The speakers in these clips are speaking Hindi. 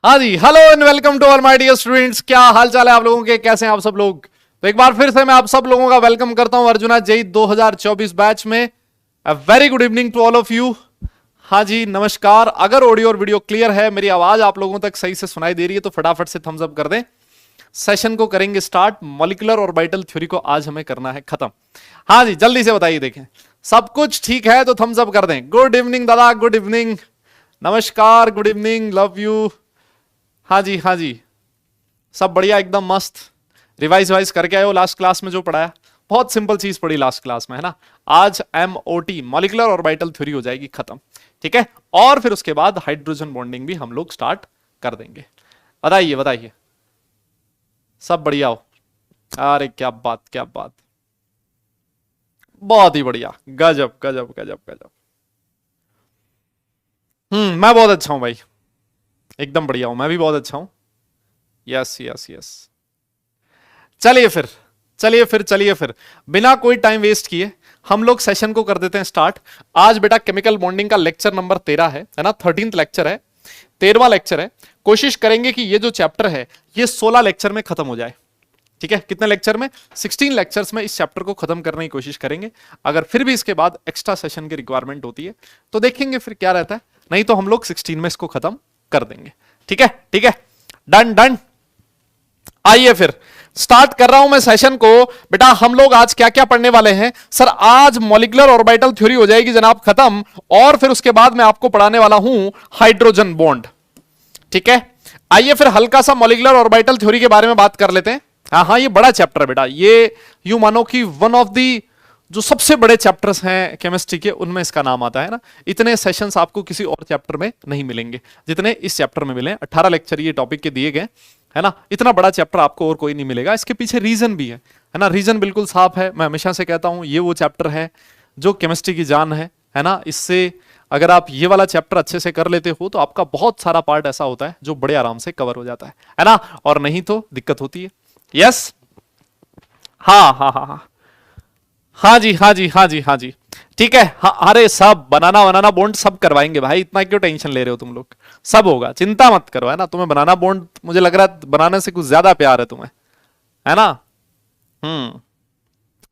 हाँ जी, hello and welcome to all my dear students. क्या हाल चाल है आप लोगों के, कैसे हैं आप सब लोग। तो एक बार फिर से मैं आप सब लोगों का वेलकम करता हूं अर्जुना जेई 2024 बैच में। A very good evening to all of you. हाँ जी, नमस्कार। अगर ऑडियो और वीडियो क्लियर है, मेरी आवाज आप लोगों तक सही से सुनाई दे रही है तो फटाफट से थम्स अप कर दें। सेशन को करेंगे स्टार्ट। मॉलिक्यूलर ऑर्बिटल थ्योरी को आज हमें करना है खत्म। हाँ जी, जल्दी से बताइए। देखें सब कुछ ठीक है तो थम्स अप कर दें। गुड इवनिंग दादा, गुड इवनिंग, नमस्कार, गुड इवनिंग, लव यू। हाँ जी, हाँ जी, सब बढ़िया, एकदम मस्त। रिवाइज वाइज करके आए हो लास्ट क्लास में जो पढ़ाया? बहुत सिंपल चीज पढ़ी लास्ट क्लास में, है ना। आज एमओटी मॉलिक्यूलर ऑर्बिटल थ्योरी हो जाएगी खत्म, ठीक है। और फिर उसके बाद हाइड्रोजन बॉन्डिंग भी हम लोग स्टार्ट कर देंगे। बताइए बताइए, सब बढ़िया हो? अरे क्या बात, क्या बात, बहुत ही बढ़िया, गजब गजब गजब गजब। मैं बहुत अच्छा हूं भाई, एकदम बढ़िया हूं, मैं भी बहुत अच्छा हूं। Yes yes yes. चलिए फिर, चलिए फिर, चलिए फिर, बिना कोई टाइम वेस्ट किए हम लोग सेशन को कर देते हैं स्टार्ट। आज बेटा केमिकल बॉन्डिंग का लेक्चर नंबर 13 है ना, 13th लेक्चर है, 13वां लेक्चर है। कोशिश करेंगे कि ये जो चैप्टर है ये 16 लेक्चर में खत्म हो जाए, ठीक है। कितने लेक्चर में? 16 लेक्चर्स में इस चैप्टर को खत्म करने की कोशिश करेंगे। अगर फिर भी इसके बाद एक्स्ट्रा सेशन की रिक्वायरमेंट होती है तो देखेंगे फिर क्या रहता है, नहीं तो हम लोग 16 में इसको खत्म कर देंगे, ठीक है, ठीक है, डन डन। आइए फिर स्टार्ट कर रहा हूं मैं सेशन को। बेटा हम लोग आज क्या क्या पढ़ने वाले हैं? सर आज मॉलिक्यूलर ऑर्बिटल थ्योरी हो जाएगी जनाब खत्म, और फिर उसके बाद मैं आपको पढ़ाने वाला हूं हाइड्रोजन बॉन्ड, ठीक है। आइए फिर हल्का सा मॉलिक्यूलर ऑर्बिटल थ्योरी के बारे में बात कर लेते हैं। हाँ हाँ, ये बड़ा चैप्टर है बेटा, ये यूं मानो कि वन ऑफ दी जो सबसे बड़े चैप्टर्स हैं केमिस्ट्री के, उनमें इसका नाम आता है ना। इतने सेशंस आपको किसी और चैप्टर में नहीं मिलेंगे जितने इस चैप्टर में मिले। 18 लेक्चर ये टॉपिक के दिए गए, है ना। इतना बड़ा चैप्टर आपको और कोई नहीं मिलेगा। इसके पीछे रीजन भी है ना, रीजन बिल्कुल साफ है। मैं हमेशा से कहता हूं ये वो चैप्टर है जो केमिस्ट्री की जान है ना। इससे अगर आप ये वाला चैप्टर अच्छे से कर लेते हो तो आपका बहुत सारा पार्ट ऐसा होता है जो बड़े आराम से कवर हो जाता है ना, और नहीं तो दिक्कत होती है। यस, हाँ हाँ हाँ हाँ, हाँ जी हाँ जी हाँ जी हाँ जी, ठीक है। हाँ, अरे सब बनाना बनाना बॉन्ड सब करवाएंगे भाई, इतना क्यों टेंशन ले रहे हो तुम लोग। सब होगा, चिंता मत करो, है ना। तुम्हें बनाना बॉन्ड मुझे लग रहा है बनाने से कुछ ज्यादा प्यार है तुम्हें, है ना। हम्म,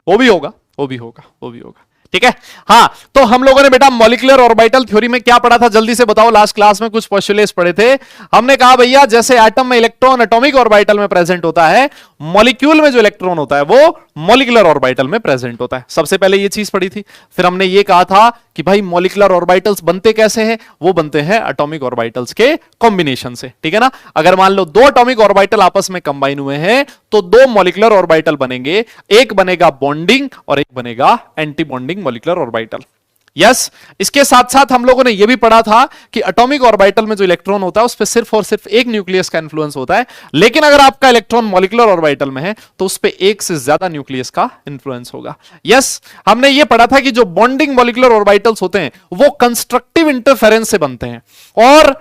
वो भी होगा, वो भी होगा, वो भी होगा, ठीक है। हाँ, तो हम लोगों ने बेटा मॉलिक्यूलर ऑर्बिटल थ्योरी में क्या पढ़ा था, जल्दी से बताओ। लास्ट क्लास में कुछ पोस्टुलेट्स पढ़े थे। हमने कहा भैया जैसे एटम में इलेक्ट्रॉन एटॉमिक ऑर्बिटल में प्रेजेंट होता है, मॉलिक्यूल में जो इलेक्ट्रॉन होता है वो मॉलिक्यूलर ऑर्बिटल में प्रेजेंट होता है। सबसे पहले ये चीज पढ़ी थी। फिर हमने ये कहा था कि भाई मॉलिक्यूलर ऑर्बिटल्स बनते कैसे हैं, वो बनते हैं एटॉमिक ऑर्बिटल्स के कॉम्बिनेशन से, ठीक है ना। अगर मान लो दो एटॉमिक ऑर्बिटल आपस में कंबाइन हुए हैं तो दो मॉलिक्यूलर ऑर्बिटल बनेंगे, एक बनेगा बॉन्डिंग और एक बनेगा anti bonding molecular orbital. Yes, इसके साथ साथ हम लोगों ने यह भी पढ़ा था कि एटॉमिक ऑर्बिटल में जो इलेक्ट्रॉन होता है उस पर सिर्फ और सिर्फ एक न्यूक्लियस का इंफ्लुएंस होता है, लेकिन अगर आपका इलेक्ट्रॉन मॉलिक्यूलर ऑर्बिटल में है तो उस पर एक से ज्यादा न्यूक्लियस का इंफ्लुएंस होगा। यस, हमने यह पढ़ा था कि जो बॉन्डिंग मॉलिक्यूलर ऑर्बिटल्स होते हैं वो कंस्ट्रक्टिव इंटरफेरेंस से बनते हैं, और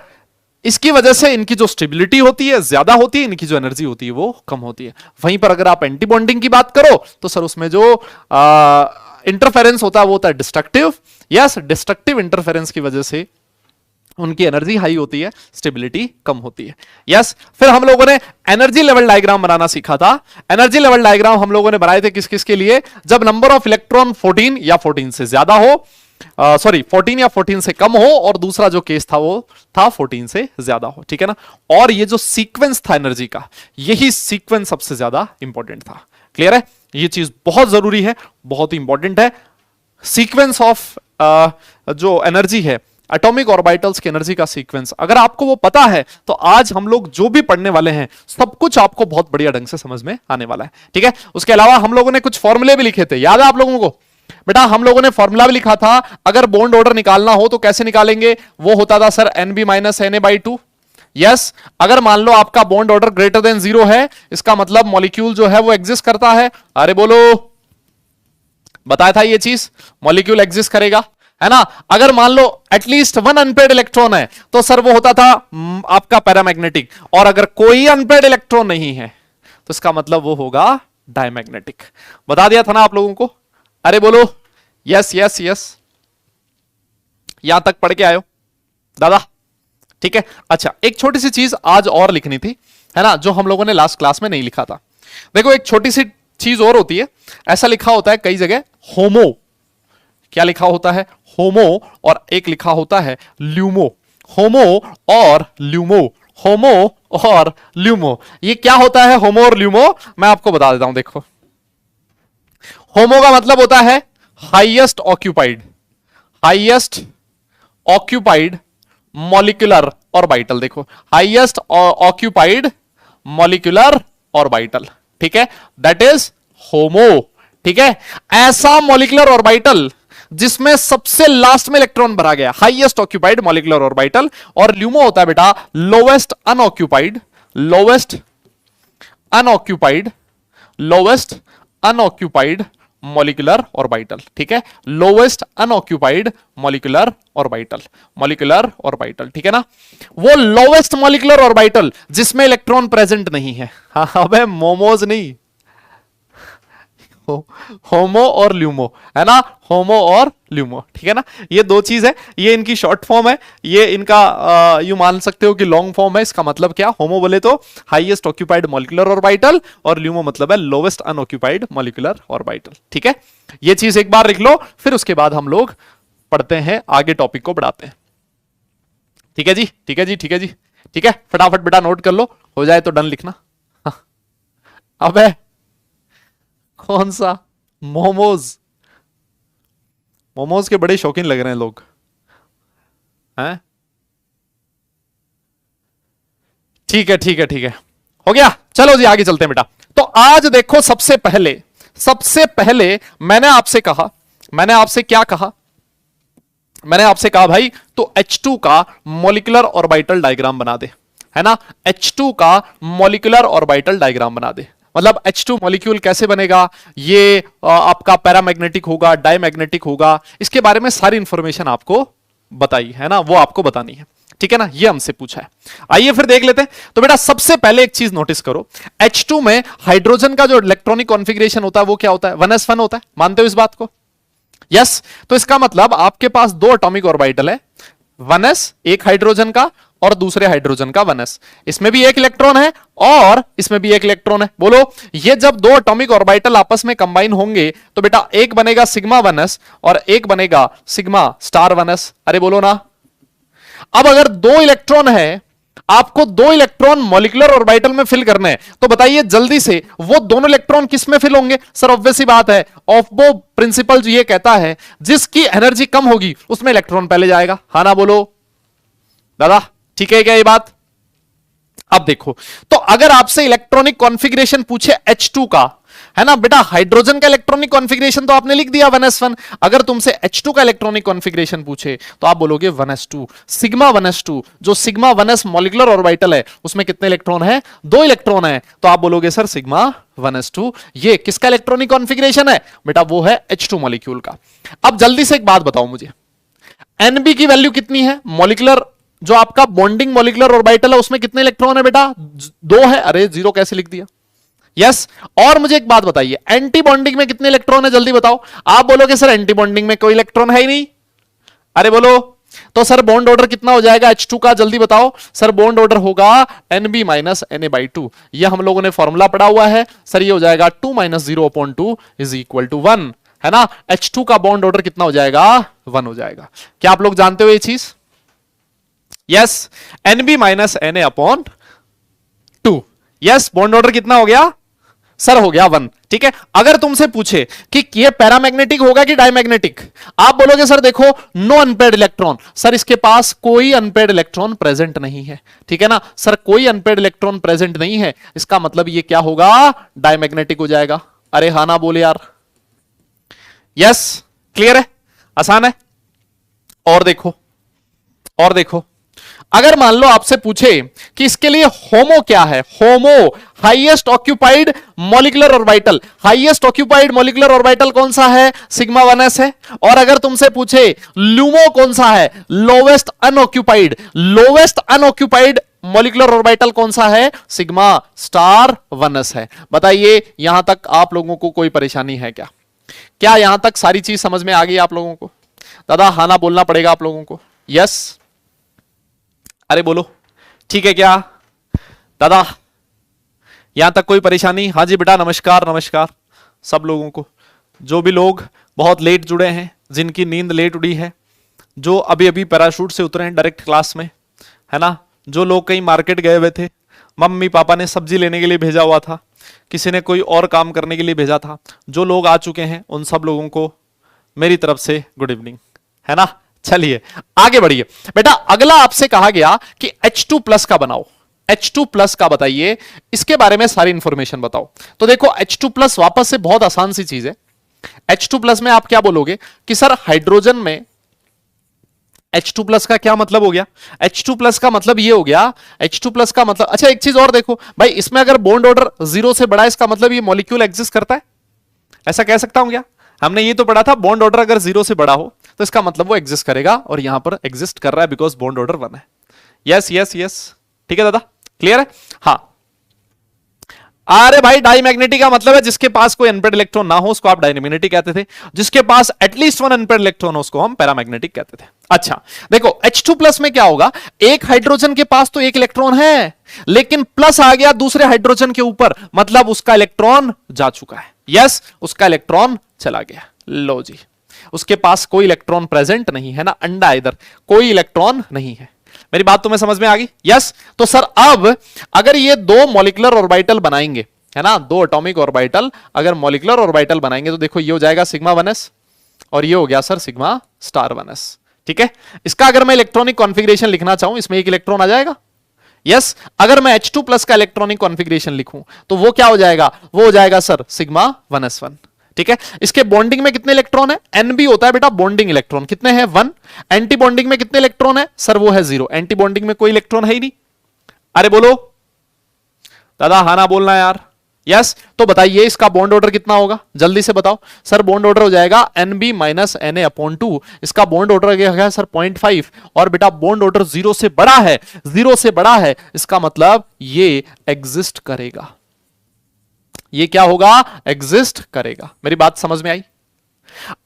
इसकी वजह से इनकी जो स्टेबिलिटी होती है ज्यादा होती है, इनकी जो एनर्जी होती है वो कम होती है। वहीं पर अगर आप एंटी बॉन्डिंग की बात करो तो सर उसमें जो इंटरफेरेंस होता है वो होता है डिस्ट्रक्टिव। यस, डिस्ट्रक्टिव इंटरफेरेंस की वजह से उनकी एनर्जी हाई होती है, स्टेबिलिटी कम होती है। यस, फिर हम लोगों ने एनर्जी लेवल डायग्राम बनाना सीखा था। एनर्जी लेवल डायग्राम हम लोगों ने बनाए थे किस किस के लिए? जब नंबर ऑफ इलेक्ट्रॉन 14 या 14 से ज्यादा हो, सॉरी 14 या 14 से कम हो, और दूसरा जो केस था वो था 14 से ज्यादा हो, ठीक है ना। और ये जो सीक्वेंस था एनर्जी का, यही सीक्वेंस सबसे ज्यादा इंपॉर्टेंट था। क्लियर है? ये चीज बहुत जरूरी है, बहुत ही इंपॉर्टेंट है। सीक्वेंस ऑफ जो एनर्जी है, एटॉमिक ऑर्बिटल्स की एनर्जी का सीक्वेंस, अगर आपको वो पता है तो आज हम लोग जो भी पढ़ने वाले हैं सब कुछ आपको बहुत बढ़िया ढंग से समझ में आने वाला है, ठीक है। उसके अलावा हम लोगों ने कुछ फॉर्मूले भी लिखे थे, याद है आप लोगों को? बेटा हम लोगों ने फॉर्मूला भी लिखा था, अगर बॉन्ड ऑर्डर निकालना हो तो कैसे निकालेंगे? वो होता था sir NB minus Na/2। Yes, अगर मान लो आपका बॉन्ड ऑर्डर ग्रेटर देन 0 है, इसका मतलब मॉलिक्यूल जो है वो एग्जिस्ट करता है। अरे बोलो, बताया था ये चीज, मॉलिक्यूल एग्जिस्ट करेगा, है ना। अगर मान लो एटलीस्ट वन अनपेड इलेक्ट्रॉन है तो सर वो होता था आपका पैरामैग्नेटिक, और अगर कोई अनपेड इलेक्ट्रॉन नहीं है तो इसका मतलब वो होगा डायमैग्नेटिक। बता दिया था ना आप लोगों को? अरे बोलो, यस यस यस, यहां तक पढ़ के आयो दादा? ठीक है। अच्छा, एक छोटी सी चीज आज और लिखनी थी, है ना, जो हम लोगों ने लास्ट क्लास में नहीं लिखा था। देखो एक छोटी सी चीज और होती है, ऐसा लिखा होता है कई जगह होमो, क्या लिखा होता है, होमो, और एक लिखा होता है ल्यूमो। होमो और ल्यूमो, होमो और ल्यूमो, ये क्या होता है होमो और ल्यूमो, मैं आपको बता देता हूं। देखो, होमो का मतलब होता है highest occupied, highest occupied molecular orbital. देखो, हाईएस्ट ऑक्यूपाइड मॉलिक्यूलर ऑर्बिटल, ठीक है, दैट इज होमो। ठीक है, ऐसा मॉलिक्यूलर ऑर्बिटल जिसमें सबसे लास्ट में इलेक्ट्रॉन भरा गया, हाईएस्ट ऑक्यूपाइड मॉलिक्यूलर ऑर्बिटल। और ल्यूमो होता है बेटा lowest unoccupied, lowest unoccupied, lowest unoccupied molecular orbital. ठीक है, lowest unoccupied molecular orbital, molecular orbital, ठीक है ना, वो लोवेस्ट मॉलिक्यूलर ऑर्बिटल जिसमें इलेक्ट्रॉन प्रेजेंट नहीं है। हाँ, अबे मोमोज नहीं, होमो और ल्यूमो, है ना, होमो और ल्यूमो, ठीक है ना, ये दो चीज है, ये इनकी शॉर्ट फॉर्म है, ये इनका यू मान सकते हो कि लॉन्ग फॉर्म है। इसका मतलब क्या, होमो बोले तो हाईएस्ट ऑक्यूपाइड मॉलिक्यूलर ऑर्बिटल, और ल्यूमो मतलब है लोवेस्ट अनऑक्यूपाइड मॉलिक्यूलर ऑर्बिटल। ठीक है, ये चीज एक बार लिख लो, फिर उसके बाद हम लोग पढ़ते हैं, आगे टॉपिक को बढ़ाते हैं। ठीक है जी, ठीक है जी, ठीक है जी, ठीक है, फटाफट बेटा नोट कर लो, हो जाए तो डन लिखना। अब है कौन सा, मोमोज, मोमोज के बड़े शौकीन लग रहे हैं लोग, हैं? ठीक है, ठीक है, ठीक है, हो गया, चलो जी आगे चलते हैं बेटा। तो आज देखो, सबसे पहले मैंने आपसे कहा, मैंने आपसे क्या कहा, मैंने आपसे कहा भाई तो H2 का मॉलिक्यूलर ऑर्बिटल डायग्राम बना दे, है ना, H2 का मॉलिक्यूलर ऑर्बिटल डायग्राम बना दे। मतलब H2 मॉलिक्यूल कैसे बनेगा, ये आपका पैरामैग्नेटिक होगा, डायमैग्नेटिक होगा, इसके बारे में सारी इंफॉर्मेशन आपको बताई है ना, वो आपको बतानी है, ठीक है ना, ये हमसे पूछा है। आइए फिर देख लेते हैं। तो बेटा सबसे पहले एक चीज नोटिस करो, H2 में हाइड्रोजन का जो इलेक्ट्रॉनिक कॉन्फ़िगरेशन होता है वो क्या होता है, 1s1 होता है, मानते हो इस बात को, यस। तो इसका मतलब आपके पास दो एटॉमिक ऑर्बिटल है, 1s एक हाइड्रोजन का और दूसरे हाइड्रोजन का 1s, इसमें भी एक इलेक्ट्रॉन है और इसमें भी एक इलेक्ट्रॉन है। बोलो, ये जब दो एटॉमिक ऑर्बिटल आपस में कंबाइन होंगे तो बेटा एक बनेगा सिग्मा 1s और एक बनेगा सिग्मा स्टार 1s। अरे बोलो ना। अब अगर दो इलेक्ट्रॉन है, आपको दो इलेक्ट्रॉन मॉलिक्यूलर ऑर्बिटल में फिल करने हैं, तो बताइए जल्दी से वो दोनों इलेक्ट्रॉन किस में फिल होंगे। सर ऑब्वियस सी बात है, ऑफबो प्रिंसिपल जो ये कहता है जिसकी एनर्जी कम होगी उसमें इलेक्ट्रॉन पहले जाएगा, हाँ ना बोलो दादा, ठीक है क्या ये बात। अब देखो, तो अगर आपसे इलेक्ट्रॉनिक कॉन्फ़िगरेशन पूछे H2 का, है ना बेटा, हाइड्रोजन का इलेक्ट्रॉनिक कॉन्फ़िगरेशन तो आपने लिख दिया 1s1, अगर तुमसे H2 का इलेक्ट्रॉनिक कॉन्फ़िगरेशन पूछे तो आप बोलोगे 1s2, सिग्मा 1s2, जो सिग्मा 1s मॉलिक्यूलर ऑर्बिटल है उसमें कितने इलेक्ट्रॉन है, दो इलेक्ट्रॉन है, तो आप बोलोगे सर सिग्मा 1s2। ये किसका इलेक्ट्रॉनिक कॉन्फ़िगरेशन है बेटा, वो है H2 मॉलिक्यूल का। अब जल्दी से एक बात बताओ मुझे, Nb की वैल्यू कितनी है, मॉलिक्यूलर जो आपका बॉन्डिंग मॉलिक्यूलर ऑर्बिटल है उसमें कितने इलेक्ट्रॉन है बेटा, दो है। अरे जीरो कैसे लिख दिया, यस। और मुझे एक बात बताइए, एंटी बॉन्डिंग में कितने इलेक्ट्रॉन है, जल्दी बताओ। आप बोलोगे सर एंटी बॉन्डिंग में कोई इलेक्ट्रॉन है ही नहीं, अरे बोलो, तो सर बॉन्ड ऑर्डर कितना हो जाएगा H2 का, जल्दी बताओ। सर बॉन्ड ऑर्डर होगा Nb माइनस Na/2, ये हम लोगों ने फॉर्मूला पढ़ा हुआ है सर, ये हो जाएगा 2 - 0/2 इज इक्वल टू 1, है ना। H2 का बॉन्ड ऑर्डर कितना हो जाएगा, 1 हो जाएगा। क्या आप लोग जानते हो ये चीज, yes, Nb minus Na/2, yes, bond order कितना हो गया सर, हो गया 1, ठीक है। अगर तुमसे पूछे कि ये पैरामैग्नेटिक होगा कि डायमैग्नेटिक, आप बोलोगे सर देखो नो अनपेयर्ड इलेक्ट्रॉन, सर इसके पास कोई अनपेयर्ड इलेक्ट्रॉन प्रेजेंट नहीं है, ठीक है ना, सर कोई अनपेयर्ड इलेक्ट्रॉन प्रेजेंट नहीं है, इसका मतलब ये क्या होगा, डायमैग्नेटिक हो जाएगा। अरे हाँ ना बोले यार, यस, क्लियर है, आसान है। और देखो, और देखो, अगर मान लो आपसे पूछे कि इसके लिए होमो क्या है, HOMO highest occupied molecular orbital, highest occupied molecular orbital कौन सा है, सिग्मा 1s है। और अगर तुमसे पूछे ल्यूमो कौन सा है, lowest unoccupied, lowest unoccupied molecular orbital कौन सा है, सिग्मा स्टार 1s है। बताइए यहां तक आप लोगों को कोई परेशानी है क्या, क्या यहां तक सारी चीज समझ में आ गई आप लोगों को। दादा हाँ ना बोलना पड़ेगा आप लोगों को, यस अरे बोलो, ठीक है क्या दादा? यहां तक कोई परेशानी? हाँ जी बेटा, नमस्कार नमस्कार सब लोगों को, जो भी लोग बहुत लेट जुड़े हैं, जिनकी नींद लेट उड़ी है, जो अभी अभी पैराशूट से उतरे हैं डायरेक्ट क्लास में, है ना, जो लोग कहीं मार्केट गए हुए थे, मम्मी पापा ने सब्जी लेने के लिए भेजा हुआ था, किसी ने कोई और काम करने के लिए भेजा था, जो लोग आ चुके हैं उन सब लोगों को मेरी तरफ से गुड इवनिंग, है ना। चलिए आगे बढ़िए बेटा। अगला आपसे कहा गया कि H2+ का बनाओ, H2+ का बताइए, इसके बारे में सारी इंफॉर्मेशन बताओ। तो देखो H2+ वापस से बहुत आसान सी चीज है। H2+ में आप क्या बोलोगे कि सर हाइड्रोजन में H2+ का क्या मतलब हो गया? H2+ का मतलब ये हो गया, H2+ का मतलब, अच्छा एक चीज और देखो भाई, इसमें अगर बॉन्ड ऑर्डर 0 से बड़ा है, इसका मतलब ये मॉलिक्यूल एग्जिस्ट करता है, ऐसा कह सकता हूं क्या? हमने ये तो पढ़ा था, बॉन्ड ऑर्डर अगर 0 से बड़ा हो तो इसका मतलब वो एग्जिस्ट करेगा, और यहां पर एग्जिस्ट कर रहा है बिकॉज बॉन्ड ऑर्डर 1 है। यस यस यस, ठीक है दादा, क्लियर है? हाँ। अरे भाई डाईमैग्नेटिक का मतलब है जिसके पास कोई अनपेड इलेक्ट्रॉन ना हो उसको आप डाईमैग्नेटिक कहते थे, जिसके पास एटलीस्ट 1 अनपेड इलेक्ट्रॉन हो उसको हम पैरामैग्नेटिक कहते थे। अच्छा देखो H2+ में क्या होगा, एक हाइड्रोजन के पास तो एक इलेक्ट्रॉन है, लेकिन प्लस आ गया दूसरे हाइड्रोजन के ऊपर, मतलब उसका इलेक्ट्रॉन जा चुका है। यस, उसका इलेक्ट्रॉन चला गया। लो जी, उसके पास कोई इलेक्ट्रॉन प्रेजेंट नहीं है ना, अंडा इधर कोई इलेक्ट्रॉन नहीं है। मेरी बात तुम्हें समझ में आ गई? यस। तो सर अब अगर ये दो मॉलिक्यूलर ऑर्बिटल बनाएंगे, है ना, दो एटॉमिक ऑर्बिटल अगर मॉलिक्यूलर ऑर्बिटल बनाएंगे, तो देखो ये हो जाएगा सिग्मा 1s और ये हो गया सर सिग्मा स्टार 1s। ठीक है, इसका अगर मैं इलेक्ट्रॉनिक कॉन्फ़िगरेशन लिखना चाहूं, इसमें एक इलेक्ट्रॉन आ जाएगा। यस, अगर मैं H2+ का इलेक्ट्रॉनिक कॉन्फ़िगरेशन लिखूं तो वो क्या हो जाएगा, वो हो जाएगा सर सिग्मा 1s1। ठीक है, इसके बॉन्डिंग में कितने इलेक्ट्रॉन है? Nb होता है बेटा बॉन्डिंग इलेक्ट्रॉन, कितने हैं? 1। एंटी बॉन्डिंग में कितने इलेक्ट्रॉन है? सर वो है 0, एंटी बॉन्डिंग में कोई इलेक्ट्रॉन है ही नहीं। अरे बोलो दादा, हाँ ना बोलना यार। यस, तो बताइए इसका बॉन्ड ऑर्डर कितना होगा, जल्दी से बताओ। सर बॉन्ड ऑर्डर हो जाएगा Nb माइनस Na/2, इसका बॉन्ड ऑर्डर क्या है सर 0.5, और बेटा बॉन्ड ऑर्डर 0 से बड़ा है, 0 से बड़ा है, इसका मतलब ये एग्जिस्ट करेगा। ये क्या होगा? एग्जिस्ट करेगा। मेरी बात समझ में आई?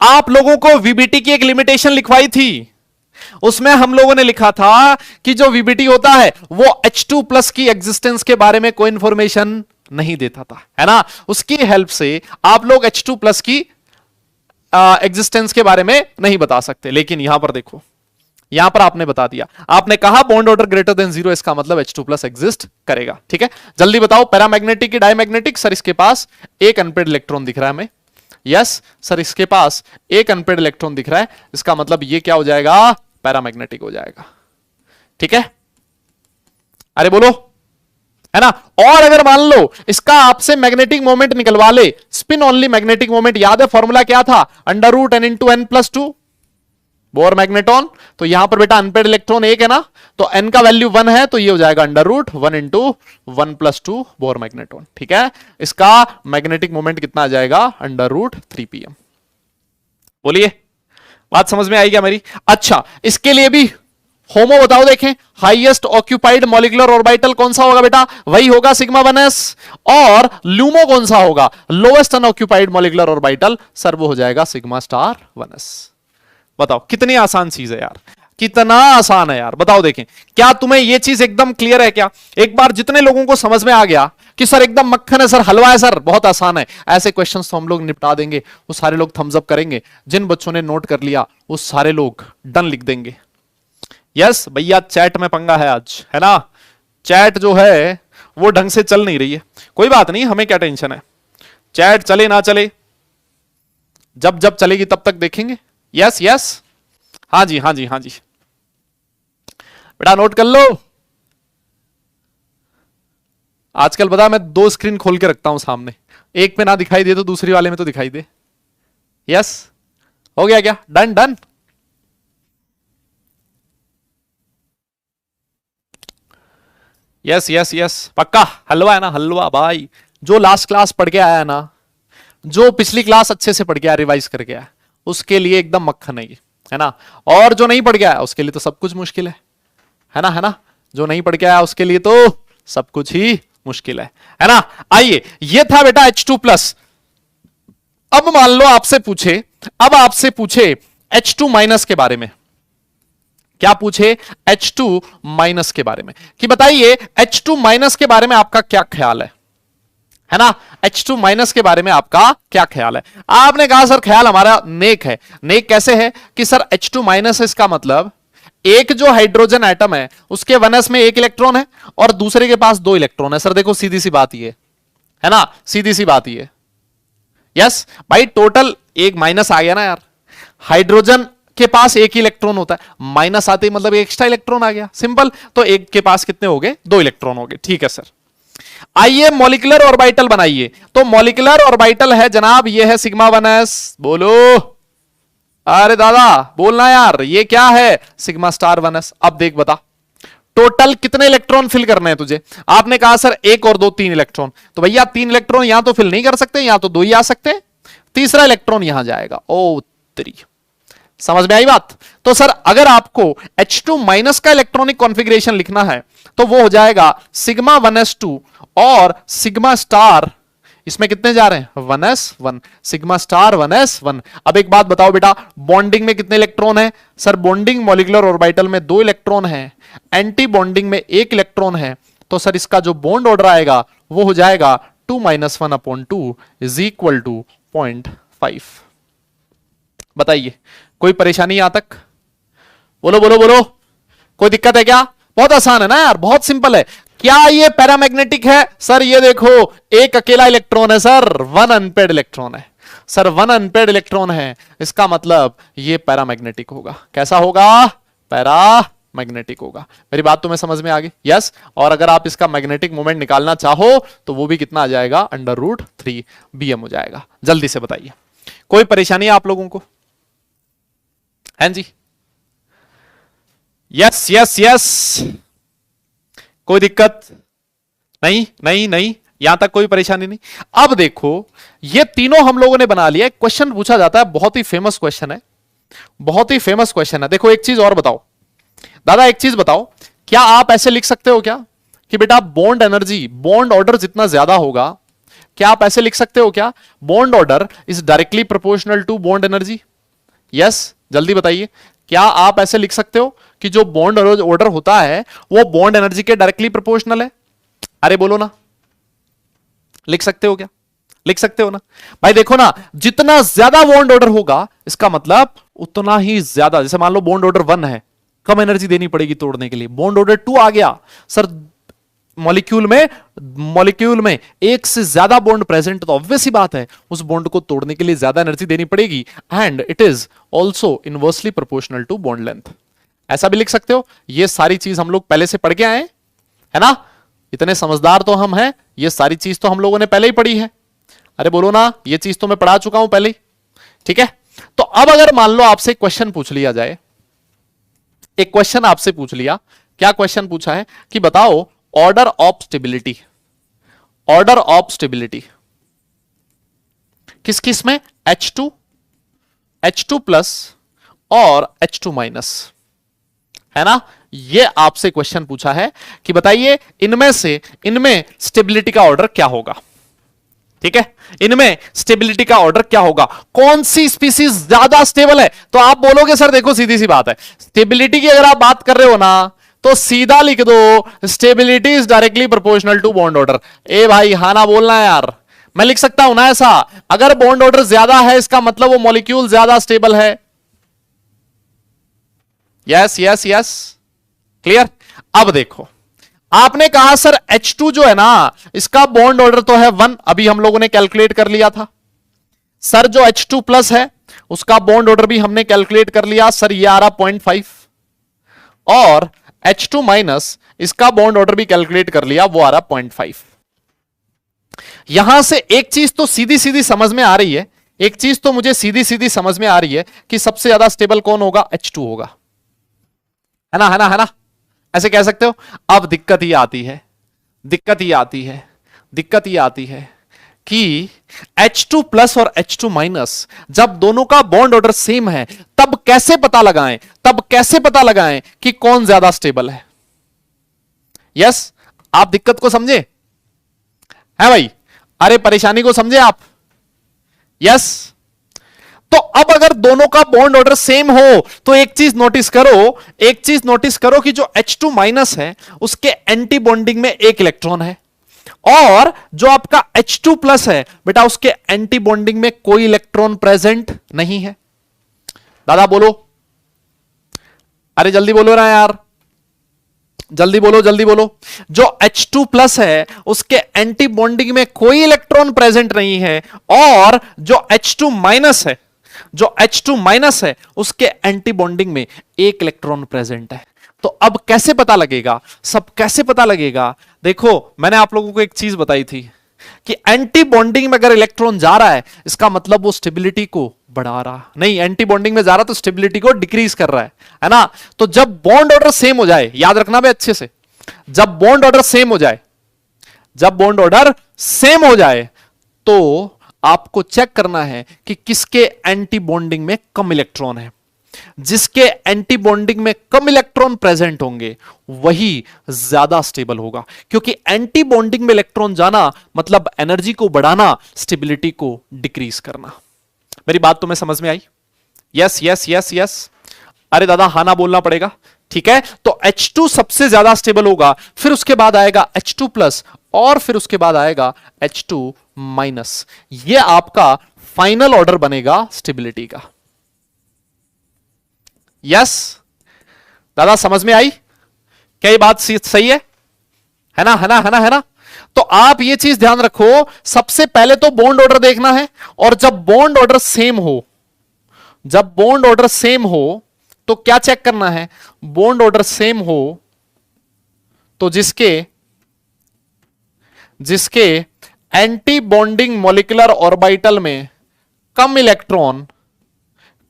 आप लोगों को वीबीटी की एक लिमिटेशन लिखवाई थी, उसमें हम लोगों ने लिखा था कि जो वीबीटी होता है वो H2+ की एग्जिस्टेंस के बारे में कोई इंफॉर्मेशन नहीं देता था, है ना। उसकी हेल्प से आप लोग H2+ की एग्जिस्टेंस के बारे में नहीं बता सकते, लेकिन यहां पर देखो, यहां पर आपने बता दिया, आपने कहा बॉन्ड ऑर्डर ग्रेटर देन 0, इसका मतलब H2+ एग्जिस्ट करेगा। ठीक है, जल्दी बताओ पैरामैग्नेटिक की डायमैग्नेटिक? सर इसके पास एक अनपेड इलेक्ट्रॉन दिख रहा है हमें। यस सर, इसके पास एक अनपेड इलेक्ट्रॉन दिख रहा है, इसका मतलब ये क्या हो जाएगा? पैरामैग्नेटिक हो जाएगा। ठीक है, अरे बोलो, है ना। और अगर मान लो इसका आपसे मैग्नेटिक मोमेंट निकलवा ले, स्पिन ओनली मैग्नेटिक मोमेंट, याद है फॉर्मूला क्या था? √n/n+2 bore magneton. तो यहां पर बेटा अनपेड इलेक्ट्रॉन एक है ना, तो n का वैल्यू 1 है, तो ये हो जाएगा √1 × 1+2 बोर मैग्नेटॉन। ठीक है, इसका मैग्नेटिक मोमेंट कितना आ जाएगा? √3pm। बोलिए, बात समझ में आई क्या मेरी? अच्छा, इसके लिए भी होमो बताओ, देखें हाईएस्ट ऑक्यूपाइड मॉलिक्यूलर ऑर्बिटल कौन सा होगा बेटा? वही होगा सिग्मा 1s। और ल्यूमो कौन सा होगा? Lowest unoccupied molecular orbital, sir वो हो जाएगा सिग्मा स्टार 1s। बताओ कितनी आसान चीज है यार, कितना आसान है यार, बताओ देखें। क्या तुम्हें यह चीज एकदम क्लियर है क्या? एक बार जितने लोगों को समझ में आ गया कि सर एकदम मक्खन है, सर हलवा है, सर बहुत आसान है, ऐसे क्वेश्चंस तो हम लोग निपटा देंगे, वो सारे लोग थम्स अप करेंगे। जिन बच्चों ने नोट कर लिया वो सारे लोग डन लिख देंगे। यस भैया, चैट में पंगा है आज, है ना। चैट जो है वो ढंग से चल नहीं रही है, कोई बात नहीं, हमें क्या टेंशन है, चैट चले ना चले, जब जब चलेगी तब तक देखेंगे। यस यस, हाँ जी हाँ जी हाँ जी, बेटा नोट कर लो। आजकल बता, मैं 2 स्क्रीन खोल के रखता हूं सामने, एक पे ना दिखाई दे तो दूसरी वाले में तो दिखाई दे। यस, हो गया क्या? Done done. Yes yes yes, पक्का हलवा है ना, हलवा भाई। जो लास्ट क्लास पढ़ के आया है ना, जो पिछली क्लास अच्छे से पढ़ के आया, रिवाइज करके आया, उसके लिए एकदम मक्खन है ना। और जो नहीं पढ़ के आया उसके लिए तो सब कुछ मुश्किल है ना, है ना। जो नहीं पढ़ के आया उसके लिए तो सब कुछ ही मुश्किल है ना। आइए, ये था बेटा H2+। अब मान लो आपसे पूछे, अब आपसे पूछे H2- के बारे में, क्या पूछे? H2 माइनस के बारे में। कि बताइए H2 माइनस के बारे में आपका क्या ख्याल है ना? H2 माइनस के बारे में आपका क्या ख्याल है? आपने कहा सर ख्याल हमारा नेक है। नेक कैसे है? कि सर H2 माइनस है, इसका मतलब एक जो हाइड्रोजन एटम है उसके 1s में एक इलेक्ट्रॉन है और दूसरे के पास 2 इलेक्ट्रॉन है। सर देखो सीधी सी बात ये है ना, सीधी सी बात ये। यस भाई, टोटल एक माइनस आ गया ना यार। हाइड्रोजन के पास एक ही इलेक्ट्रॉन होता है, माइनस आते ही मतलब एक एक्स्ट्रा इलेक्ट्रॉन आ गया, सिंपल। तो एक के पास कितने हो गए? 2 इलेक्ट्रॉन हो गए। ठीक है सर, आइए मॉलिक्यूलर ऑर्बिटल बनाइए। तो मॉलिक्यूलर ऑर्बिटल है जनाब, ये है सिग्मा 1s। बोलो अरे दादा बोलना यार, ये क्या है? Sigma star 1s। अब देख बता टोटल कितने इलेक्ट्रॉन फिल करने हैं तुझे? आपने कहा सर 1 और 2 3 इलेक्ट्रॉन। तो भैया 3 इलेक्ट्रॉन यहां तो फिल नहीं कर सकते, यहां तो 2 ही आ सकते हैं, तीसरा इलेक्ट्रॉन यहां जाएगा। ओ तेरी, समझ में आई बात? तो सर अगर आपको H2 माइनस का इलेक्ट्रॉनिक कॉन्फ़िगरेशन लिखना है तो वो हो जाएगा सिग्मा 1s2 और सिग्मा स्टार, इसमें कितने जा रहे हैं? 1s1, sigma star 1s1। अब एक बात बताओ बेटा, बॉन्डिंग में कितने इलेक्ट्रॉन है? सर बॉन्डिंग मॉलिक्यूलर ऑर्बिटल में 2 इलेक्ट्रॉन है, एंटी बॉन्डिंग में 1 इलेक्ट्रॉन है। तो सर इसका जो बॉन्ड ऑर्डर आएगा वो हो जाएगा 2 - 1/2 इज इक्वल टू 0.5। बताइए कोई परेशानी यहां तक? बोलो बोलो बोलो, कोई दिक्कत है क्या? बहुत आसान है ना यार, बहुत सिंपल है। क्या ये पैरामैग्नेटिक है? सर ये देखो एक अकेला इलेक्ट्रॉन है सर, 1 अनपेड इलेक्ट्रॉन है सर, 1 अनपेड इलेक्ट्रॉन है, इसका मतलब ये पैरामैग्नेटिक होगा। कैसा होगा? पैरामैग्नेटिक होगा। मेरी बात तुम्हें समझ में आ गई? यस। और अगर आप इसका मैग्नेटिक मोमेंट निकालना चाहो तो वो भी कितना आ जाएगा? √3 bm हो जाएगा। जल्दी से बताइए कोई परेशानी है आप लोगों को? हैं जी? यस यस यस, कोई दिक्कत नहीं? नहीं नहीं, यहां तक कोई परेशानी नहीं। अब देखो ये तीनों हम लोगों ने बना लिया। एक क्वेश्चन पूछा जाता है, बहुत ही फेमस क्वेश्चन है, बहुत ही फेमस क्वेश्चन है। देखो एक चीज और बताओ दादा, एक चीज बताओ, क्या आप ऐसे लिख सकते हो क्या कि बेटा बॉन्ड एनर्जी, बॉन्ड ऑर्डर जितना ज्यादा होगा, क्या आप ऐसे लिख सकते हो क्या? Bond order is directly proportional to bond energy. Yes, जल्दी बताइए, क्या आप ऐसे लिख सकते हो कि जो बॉन्ड ऑर्डर होता है वो बॉन्ड एनर्जी के डायरेक्टली प्रोपोर्शनल है? अरे बोलो ना, लिख सकते हो क्या? लिख सकते हो ना भाई। देखो ना, जितना ज्यादा बॉन्ड ऑर्डर होगा इसका मतलब उतना ही ज्यादा, जैसे मान लो बॉन्ड ऑर्डर 1 है, कम एनर्जी देनी पड़ेगी तोड़ने के लिए। बॉन्ड ऑर्डर 2 आ गया सर, मॉलिक्यूल में एक से ज्यादा बॉन्ड प्रेजेंट, तो ऑब्वियस ही बात है उस बॉन्ड को तोड़ने के लिए ज्यादा एनर्जी देनी पड़ेगी। And it is also inversely proportional to bond length. ऐसा भी लिख सकते हो। ये सारी चीज हम लोग पहले से पढ़ के आए है ना, इतने समझदार तो हम हैं, ये सारी चीज तो हम लोगों ने पहले ही पढ़ी है। अरे बोलो ना, ये चीज तो मैं पढ़ा चुका हूं पहले ही। ठीक है, तो अब अगर मान लो आपसे क्वेश्चन पूछ लिया जाए, एक क्वेश्चन आपसे पूछ लिया, क्या क्वेश्चन पूछा है कि बताओ order of stability, order of stability किस किस में? H2, H2 प्लस और H2 माइनस, है ना। ये आपसे क्वेश्चन पूछा है कि बताइए इनमें से, इनमें स्टेबिलिटी का ऑर्डर क्या होगा? ठीक है, इनमें स्टेबिलिटी का ऑर्डर क्या होगा? कौन सी स्पीसीज ज्यादा स्टेबल है? तो आप बोलोगे सर देखो सीधी सी बात है, स्टेबिलिटी की अगर आप बात कर रहे हो ना तो सीधा लिख दो stability is directly proportional to bond order. ए भाई हाँ ना बोलना है यार, मैं लिख सकता हूं ना ऐसा, अगर बॉन्ड ऑर्डर ज्यादा है इसका मतलब वो मॉलिक्यूल ज्यादा स्टेबल है। Yes yes yes, clear. अब देखो आपने कहा सर H2 जो है ना इसका बॉन्ड ऑर्डर तो है 1, अभी हम लोगों ने कैलकुलेट कर लिया था। सर जो H2 प्लस है उसका बॉन्ड ऑर्डर भी हमने कैलकुलेट कर लिया, सर ये आ रहा 0.5, और H2 माइनस इसका बॉन्ड ऑर्डर भी कैलकुलेट कर लिया, वो आ रहा 0.5। यहां से एक चीज तो सीधी सीधी समझ में आ रही है, एक चीज तो मुझे सीधी सीधी समझ में आ रही है कि सबसे ज्यादा स्टेबल कौन होगा? H2 होगा, है ना, है ना, है ना, ऐसे कह सकते हो। अब दिक्कत ये आती है, दिक्कत ये आती है, दिक्कत ये आती है कि H2 प्लस और H2 माइनस जब दोनों का बॉन्ड ऑर्डर सेम है तब कैसे पता लगाएं, तब कैसे पता लगाएं कि कौन ज्यादा स्टेबल है? यस, आप दिक्कत को समझे है भाई? अरे परेशानी को समझे आप? यस। तो अब अगर दोनों का बॉन्ड ऑर्डर सेम हो तो एक चीज नोटिस करो, एक चीज नोटिस करो कि जो H2 माइनस है उसके एंटी बॉन्डिंग में एक इलेक्ट्रॉन है, और जो आपका H2 प्लस है बेटा उसके एंटी बॉन्डिंग में कोई इलेक्ट्रॉन प्रेजेंट नहीं है। दादा बोलो, अरे जल्दी बोलो ना यार, जल्दी बोलो जल्दी बोलो। जो H2 प्लस है उसके एंटी बॉन्डिंग में कोई इलेक्ट्रॉन प्रेजेंट नहीं है, और जो H2 माइनस है, जो H2 माइनस है उसके एंटी बॉन्डिंग में एक इलेक्ट्रॉन प्रेजेंट है। तो अब कैसे पता लगेगा, सब कैसे पता लगेगा? देखो मैंने आप लोगों को एक चीज बताई थी कि एंटी बॉन्डिंग में अगर इलेक्ट्रॉन जा रहा है इसका मतलब वो स्टेबिलिटी को बढ़ा रहा, नहीं एंटी बॉन्डिंग में जा रहा तो स्टेबिलिटी को डिक्रीज कर रहा है ना। तो जब बॉन्ड ऑर्डर सेम हो जाए, याद रखना बे अच्छे से, जब बॉन्ड ऑर्डर सेम हो जाए, जब बॉन्ड ऑर्डर सेम हो जाए तो आपको चेक करना है कि किसके एंटी बॉन्डिंग में कम इलेक्ट्रॉन है। जिसके एंटी बॉन्डिंग में कम इलेक्ट्रॉन प्रेजेंट होंगे वही ज्यादा स्टेबल होगा, क्योंकि एंटी बॉन्डिंग में इलेक्ट्रॉन जाना मतलब एनर्जी को बढ़ाना, स्टेबिलिटी को डिक्रीज करना। मेरी बात तुम्हें समझ में आई? Yes yes yes yes. अरे दादा हाँ ना बोलना पड़ेगा, ठीक है। तो H2 सबसे ज्यादा स्टेबल होगा, फिर उसके बाद आएगा H2 प्लस, और फिर उसके बाद आएगा H2 माइनस। ये आपका फाइनल ऑर्डर बनेगा स्टेबिलिटी का। यस दादा समझ में आई? क्या ये बात सही है ना, है ना, है ना, है ना? तो आप ये चीज ध्यान रखो, सबसे पहले तो बॉन्ड ऑर्डर देखना है, और जब बॉन्ड ऑर्डर सेम हो, जब बॉन्ड ऑर्डर सेम हो तो क्या चेक करना है? बॉन्ड ऑर्डर सेम हो तो जिसके जिसके एंटी बॉन्डिंग मॉलिक्यूलर ऑर्बिटल में कम इलेक्ट्रॉन,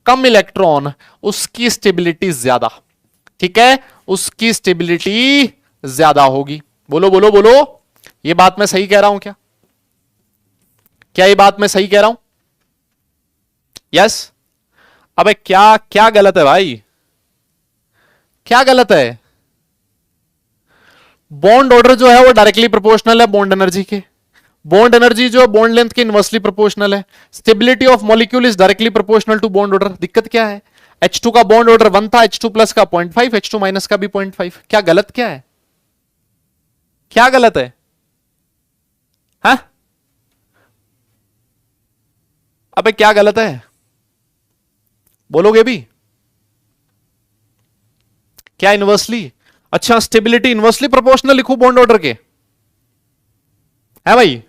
कम इलेक्ट्रॉन उसकी स्टेबिलिटी ज्यादा, ठीक है, उसकी स्टेबिलिटी ज्यादा होगी। बोलो बोलो बोलो, ये बात मैं सही कह रहा हूं क्या? क्या ये बात मैं सही कह रहा हूं? यस। अबे क्या क्या गलत है भाई, क्या गलत है? बॉन्ड ऑर्डर जो है वो डायरेक्टली प्रोपोर्शनल है बॉन्ड एनर्जी के, बॉन्ड एनर्जी जो है बॉन्ड लेंथ के इनवर्सली प्रोपोर्शनल है, stability of molecule is directly proportional to bond order. दिक्कत क्या है? H2 का बॉन्ड ऑर्डर 1 था, H2 प्लस का 0.5, H2 माइनस का भी 0.5। क्या गलत क्या है? क्या गलत है? हाँ अबे क्या गलत है? बोलोगे भी क्या? इनवर्सली? अच्छा स्टेबिलिटी इनवर्सली प्रोपोर्शनल लिखू बॉन्ड ऑर्डर के, है भाई?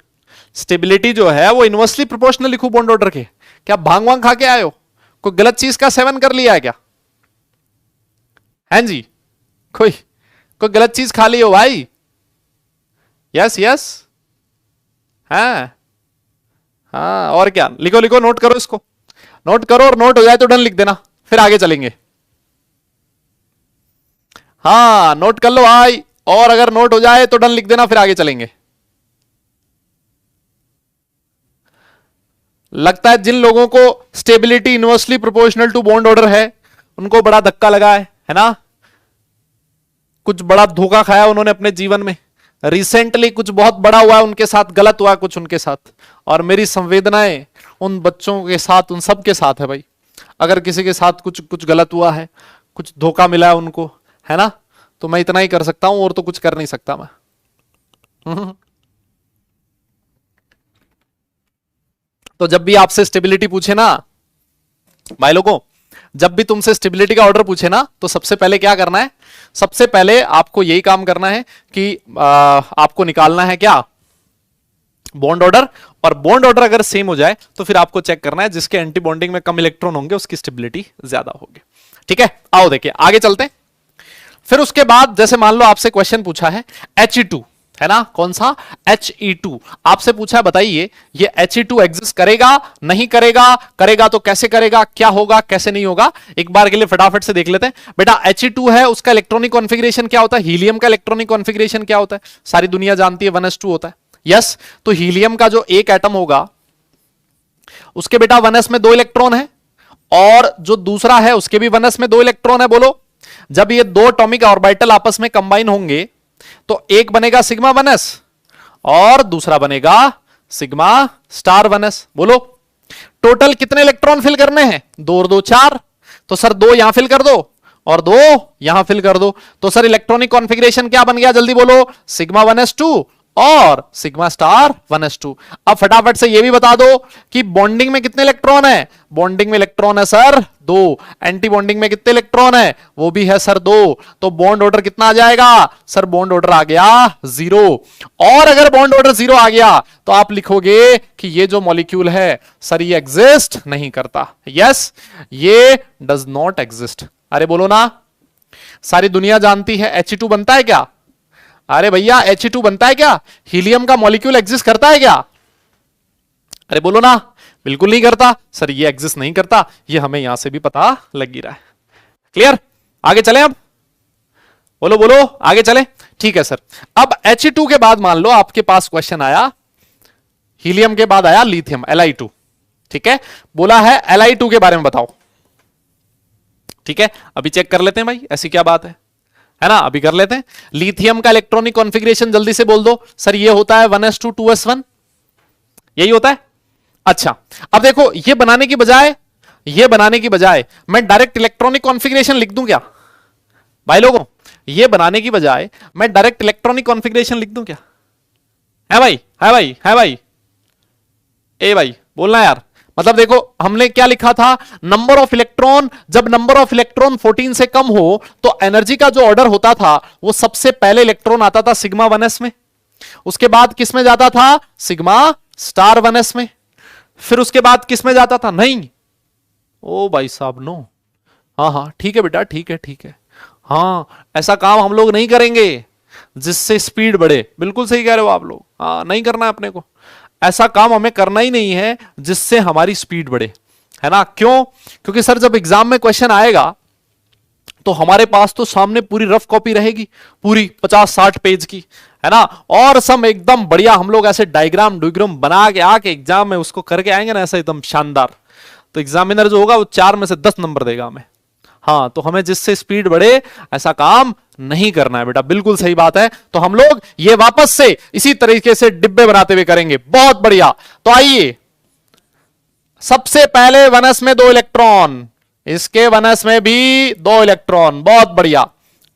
स्टेबिलिटी जो है वो इनवर्सली प्रोपोर्शनल लिखू बॉन्ड ऑर्डर के? क्या भांग वांग खा के आए हो? कोई गलत चीज का सेवन कर लिया है क्या? हैं जी? कोई कोई गलत चीज खा ली हो भाई? Yes yes. हाँ हाँ, और क्या? लिखो लिखो, नोट करो इसको, नोट करो, और नोट हो जाए तो डन लिख देना, फिर आगे चलेंगे। हाँ नोट कर लो भाई, और अगर नोट हो जाए तो डन लिख देना, फिर आगे चलेंगे। लगता है जिन लोगों को stability inversely proportional to bond order है उनको बड़ा धक्का लगा है ना? कुछ बड़ा धोखा खाया उन्होंने अपने जीवन में, रिसेंटली कुछ बहुत बड़ा हुआ है उनके साथ, गलत हुआ कुछ उनके साथ, और मेरी संवेदनाएं उन बच्चों के साथ, उन सब के साथ है भाई। अगर किसी के साथ कुछ कुछ गलत हुआ है, कुछ धोखा मिला है उनको, है ना, तो मैं इतना ही कर सकता हूं, और तो कुछ कर नहीं सकता मैं। तो जब भी आपसे स्टेबिलिटी पूछे ना भाई लोगों, जब भी तुमसे स्टेबिलिटी का ऑर्डर पूछे ना, तो सबसे पहले क्या करना है? सबसे पहले आपको यही काम करना है कि आपको निकालना है क्या? Bond order. और बॉन्ड ऑर्डर अगर सेम हो जाए तो फिर आपको चेक करना है जिसके एंटी बॉन्डिंग में कम इलेक्ट्रॉन होंगे उसकी स्टेबिलिटी ज्यादा होगी। ठीक है, आओ देखिए आगे चलते हैं। फिर उसके बाद जैसे मान लो आपसे क्वेश्चन पूछा है He2, है ना, कौन सा? He2 आपसे पूछा है, बताइए ये He2 एग्जिस्ट करेगा नहीं करेगा, करेगा तो कैसे करेगा, क्या होगा कैसे नहीं होगा, एक बार के लिए फटाफट से देख लेते हैं। बेटा He2 है, उसका इलेक्ट्रॉनिक कॉन्फ़िगरेशन क्या होता है? हीलियम का इलेक्ट्रॉनिक कॉन्फ़िगरेशन क्या होता है? सारी दुनिया जानती है 1s2 होता है। यस, तो हीलियम का जो एक एटम होगा उसके बेटा 1s में 2 इलेक्ट्रॉन है, और जो दूसरा है उसके भी 1s में 2 इलेक्ट्रॉन है। बोलो, जब ये 2 एटॉमिक ऑर्बिटल आपस में कंबाइन होंगे तो एक बनेगा सिग्मा 1s और दूसरा बनेगा सिग्मा स्टार 1s। बोलो, टोटल कितने इलेक्ट्रॉन फिल करने हैं? 2 और 2 4। तो सर 2 यहां फिल कर दो और 2 यहां फिल कर दो। तो सर इलेक्ट्रॉनिक कॉन्फ़िगरेशन क्या बन गया? जल्दी बोलो। सिग्मा 1s2 और सिग्मा स्टार 1s2। अब फटाफट से ये भी बता दो कि बॉन्डिंग में कितने इलेक्ट्रॉन है? बॉन्डिंग में इलेक्ट्रॉन है सर 2। एंटी बॉन्डिंग में कितने इलेक्ट्रॉन है? वो भी है सर 2। तो बॉन्ड ऑर्डर कितना आ जाएगा? सर बॉन्ड ऑर्डर आ गया 0। और अगर बॉन्ड ऑर्डर 0 आ गया तो आप लिखोगे कि ये जो मॉलिक्यूल है सर ये एग्जिस्ट नहीं करता। यस, ये डज नॉट एग्जिस्ट। अरे बोलो ना, सारी दुनिया जानती है He2 बनता है क्या? अरे भैया He2 बनता है क्या? हीलियम का मॉलिक्यूल एग्जिस्ट करता है क्या? अरे बोलो ना, बिल्कुल नहीं करता। सर ये एग्जिस्ट नहीं करता, ये हमें यहां से भी पता लग ही रहा है। क्लियर? आगे चले अब, बोलो बोलो, आगे चले। ठीक है सर। अब He2 के बाद मान लो आपके पास क्वेश्चन आया, हीलियम के बाद आया लिथियम Li2। ठीक है, बोला है Li2 के बारे में बताओ। ठीक है, अभी चेक कर लेते हैं भाई, ऐसी क्या बात है ना? अभी कर लेते हैं। लिथियम का इलेक्ट्रॉनिक कॉन्फ़िगरेशन जल्दी से बोल दो। सर ये होता है 1s2 2s1, यही होता है। अच्छा, अब देखो ये बनाने की बजाय मैं डायरेक्ट इलेक्ट्रॉनिक कॉन्फ़िगरेशन लिख दूं क्या भाई लोगों? ये बनाने की बजाय मैं डायरेक्ट इलेक्ट्रॉनिक कॉन्फ़िगरेशन लिख दूं क्या? है भाई, है भाई, है भाई, ए भाई बोलना यार। मतलब देखो हमने क्या लिखा था, नंबर ऑफ इलेक्ट्रॉन, जब नंबर ऑफ इलेक्ट्रॉन 14 से कम हो तो एनर्जी का जो ऑर्डर होता था वो सबसे पहले इलेक्ट्रॉन आता था सिग्मा 1s में, उसके बाद किस में जाता था? सिग्मा स्टार 1s में, फिर उसके बाद किस में जाता था? नहीं, ओ भाई साहब नो। हाँ हाँ ठीक है बेटा, ठीक है ठीक है। हाँ, ऐसा काम हम लोग नहीं करेंगे जिससे स्पीड बढ़े। बिल्कुल सही कह रहे हो आप लोग। हाँ, नहीं करना है अपने को, ऐसा काम हमें करना ही नहीं है जिससे हमारी स्पीड बढ़े, है ना? क्यों? क्योंकि सर जब एग्जाम में क्वेश्चन आएगा तो हमारे पास तो सामने पूरी रफ कॉपी रहेगी, पूरी 50-60 पेज की, है ना? और सब एकदम बढ़िया हम लोग ऐसे डायग्राम बना के आके एग्जाम में उसको करके आएंगे ना, ऐसा एकदम शानदार। तो एग्जामिनर जो होगा वो 4 में से 10 नंबर देगा हमें। हाँ, तो हमें जिससे स्पीड बढ़े ऐसा काम नहीं करना है बेटा। बिल्कुल सही बात है। तो हम लोग ये वापस से इसी तरीके से डिब्बे बनाते हुए करेंगे। बहुत बढ़िया। तो आइए, सबसे पहले 1s में 2 इलेक्ट्रॉन, इसके 1s में भी 2 इलेक्ट्रॉन। बहुत बढ़िया।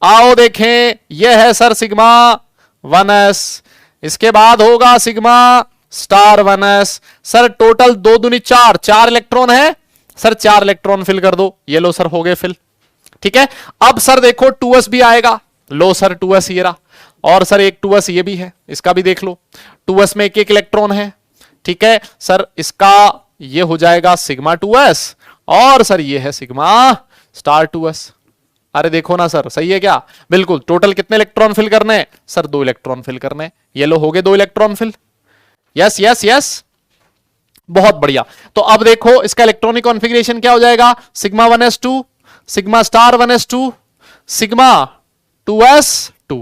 आओ देखें, यह है सर सिग्मा 1s, इसके बाद होगा sigma star 1s। Sir total 2 दूनी 4, 4 इलेक्ट्रॉन है सर, 4 इलेक्ट्रॉन फिल कर दो। ये लो सर, हो गए फिल। ठीक है, अब सर देखो 2s भी आएगा। लो सर 2s ये रहा, और सर एक 2s ये भी है, इसका भी देख लो। 2s में एक इलेक्ट्रॉन है। ठीक है सर, इसका ये हो जाएगा सिग्मा 2s, और सर ये है सिग्मा स्टार 2s। अरे देखो ना सर, सही है क्या? बिल्कुल। टोटल कितने इलेक्ट्रॉन फिल करने? सर 2 इलेक्ट्रॉन फिल करने। ये लो, हो गए 2 electron fill. Yes yes yes, बहुत बढ़िया। तो अब देखो इसका इलेक्ट्रॉनिक कॉन्फ़िगरेशन क्या हो जाएगा? Sigma 1s2, sigma star 1s2, sigma 2s2।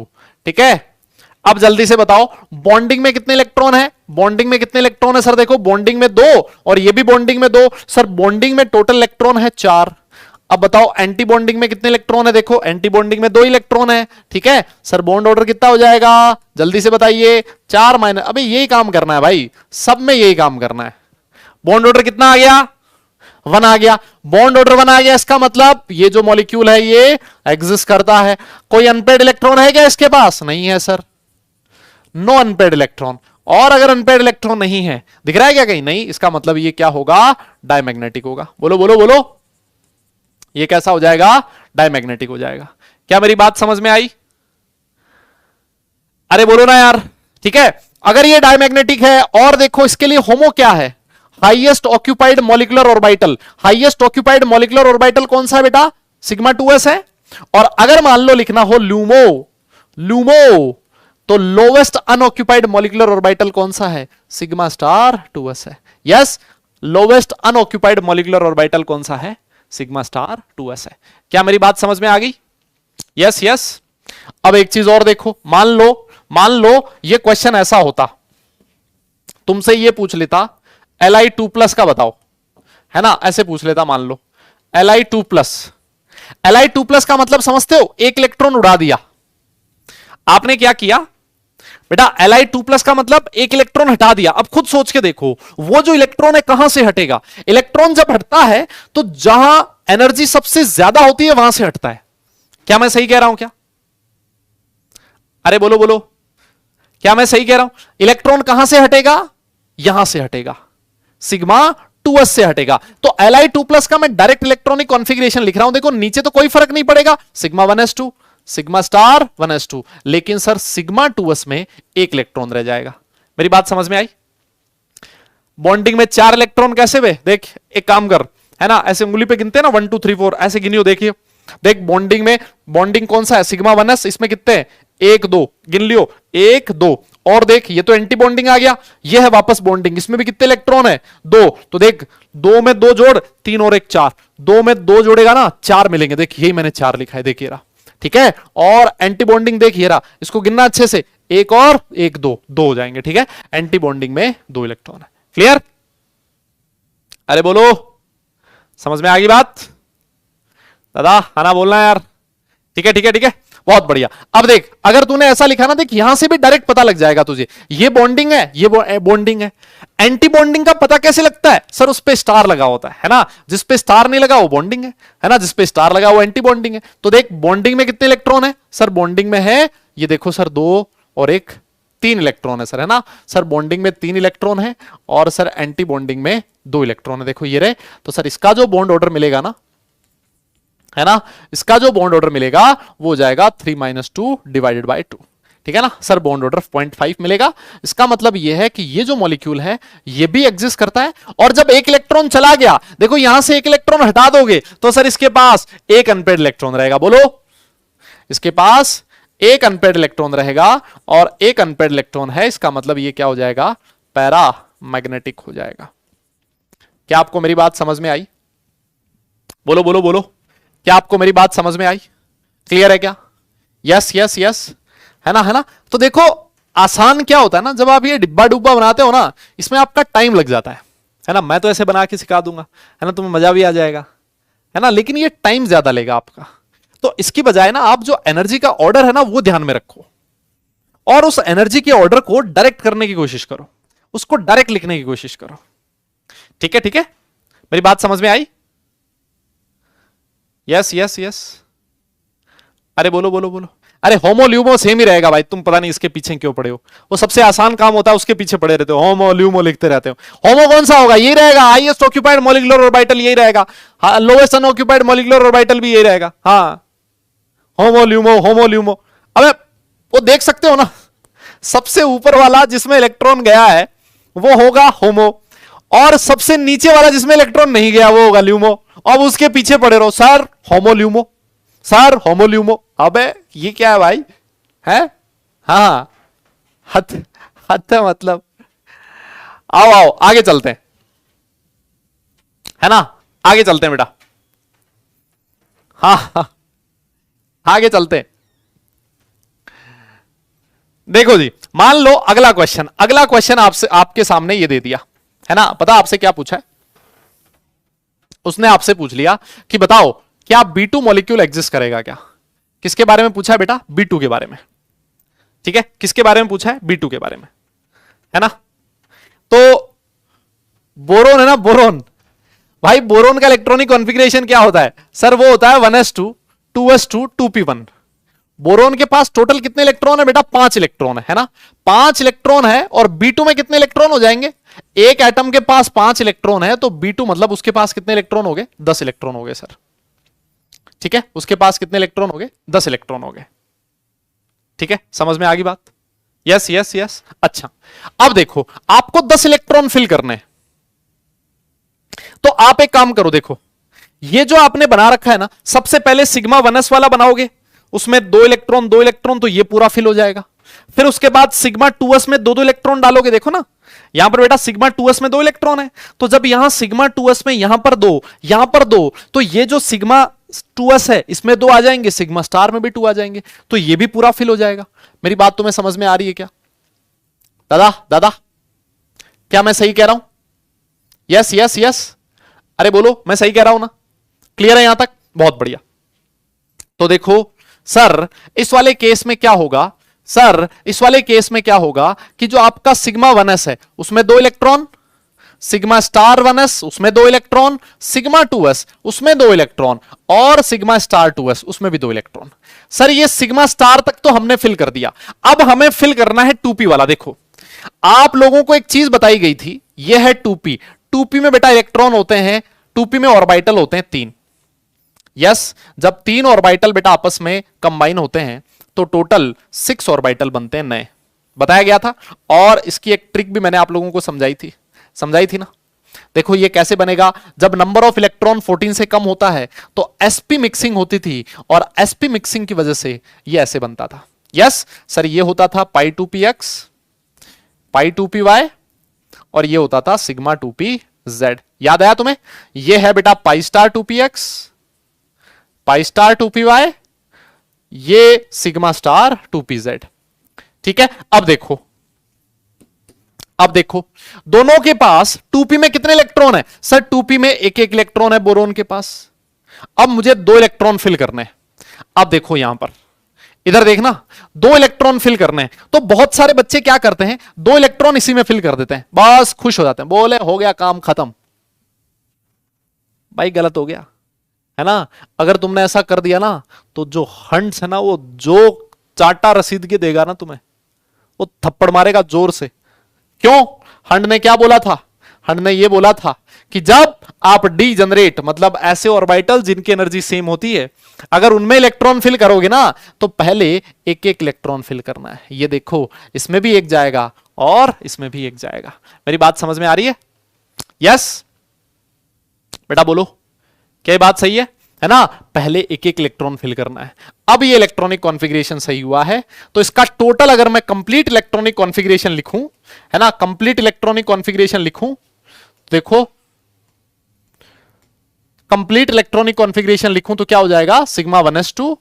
ठीक है, अब जल्दी से बताओ बॉन्डिंग में कितने इलेक्ट्रॉन है? बॉन्डिंग में कितने इलेक्ट्रॉन है सर? देखो बॉन्डिंग में 2 और ये भी बॉन्डिंग में 2। सर बॉन्डिंग में टोटल इलेक्ट्रॉन है 4। अब बताओ एंटी बॉन्डिंग में कितने इलेक्ट्रॉन है? देखो एंटी बॉन्डिंग में 2 इलेक्ट्रॉन है। ठीक है सर, बॉन्ड ऑर्डर कितना हो जाएगा? जल्दी से बताइए। 4 माइनस, अबे यही काम करना है भाई, सब में यही काम करना है। बॉन्ड ऑर्डर कितना आ गया? 1 आ गया। बॉन्ड ऑर्डर 1 आ गया, इसका मतलब ये जो मॉलिक्यूल है ये एग्जिस्ट करता है। कोई अनपेड इलेक्ट्रॉन है क्या इसके पास? नहीं है सर, नो अनपेड इलेक्ट्रॉन। और अगर अनपेड इलेक्ट्रॉन नहीं है, दिख रहा है क्या कहीं? नहीं, इसका मतलब ये क्या होगा? डायमैग्नेटिक होगा। बोलो बोलो बोलो, ये कैसा हो जाएगा? डायमैग्नेटिक हो जाएगा। क्या मेरी बात समझ में आई? अरे बोलो ना यार। ठीक है, अगर ये डायमैग्नेटिक है, और देखो इसके लिए होमो क्या है? Highest occupied molecular orbital. Highest occupied molecular orbital कौन सा है बेटा? सिग्मा 2s है। और अगर मान लो लिखना हो लूमो, लूमो, तो लोवेस्ट अनऑक्यूपाइड मॉलिक्यूलर ऑर्बिटल कौन सा है? सिग्मा स्टार 2s है। Yes, lowest unoccupied molecular orbital कौन सा है? सिग्मा स्टार 2s है। क्या मेरी बात समझ में आ गई? Yes yes. अब एक चीज और देखो, मान लो ये क्वेश्चन ऐसा होता, तुमसे ये पूछ लेता Li2+ का बताओ, है ना? ऐसे पूछ लेता मान लो Li2+। Li2+ का मतलब समझते हो? एक इलेक्ट्रॉन उड़ा दिया। आपने क्या किया? बेटा Li2+ का मतलब एक इलेक्ट्रॉन हटा दिया। अब खुद सोच के देखो, वो जो इलेक्ट्रॉन है कहां से हटेगा? इलेक्ट्रॉन जब हटता है तो जहां एनर्जी सबसे ज्यादा होती है वहां से हटता है। क्या मैं सही कह रहा हूं क्या? अरे बोलो बोलो, क्या मैं सही कह रहा हूं? इलेक्ट्रॉन कहां से हटेगा? यहां से हटेगा, सिग्मा 2s से हटेगा। तो Li2+ का मैं डायरेक्ट इलेक्ट्रॉनिक कॉन्फ़िगरेशन लिख रहा हूं। देखो नीचे तो कोई फर्क नहीं पड़ेगा, sigma 1s2 sigma star 1s2, लेकिन सर सिग्मा 2s में एक इलेक्ट्रॉन रह जाएगा। मेरी बात समझ में आई? बॉन्डिंग में 4 इलेक्ट्रॉन कैसे वे देख, एक काम कर, है ना, ऐसे उंगली पे गिनते हैं ना, 1 2 3 4 ऐसे गिनियो। देखिए देख बॉन्डिंग में, बॉन्डिंग कौन सा है? सिग्मा 1s, इसमें कितने हैं? 1 2, गिन लियो 1 2। और देख ये तो एंटी बॉन्डिंग आ गया, ये है वापस बॉन्डिंग, इसमें भी कितने इलेक्ट्रॉन है? 2। तो देख 2 में 2 जोड़, 3 और 1 4, 2 में 2 जोड़ेगा ना 4 मिलेंगे। देख यही मैंने 4 लिखा है, देखिए रहा, ठीक है। और एंटी बॉन्डिंग देखिए रहा, इसको गिनना अच्छे से, 1 और 1 2 2 हो जाएंगे, ठीक है। एंटी बॉन्डिंग में 2 इलेक्ट्रॉन है। क्लियर? अरे बोलो, समझ में आ गई बात? दादा आना बोलना यार, ठीक है ठीक है ठीक है, बहुत बढ़िया। अब देख अगर तूने ऐसा लिखा ना, देख यहां से भी डायरेक्ट पता लग जाएगा तुझे, ये बॉन्डिंग है, ये बॉन्डिंग है। एंटी बॉन्डिंग का पता कैसे लगता है? सर उस पे स्टार लगा होता है ना, जिस पे स्टार नहीं लगा वो बॉन्डिंग है ना, जिस पे स्टार लगा वो एंटी बॉन्डिंग है। तो देख बॉन्डिंग में कितने इलेक्ट्रॉन है? सर बॉन्डिंग में है, ये देखो सर 2 और 1 3 इलेक्ट्रॉन है सर, है ना। सर बॉन्डिंग में 3 इलेक्ट्रॉन है और सर एंटी बॉन्डिंग में 2 इलेक्ट्रॉन है, देखो ये रहे। तो सर इसका जो बॉन्ड ऑर्डर मिलेगा ना, है ना, इसका जो बॉन्ड ऑर्डर मिलेगा वो हो जाएगा 3 - 2 डिवाइडेड बाय 2, ठीक है ना। सर बॉन्ड ऑर्डर 0.5 मिलेगा। इसका मतलब ये है कि ये जो मॉलिक्यूल है ये भी एग्जिस्ट करता है। और जब एक इलेक्ट्रॉन चला गया, देखो यहां से एक इलेक्ट्रॉन हटा दोगे तो सर इसके पास एक अनपेयर्ड इलेक्ट्रॉन रहेगा। बोलो, इसके पास एक अनपेयर्ड इलेक्ट्रॉन रहेगा, और एक अनपेयर्ड इलेक्ट्रॉन है, इसका मतलब ये क्या हो जाएगा? पैरा मैग्नेटिक हो जाएगा। क्या आपको मेरी बात समझ में आई? बोलो बोलो बोलो, क्या आपको मेरी बात समझ में आई? क्लियर है क्या? यस यस यस, है ना, है ना। तो देखो आसान क्या होता है ना, जब आप ये डिब्बा डुब्बा बनाते हो ना, इसमें आपका टाइम लग जाता है ना। मैं तो ऐसे बना के सिखा दूंगा, है ना, तुम्हें मजा भी आ जाएगा, है ना, लेकिन ये टाइम ज्यादा लेगा आपका। तो इसकी बजाय ना आप जो एनर्जी का ऑर्डर है ना वो ध्यान में रखो, और उस एनर्जी के ऑर्डर को डायरेक्ट करने की कोशिश करो, उसको डायरेक्ट लिखने की कोशिश करो, ठीक है ठीक है। मेरी बात समझ में आई? यस यस यस, अरे बोलो बोलो बोलो। अरे होमो ल्यूमो सेम ही रहेगा भाई, तुम पता नहीं इसके पीछे क्यों पड़े हो। वो सबसे आसान काम होता है उसके पीछे पड़े रहते हो, होमो ल्यूमो लिखते रहते हो। होमो कौन सा होगा? यही रहेगा, हाईएस्ट ऑक्यूपाइड मॉलिक्यूलर ऑर्बिटल यही रहेगा, लोएस्ट अनऑक्यूपाइड मॉलिक्यूलर ऑर्बिटल भी यही रहेगा। हाँ, होमो ल्यूमो होमो ल्यूमो। अबे वो देख सकते हो ना, सबसे ऊपर वाला जिसमें इलेक्ट्रॉन गया है वो होगा होमो, और सबसे नीचे वाला जिसमें इलेक्ट्रॉन नहीं गया वो होगा ल्यूमो। अब उसके पीछे पड़े रहो, sir HOMO LUMO, sir HOMO LUMO. अबे ये क्या है भाई? है हाँ, हद हद है मतलब। आओ आओ आगे चलते हैं, है ना, आगे चलते हैं बेटा। हाँ हाँ आगे चलते हैं। देखो जी, मान लो अगला क्वेश्चन आपसे, आपके सामने ये दे दिया, है ना। पता आपसे क्या पूछा है? उसने आपसे पूछ लिया कि बताओ क्या B2 मॉलिक्यूल एग्जिस्ट करेगा क्या? किसके बारे में पूछा है बेटा? B2 के बारे में, ठीक है। किसके बारे में पूछा है? B2 के बारे में, है ना। तो बोरोन है ना, बोरोन भाई, बोरोन का इलेक्ट्रॉनिक कॉन्फ़िगरेशन क्या होता है? सर वो होता है 1s2 2s2 2p1। बोरोन के पास टोटल कितने इलेक्ट्रॉन है बेटा? 5 इलेक्ट्रॉन है ना, 5 इलेक्ट्रॉन है। और B2 में कितने इलेक्ट्रॉन हो जाएंगे? एक एटम के पास 5 इलेक्ट्रॉन है, तो B2 मतलब उसके पास कितने इलेक्ट्रॉन हो गए? 10 इलेक्ट्रॉन हो गए सर, ठीक है। उसके पास कितने इलेक्ट्रॉन हो गए? 10 इलेक्ट्रॉन हो गए, ठीक है। समझ में आ गई बात? Yes yes yes. अच्छा अब देखो, आपको 10 इलेक्ट्रॉन फिल करने, तो आप एक काम करो, देखो ये जो आपने बना रखा है ना, सबसे पहले सिग्मा 1s वाला बनाओगे, उसमें 2 इलेक्ट्रॉन 2 इलेक्ट्रॉन, तो ये पूरा फिल हो जाएगा। फिर उसके बाद सिग्मा 2s में 2 इलेक्ट्रॉन डालोगे, देखो ना यहां पर बेटा सिग्मा 2s में 2 इलेक्ट्रॉन है, तो जब यहां सिग्मा 2s में यहां पर 2 यहां पर 2, तो ये जो सिग्मा 2s है इसमें 2 आ जाएंगे, सिग्मा स्टार में भी 2 आ जाएंगे, तो ये भी पूरा फिल हो जाएगा। मेरी बात तुम्हें समझ में आ रही है क्या? दादा दादा क्या मैं सही कह रहा हूं? यस यस यस, अरे बोलो मैं सही कह रहा हूं ना? क्लियर है यहां तक? बहुत बढ़िया। तो देखो सर इस वाले केस में क्या होगा, सर इस वाले केस में क्या होगा कि जो आपका सिग्मा 1s है उसमें 2 इलेक्ट्रॉन, सिग्मा स्टार 1s उसमें 2 इलेक्ट्रॉन, सिग्मा 2s उसमें 2 इलेक्ट्रॉन, और सिग्मा स्टार 2s उसमें भी 2 इलेक्ट्रॉन। सर ये सिग्मा स्टार तक तो हमने फिल कर दिया, अब हमें फिल करना है 2p वाला। देखो आप लोगों को एक चीज बताई गई थी, यह है 2p। 2p में बेटा इलेक्ट्रॉन होते हैं, 2p में ऑर्बिटल होते हैं 3। यस, जब 3 ऑर्बिटल बेटा आपस में कंबाइन होते हैं तो टोटल 6 ऑर्बिटल बनते हैं नए, बताया गया था। और इसकी एक ट्रिक भी मैंने आप लोगों को समझाई थी ना। देखो ये कैसे बनेगा, जब नंबर ऑफ इलेक्ट्रॉन 14 से कम होता है तो sp मिक्सिंग होती थी, और sp मिक्सिंग की वजह से ये ऐसे बनता था। यस सर, ये होता था पाई 2px, पाई 2py, और ये होता था सिग्मा 2pz। याद आया तुम्हें? ये है बेटा pi star 2px, pi star 2py, ये सिग्मा स्टार 2pz। ठीक है, अब देखो दोनों के पास 2p में कितने इलेक्ट्रॉन है? सर 2p में एक एक इलेक्ट्रॉन है बोरोन के पास। अब मुझे 2 इलेक्ट्रॉन फिल करने हैं। अब देखो यहां पर, इधर देखना, 2 इलेक्ट्रॉन फिल करने हैं। तो बहुत सारे बच्चे क्या करते हैं, 2 इलेक्ट्रॉन इसी में फिल कर देते हैं, बस खुश हो जाते हैं, बोले हो गया काम खत्म। भाई गलत हो गया है ना। अगर तुमने ऐसा कर दिया ना तो जो हंड्स है ना, वो जो चाटा रसीद के देगा ना तुम्हें, वो थप्पड़ मारेगा जोर से। क्यों? हंड ने क्या बोला था? हंड ने ये बोला था कि जब आप डी जनरेट, मतलब ऐसे ऑर्बिटल जिनकी एनर्जी सेम होती है, अगर उनमें इलेक्ट्रॉन फिल करोगे ना तो पहले एक एक इलेक्ट्रॉन फिल करना है। ये देखो इसमें भी एक जाएगा और इसमें भी एक जाएगा। मेरी बात समझ में आ रही है? यस बेटा बोलो, क्या ये बात सही है ना? पहले एक एक इलेक्ट्रॉन फिल करना है। अब ये इलेक्ट्रॉनिक कॉन्फ़िगरेशन सही हुआ है तो इसका टोटल, अगर मैं कंप्लीट इलेक्ट्रॉनिक कॉन्फ़िगरेशन लिखूं, है ना, कंप्लीट इलेक्ट्रॉनिक कॉन्फ़िगरेशन लिखूं, देखो कंप्लीट इलेक्ट्रॉनिक कॉन्फ़िगरेशन लिखूं तो क्या हो जाएगा? Sigma 1s2,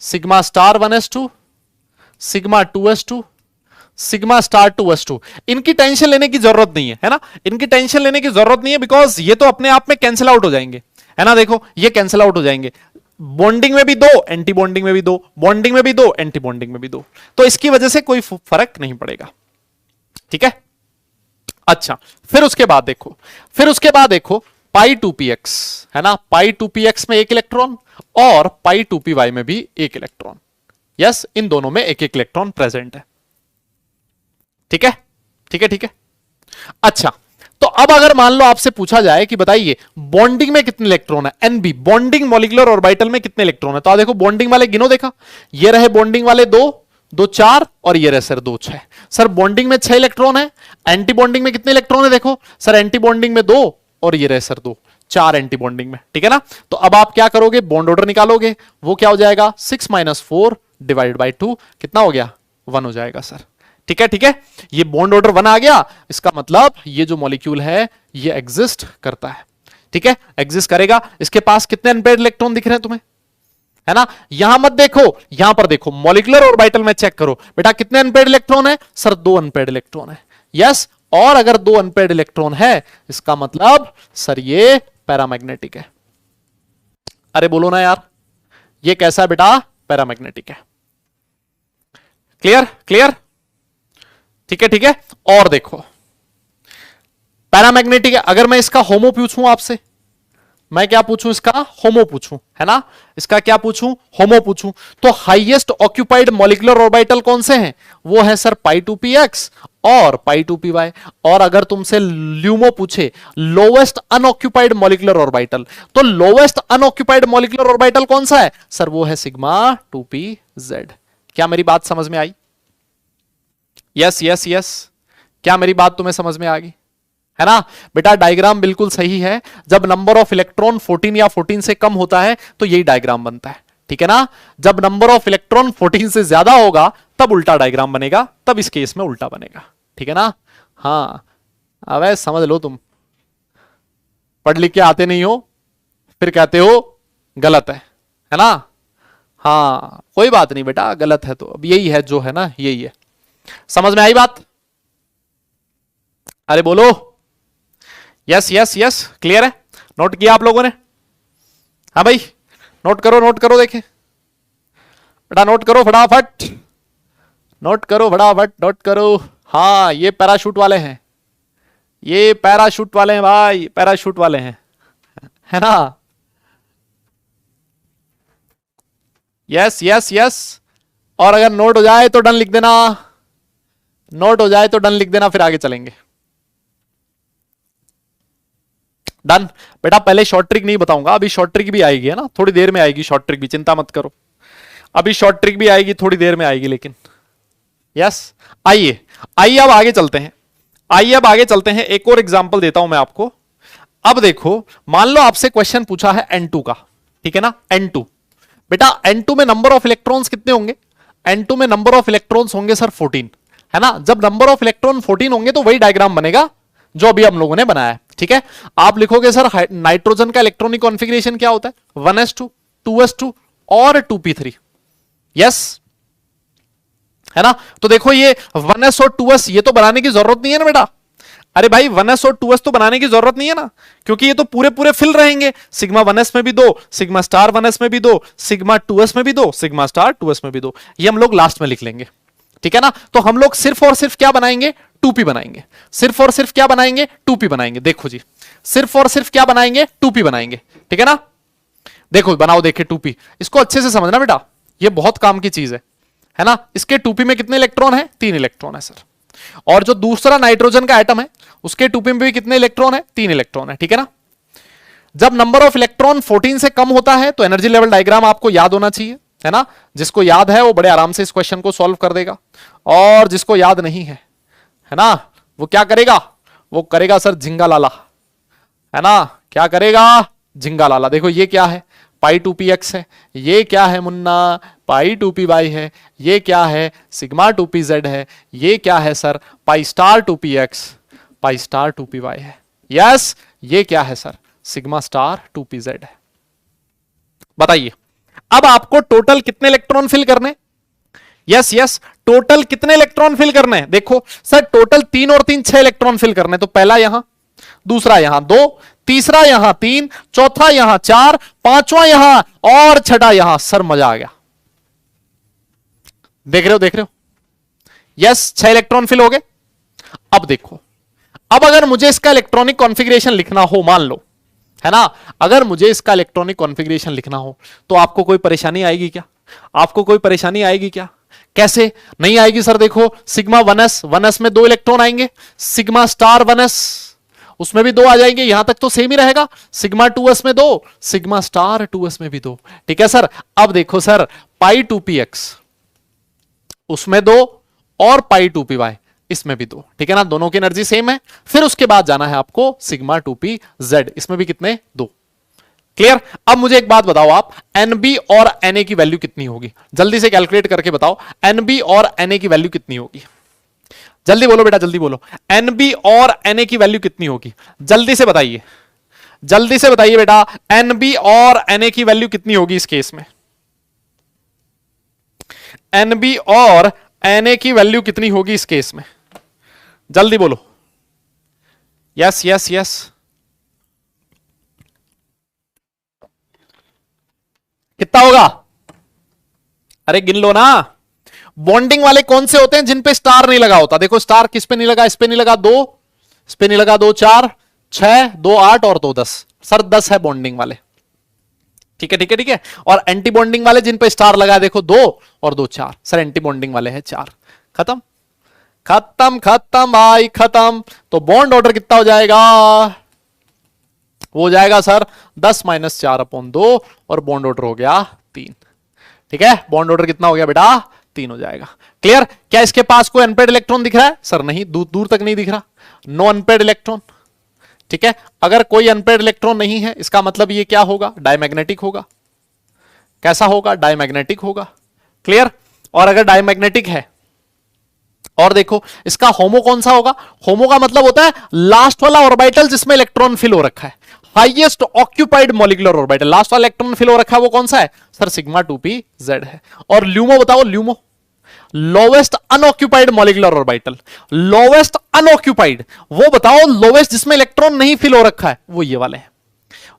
sigma star 1s2, sigma 2s2, sigma star 2s2। इनकी टेंशन लेने की जरूरत नहीं है ना, इनकी टेंशन लेने की जरूरत नहीं है, बिकॉज ये तो अपने आप में कैंसिल आउट हो जाएंगे, है ना। देखो ये कैंसिल आउट हो जाएंगे, बॉन्डिंग में भी 2, एंटी बॉन्डिंग में भी 2, बॉन्डिंग में भी 2, एंटी बॉन्डिंग में भी 2, तो इसकी वजह से कोई फर्क नहीं पड़ेगा। ठीक है, अच्छा फिर उसके बाद देखो पाई 2px, है ना, पाई 2px में एक इलेक्ट्रॉन और पाई 2py में भी एक इलेक्ट्रॉन। यस, इन दोनों में एक एक इलेक्ट्रॉन प्रेजेंट है। ठीक है, ठीक है, ठीक है। अच्छा, तो अब अगर मान लो आपसे पूछा जाए कि बताइए बॉन्डिंग में कितने इलेक्ट्रॉन है, एनबी बॉन्डिंग मॉलिक्यूलर ऑर्बिटल में कितने इलेक्ट्रॉन है, तो देखो बॉन्डिंग वाले गिनो, देखा ये रहे बॉन्डिंग वाले 2, 2 4, और ये रहे सर 2 6। सर बॉन्डिंग में 6 इलेक्ट्रॉन है, एंटी बॉन्डिंग में कितने इलेक्ट्रॉन है? देखो सर एंटी बॉन्डिंग में 2, और ये रहे सर 2, 4 एंटी बॉन्डिंग में। ठीक है ना, तो अब आप क्या करोगे, बॉन्ड ऑर्डर निकालोगे, वो क्या हो जाएगा? 6 - 4 डिवाइड बाई 2, कितना हो गया? 1 हो जाएगा सर। ठीक है, ठीक है, ये बॉन्ड ऑर्डर 1 आ गया, इसका मतलब ये जो मॉलिक्यूल है ये एग्जिस्ट करता है। ठीक है, एग्जिस्ट करेगा। इसके पास कितने अनपेयर्ड इलेक्ट्रॉन दिख रहे हैं तुम्हें, है ना? यहां मत देखो, यहां पर देखो, मॉलिक्यूलर ऑर्बिटल में चेक करो बेटा कितने अनपेयर्ड इलेक्ट्रॉन है? सर 2 अनपेयर्ड इलेक्ट्रॉन है। यस, और अगर 2 अनपेयर्ड इलेक्ट्रॉन है इसका मतलब सर ये पैरामैग्नेटिक है। अरे बोलो ना यार, ये कैसा है बेटा? पैरामैग्नेटिक है। क्लियर क्लियर, ठीक है, ठीक है। और देखो पैरामैग्नेटिक है, अगर मैं इसका होमो पूछूं आपसे, मैं क्या पूछूं? इसका होमो पूछूं, है ना, इसका क्या पूछूं? होमो पूछूं, तो हाईएस्ट ऑक्यूपाइड मॉलिक्यूलर ऑर्बिटल कौन से हैं? वो है सर पाई 2px और पाई 2py। और अगर तुमसे ल्यूमो पूछे लोवेस्ट अनऑक्यूपाइड मॉलिक्यूलर ऑर्बिटल, तो लोवेस्ट अनऑक्यूपाइड मॉलिक्यूलर ऑर्बिटल कौन सा है? सर वो है सिग्मा 2pz। क्या मेरी बात समझ में आई? यस यस यस, क्या मेरी बात तुम्हें समझ में आ गई, है ना बेटा? डायग्राम बिल्कुल सही है, जब नंबर ऑफ इलेक्ट्रॉन 14 या 14 से कम होता है तो यही डायग्राम बनता है। ठीक है ना, जब नंबर ऑफ इलेक्ट्रॉन 14 से ज्यादा होगा तब उल्टा डायग्राम बनेगा, तब इस केस में उल्टा बनेगा। ठीक है ना, हाँ अब समझ लो, तुम पढ़ लिख के आते नहीं हो फिर कहते हो गलत है ना? हाँ कोई बात नहीं बेटा, गलत है तो अब यही है जो है ना, यही है। समझ में आई बात? अरे बोलो, यस यस यस, क्लियर है? नोट किया आप लोगों ने? हाँ भाई, नोट करो देखे बेटा, नोट करो फटाफट। नोट करो फटाफट, नोट करो। हाँ ये पैराशूट वाले हैं, ये पैराशूट वाले हैं भाई, पैराशूट वाले हैं, है ना। Yes yes yes. और अगर नोट हो जाए तो डन लिख देना, नोट हो जाए तो डन लिख देना, फिर आगे चलेंगे। डन बेटा। पहले शॉर्ट ट्रिक नहीं बताऊंगा, अभी शॉर्ट ट्रिक भी आएगी, है ना, थोड़ी देर में आएगी शॉर्ट ट्रिक भी, चिंता मत करो, अभी शॉर्ट ट्रिक भी आएगी, थोड़ी देर में आएगी लेकिन। यस आइए, आइए अब आगे चलते हैं, आइए अब आगे चलते हैं। एक और एग्जांपल देता हूं मैं आपको। अब देखो, मान लो आपसे क्वेश्चन पूछा है N2 का, ठीक है ना, N2। बेटा N2 में नंबर ऑफ इलेक्ट्रॉन्स कितने होंगे? N2 में नंबर ऑफ इलेक्ट्रॉन्स होंगे सर 14, है ना। जब नंबर ऑफ इलेक्ट्रॉन 14 होंगे तो वही डायग्राम बनेगा जो अभी हम लोगों ने बनाया है, ठीक है। आप लिखोगे सर नाइट्रोजन का इलेक्ट्रॉनिक कॉन्फ़िगरेशन क्या होता है? 1s2, 2s2 और 2p3। यस, है ना। तो देखो ये 1s और 2s ये तो बनाने की जरूरत नहीं है ना बेटा। अरे भाई 1s और 2s तो बनाने की जरूरत नहीं है ना, क्योंकि ये तो पूरे पूरे फिल रहेंगे। सिग्मा 1s में भी दो, सिग्मा स्टार 1s में भी दो, सिग्मा 2s में भी दो, सिग्मा स्टार 2s में भी दो। ये हम लोग लास्ट में लिख लेंगे, ठीक है ना। तो हम लोग सिर्फ और सिर्फ क्या बनाएंगे? 2p बनाएंगे। सिर्फ और सिर्फ क्या बनाएंगे? 2p बनाएंगे। देखो जी, सिर्फ और सिर्फ क्या बनाएंगे? 2p बनाएंगे, ठीक है ना। देखो बनाओ, देखे 2p, इसको अच्छे से समझना बेटा, ये बहुत काम की चीज है ना। इसके 2p में कितने इलेक्ट्रॉन है? 3 इलेक्ट्रॉन है सर। और जो दूसरा नाइट्रोजन का एटम है उसके 2p में भी कितने इलेक्ट्रॉन है? 3 इलेक्ट्रॉन है, ठीक है ना। जब नंबर ऑफ इलेक्ट्रॉन 14 से कम होता है तो एनर्जी लेवल डायग्राम आपको याद होना चाहिए, है ना। जिसको याद है वो बड़े आराम से इस क्वेश्चन को सॉल्व कर देगा, और जिसको याद नहीं है ना, वो क्या करेगा? वो करेगा सर झिंगा लाला, है ना। क्या करेगा? झिंगा लाला। देखो ये क्या है? पाई 2px है। ये क्या है मुन्ना? पाई 2py है। ये क्या है? सिग्मा 2pz है। ये क्या है sir? Pi star 2px, pi star 2py है। यस, ये क्या है सर? सिग्मा स्टार 2pz है। बताइए अब आपको टोटल कितने इलेक्ट्रॉन फिल करने? यस यस, टोटल कितने इलेक्ट्रॉन फिल करने हैं? देखो सर टोटल 3 और 3 6 इलेक्ट्रॉन फिल करने। तो पहला यहां, दूसरा यहां 2, तीसरा यहां 3, चौथा यहां 4, पांचवा यहां और छठा यहां। सर मजा आ गया, देख रहे हो, देख रहे हो। यस, 6 इलेक्ट्रॉन फिल हो गए। अब देखो, अब अगर मुझे इसका इलेक्ट्रॉनिक कॉन्फ़िगरेशन लिखना हो, मान लो, है ना, अगर मुझे इसका इलेक्ट्रॉनिक कॉन्फ़िगरेशन लिखना हो तो आपको कोई परेशानी आएगी क्या? आपको कोई परेशानी आएगी क्या? कैसे नहीं आएगी सर? देखो सिग्मा 1s में 2 इलेक्ट्रॉन आएंगे, सिग्मा स्टार 1s उसमें भी 2 आ जाएंगे, यहां तक तो सेम ही रहेगा। सिग्मा 2s में 2, सिग्मा स्टार 2s में भी 2, ठीक है सर। अब देखो सर, पाई 2px उसमें 2 और पाई 2py इसमें भी 2, ठीक है ना। दोनों की एनर्जी सेम है। फिर उसके बाद जाना है आपको सिग्मा 2pz, इसमें भी कितने? 2। क्लियर। अब मुझे एक बात बताओ आप, Nb और Na की वैल्यू कितनी होगी? जल्दी से कैलकुलेट करके बताओ, Nb और Na की वैल्यू कितनी होगी? जल्दी बोलो बेटा, जल्दी बोलो। Nb और Na की वैल्यू कितनी होगी? जल्दी से बताइए, जल्दी से बताइए बेटा, Nb और Na की वैल्यू कितनी होगी इस केस में? Nb और Na की वैल्यू कितनी होगी इस केस में? जल्दी बोलो। यस यस यस, कितना होगा? अरे गिन लो ना। बॉन्डिंग वाले कौन से होते हैं जिन पे स्टार नहीं लगा होता? देखो स्टार किस पे नहीं लगा? इस पे नहीं लगा 2, इस पे नहीं लगा 2 4, 6 2 8 और 2 10। सर 10 है बॉन्डिंग वाले, ठीक है ठीक है ठीक है। और एंटी बॉन्डिंग वाले जिन पे स्टार लगा है, देखो 2 और 2 4। सर एंटी बॉन्डिंग वाले हैं 4। खत्म खत्म खत्म भाई खत्म। तो बॉन्ड ऑर्डर कितना हो जाएगा? वो हो जाएगा सर 10 - 4/2 और बॉन्ड ऑर्डर हो गया 3, ठीक है। बॉन्ड ऑर्डर कितना हो गया बेटा? 3 हो जाएगा। क्लियर। क्या इसके पास कोई अनपेड इलेक्ट्रॉन दिख रहा है? सर नहीं, दूर दूर तक नहीं दिख रहा, नो अनपेड इलेक्ट्रॉन, ठीक है। अगर कोई अनपेड इलेक्ट्रॉन नहीं है इसका मतलब ये क्या होगा? डायमैग्नेटिक होगा। कैसा होगा? डायमैग्नेटिक होगा। क्लियर। और अगर डायमैग्नेटिक है, और देखो इसका होमो कौन सा होगा? होमो का मतलब होता है लास्ट वाला ऑर्बिटल जिसमें इलेक्ट्रॉन फिल हो रखा है, highest occupied molecular orbital, last वाला इलेक्ट्रॉन फिल हो रखा है, वो कौन सा है? सर सिग्मा 2pz है। और ल्यूमो बताओ, LUMO lowest unoccupied molecular orbital, lowest unoccupied, वो बताओ लोवेस्ट जिसमें इलेक्ट्रॉन नहीं फिल हो रखा है, वो ये वाले हैं।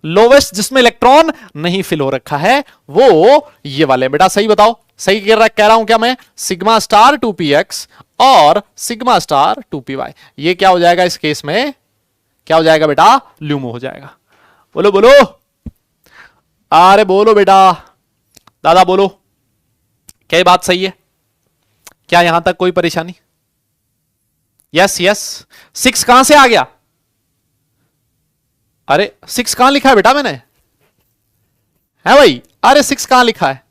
लोवेस्ट जिसमें इलेक्ट्रॉन नहीं फिल हो रखा है वो ये वाले। बेटा सही बताओ, सही कह रहा हूं क्या मैं? सिग्मा स्टार 2px और सिग्मा स्टार 2py, ये क्या हो जाएगा इस केस में? क्या हो जाएगा बेटा? ल्यूमो हो जाएगा। बोलो बोलो, अरे बोलो बेटा, दादा बोलो, क्या ये बात सही है? क्या यहां तक कोई परेशानी? Yes yes. 6 कहां से आ गया? अरे 6 कहां लिखा है बेटा मैंने? है भाई? अरे 6 कहां लिखा है?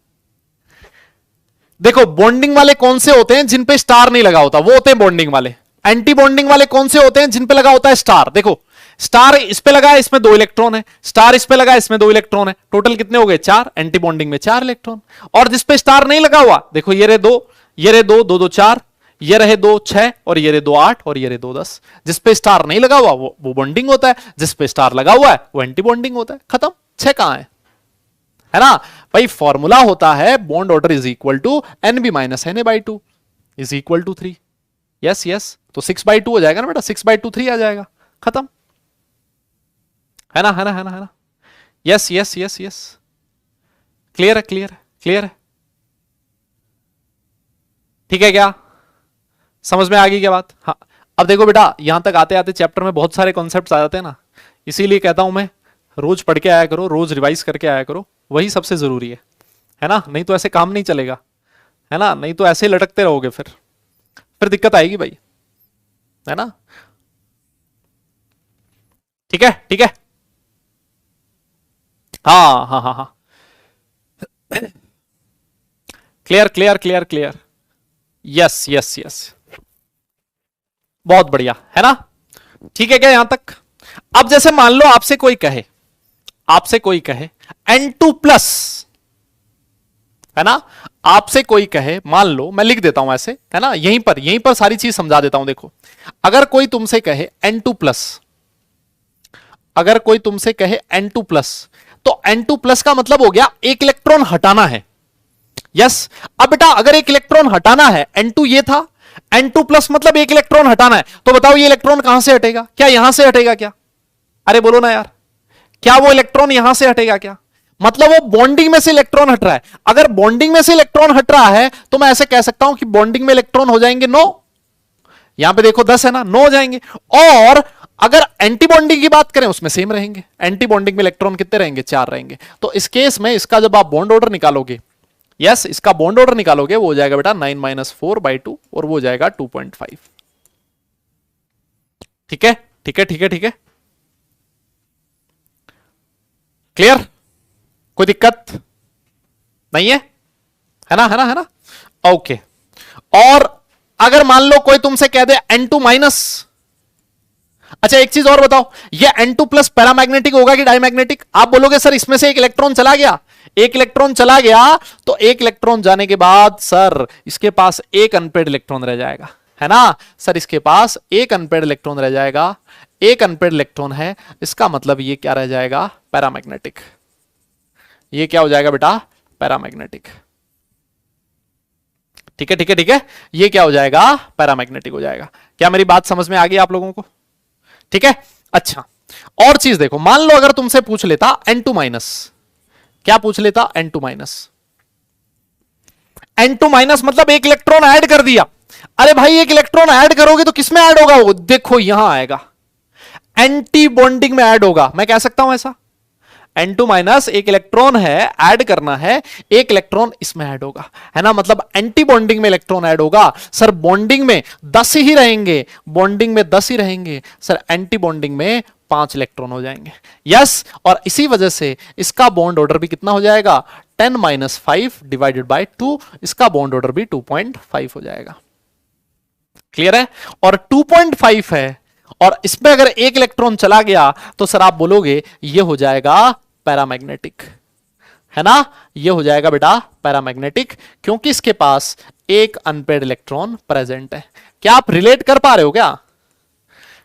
देखो बॉन्डिंग वाले कौन से होते हैं जिन पे स्टार नहीं लगा होता? वो होते हैं बॉन्डिंग वाले। एंटी बॉन्डिंग वाले कौन से होते हैं जिन पे लगा होता है स्टार? देखो स्टार इस पे लगा है, इसमें 2 इलेक्ट्रॉन है, स्टार इस पे लगा है, इसमें 2 इलेक्ट्रॉन है, टोटल कितने हो गए? 4। एंटी बॉन्डिंग में 4 इलेक्ट्रॉन। और जिस पे स्टार नहीं लगा हुआ, देखो ये रहे 2, ये रहे 2, 2 2 4, ये रहे 2 6, और ये रहे 2 8, और ये रहे 2 10। जिस पे स्टार नहीं लगा हुआ वो बॉन्डिंग होता है, जिस पे स्टार लगा हुआ है वो एंटी बॉन्डिंग होता है। खत्म। 6 कहां है ना भाई? फॉर्मूला होता है bond order is equal to NB minus NA/2 is equal to 3। Yes yes, तो 6/2 हो जाएगा ना बेटा, 6/2 3 आ जाएगा। खत्म। है ना, है ना, है ना, है ना? Yes yes yes yes. Clear है, क्लियर है, क्लियर है। ठीक है क्या? समझ में आ गई क्या बात? हाँ। अब देखो बेटा, यहां तक आते आते चैप्टर में बहुत सारे कॉन्सेप्ट्स आ जाते हैं ना, इसीलिए कहता हूं मैं रोज पढ़ के आया करो, रोज रिवाइज करके आया करो, वही सबसे जरूरी है ना? नहीं तो ऐसे काम नहीं चलेगा, है ना? नहीं तो ऐसे लटकते रहोगे, फिर दिक्कत आएगी भाई, है ना? ठीक है, ठीक है। हाँ हाँ हाँ हाँ, clear clear clear clear. Yes yes yes, बहुत बढ़िया, है ना? ठीक है क्या यहां तक? अब जैसे मान लो आपसे कोई कहे, N2 प्लस, है ना? आपसे कोई कहे, मान लो मैं लिख देता हूं ऐसे, है ना? यहीं पर सारी चीज समझा देता हूं। देखो अगर कोई तुमसे कहे N2 प्लस, अगर कोई तुमसे कहे N2 प्लस, तो N2 प्लस का मतलब हो गया एक इलेक्ट्रॉन हटाना है। यस। अब बेटा अगर एक इलेक्ट्रॉन हटाना है, N2 ये था, N2 प्लस मतलब एक इलेक्ट्रॉन हटाना है, तो बताओ ये इलेक्ट्रॉन कहां से हटेगा? क्या यहां से हटेगा क्या? अरे बोलो ना यार, क्या वो इलेक्ट्रॉन यहां से हटेगा क्या? मतलब वो बॉन्डिंग में से इलेक्ट्रॉन हट रहा है। अगर बॉन्डिंग में से इलेक्ट्रॉन हट रहा है तो मैं ऐसे कह सकता हूं कि बॉन्डिंग में इलेक्ट्रॉन हो जाएंगे 9। यहां पे देखो 10 है ना, 9 हो जाएंगे। और अगर एंटी बॉन्डिंग की बात करें उसमें सेम रहेंगे। एंटी बॉन्डिंग में इलेक्ट्रॉन कितने रहेंगे? 4 रहेंगे। तो इस केस में इसका जब आप बॉन्ड ऑर्डर निकालोगे, यस इसका बॉन्ड ऑर्डर निकालोगे, वो हो जाएगा बेटा 9 - 4/2 और वो हो जाएगा 2.5। ठीक है, ठीक है, ठीक है, ठीक है, क्लियर? कोई दिक्कत नहीं है? है ना, है ना, है ना? ओके। और अगर मान लो कोई तुमसे कह दे N2 माइनस, अच्छा एक चीज और बताओ, ये N2 प्लस पैरामैग्नेटिक होगा कि डायमैग्नेटिक? आप बोलोगे सर इसमें से एक इलेक्ट्रॉन चला गया, एक इलेक्ट्रॉन चला गया, तो एक इलेक्ट्रॉन जाने के बाद सर इसके पास एक अनपेड इलेक्ट्रॉन रह जाएगा, है ना? सर इसके पास एक अनपेड इलेक्ट्रॉन रह जाएगा, एक अनपेड इलेक्ट्रॉन है, इसका मतलब ये क्या रह जाएगा? पैरामैग्नेटिक। ये क्या हो जाएगा बेटा? पैरामैग्नेटिक। ठीक है, ठीक है, ठीक है, ये क्या हो जाएगा? पैरामैग्नेटिक हो जाएगा। क्या मेरी बात समझ में आ गई आप लोगों को? ठीक है। अच्छा और चीज देखो, मान लो अगर तुमसे पूछ लेता N2 माइनस, क्या पूछ लेता? N2 minus. N2 माइनस मतलब एक इलेक्ट्रॉन ऐड कर दिया। अरे भाई एक इलेक्ट्रॉन ऐड करोगे तो किसमें ऐड होगा? वो देखो यहां आएगा, एंटी बॉन्डिंग में ऐड होगा। मैं कह सकता हूं ऐसा, N2 माइनस एक इलेक्ट्रॉन है, ऐड करना है, एक इलेक्ट्रॉन इसमें ऐड होगा, है ना? मतलब एंटी बॉन्डिंग में इलेक्ट्रॉन ऐड होगा। सर बॉन्डिंग में 10 ही रहेंगे, बॉन्डिंग में 10 ही रहेंगे सर, एंटी बॉन्डिंग में 5 इलेक्ट्रॉन हो जाएंगे। यस, और इसी वजह से इसका बॉन्ड ऑर्डर भी कितना हो जाएगा? 10 - 5 डिवाइडेड बाय 2। इसका बॉन्ड ऑर्डर भी 2.5 हो जाएगा। क्लियर है? और 2.5 है, और इसमें अगर एक इलेक्ट्रॉन चला गया तो सर आप बोलोगे ये हो जाएगा पैरामैग्नेटिक, है ना? ये हो जाएगा बेटा पैरामैग्नेटिक, क्योंकि इसके पास एक अनपेड इलेक्ट्रॉन प्रेजेंट है। क्या आप रिलेट कर पा रहे हो क्या?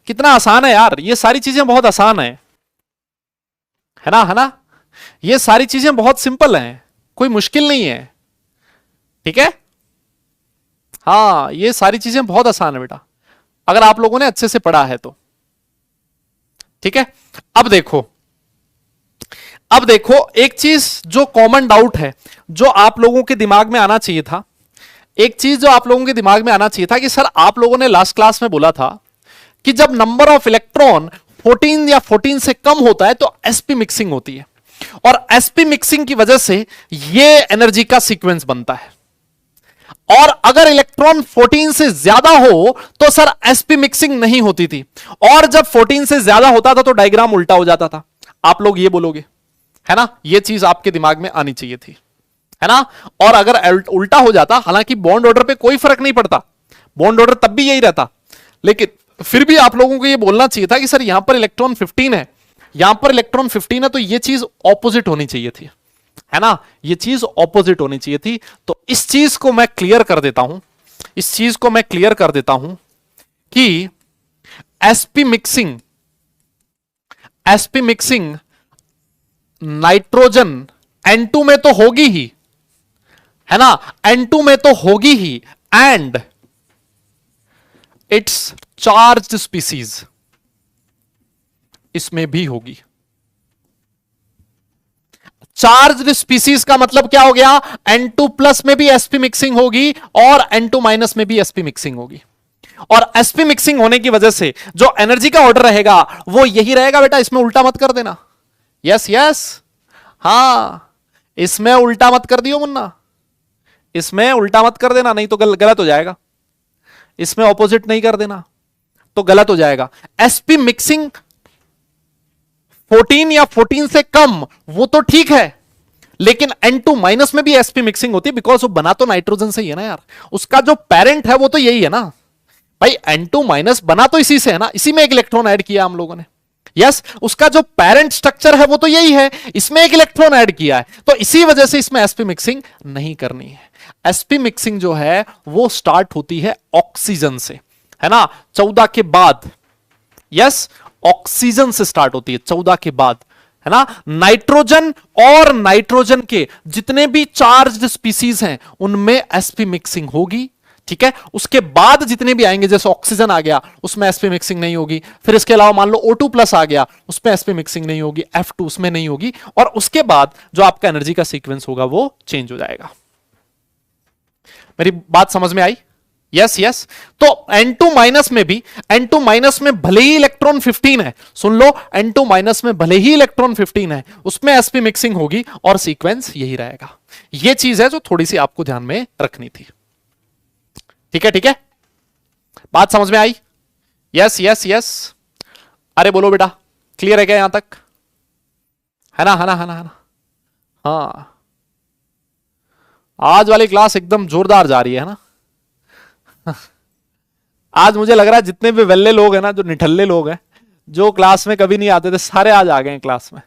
कितना आसान है यार, ये सारी चीजें बहुत आसान है ना, है ना? ये सारी चीजें बहुत सिंपल हैं, कोई मुश्किल नहीं है। ठीक है, हाँ ये सारी चीजें बहुत आसान है बेटा, अगर आप लोगों ने अच्छे से पढ़ा है तो। ठीक है, अब देखो अब देखो एक चीज जो कॉमन डाउट है, जो आप लोगों के दिमाग में आना चाहिए था, एक चीज जो आप लोगों के दिमाग में आना चाहिए था कि सर आप लोगों ने लास्ट क्लास में बोला था कि जब नंबर ऑफ इलेक्ट्रॉन 14 या 14 से कम होता है तो एसपी मिक्सिंग होती है, और एसपी मिक्सिंग की वजह से ये एनर्जी का सीक्वेंस बनता है। और अगर इलेक्ट्रॉन 14 से ज्यादा हो तो सर एसपी मिक्सिंग नहीं होती थी, और जब 14 से ज्यादा होता था तो डायग्राम उल्टा हो जाता था। आप लोग ये बोलोगे, है ना, ये चीज आपके दिमाग में आनी चाहिए थी, है ना। और अगर उल्टा हो जाता, हालांकि बॉन्ड ऑर्डर पे कोई फर्क नहीं पड़ता, बॉन्ड ऑर्डर तब भी यही रहता, लेकिन फिर भी आप लोगों को ये बोलना चाहिए था कि सर यहां पर इलेक्ट्रॉन 15 है, यहां पर इलेक्ट्रॉन 15 है, तो ये चीज ऑपोजिट होनी चाहिए थी, है ना, ये चीज ऑपोजिट होनी चाहिए थी। तो इस चीज को मैं क्लियर कर देता हूं, इस चीज को मैं क्लियर कर देता हूं कि एसपी मिक्सिंग नाइट्रोजन N2 में तो होगी ही, है ना, N2 में तो होगी ही, एंड इट्स चार्ज्ड स्पीसीज इसमें भी होगी। चार्ज्ड स्पीसीज का मतलब क्या हो गया, N2 प्लस में भी sp मिक्सिंग होगी और N2 माइनस में भी sp मिक्सिंग होगी। और sp मिक्सिंग होने की वजह से जो एनर्जी का ऑर्डर रहेगा वो यही रहेगा बेटा, इसमें उल्टा मत कर देना। यस यस, हां इसमें उल्टा मत कर दियो मुन्ना, इसमें उल्टा मत कर देना, नहीं तो गलत हो जाएगा। इसमें ऑपोजिट नहीं कर देना तो गलत हो जाएगा। sp मिक्सिंग 14 या 14 से कम वो तो ठीक है, लेकिन N2 माइनस में भी sp मिक्सिंग होती है, बिकॉज वो बना तो नाइट्रोजन से ही है ना यार, उसका जो पेरेंट है वो तो यही है ना भाई। N2 माइनस बना तो इसी से है ना, इसी में एक इलेक्ट्रॉन ऐड किया हम लोगों ने। यस, उसका जो पेरेंट स्ट्रक्चर है वो तो यही है, इसमें एक इलेक्ट्रॉन ऐड किया है, तो इसी वजह से इसमें sp मिक्सिंग नहीं करनी है। sp मिक्सिंग जो है वो स्टार्ट होती है ऑक्सीजन से, है ना, 14 के बाद। यस, ऑक्सीजन से स्टार्ट होती है 14 के बाद, है ना। नाइट्रोजन और नाइट्रोजन के जितने भी चार्ज्ड स्पीसीज हैं उनमें sp मिक्सिंग होगी, ठीक है। उसके बाद जितने भी आएंगे, जैसे ऑक्सीजन आ गया उसमें sp मिक्सिंग नहीं होगी, फिर इसके अलावा मान लो O2 प्लस आ गया उसमें sp मिक्सिंग नहीं होगी, F2 उसमें नहीं होगी, और उसके बाद जो आपका एनर्जी का सीक्वेंस होगा वो चेंज हो जाएगा। मेरी बात समझ में आई? Yes yes. तो N2 माइनस में भी, N2 माइनस में भले ही इलेक्ट्रॉन 15 है, सुन लो, N2 माइनस में भले ही इलेक्ट्रॉन 15 है, उसमें sp मिक्सिंग होगी और सीक्वेंस यही रहेगा। यह चीज है जो थोड़ी सी आपको ध्यान में रखनी थी। ठीक है, ठीक है, बात समझ में आई? Yes yes yes. अरे बोलो बेटा, क्लियर है क्या यहां तक? है ना, है ना, है ना, है ना। हाँ, आज वाली क्लास एकदम जोरदार जा रही है ना। आज मुझे लग रहा है जितने भी वेल्ले लोग हैं ना, जो निठल्ले लोग हैं, जो क्लास में कभी नहीं आते थे, सारे आज आ गए हैं क्लास में,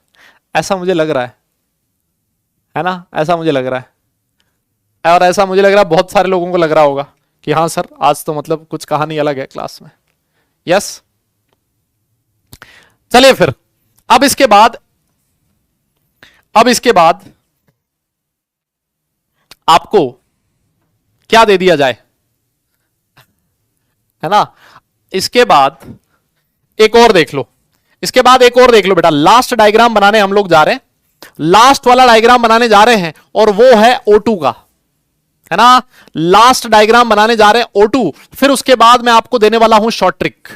ऐसा मुझे लग रहा है ना, ऐसा मुझे लग रहा है। और ऐसा मुझे लग रहा है बहुत सारे लोगों को लग रहा होगा कि हाँ सर आज तो मतलब कुछ कहानी अलग है क्लास में। यस, चलिए फिर अब इसके बाद आपको क्या दे दिया जाए, है ना। इसके बाद एक और देख लो, इसके बाद एक और देख लो बेटा, लास्ट डायग्राम बनाने हम लोग जा रहे हैं, लास्ट वाला डायग्राम बनाने जा रहे हैं, और वो है O2 का, है ना। लास्ट डायग्राम बनाने जा रहे हैं O2, फिर उसके बाद मैं आपको देने वाला हूं शॉर्ट ट्रिक।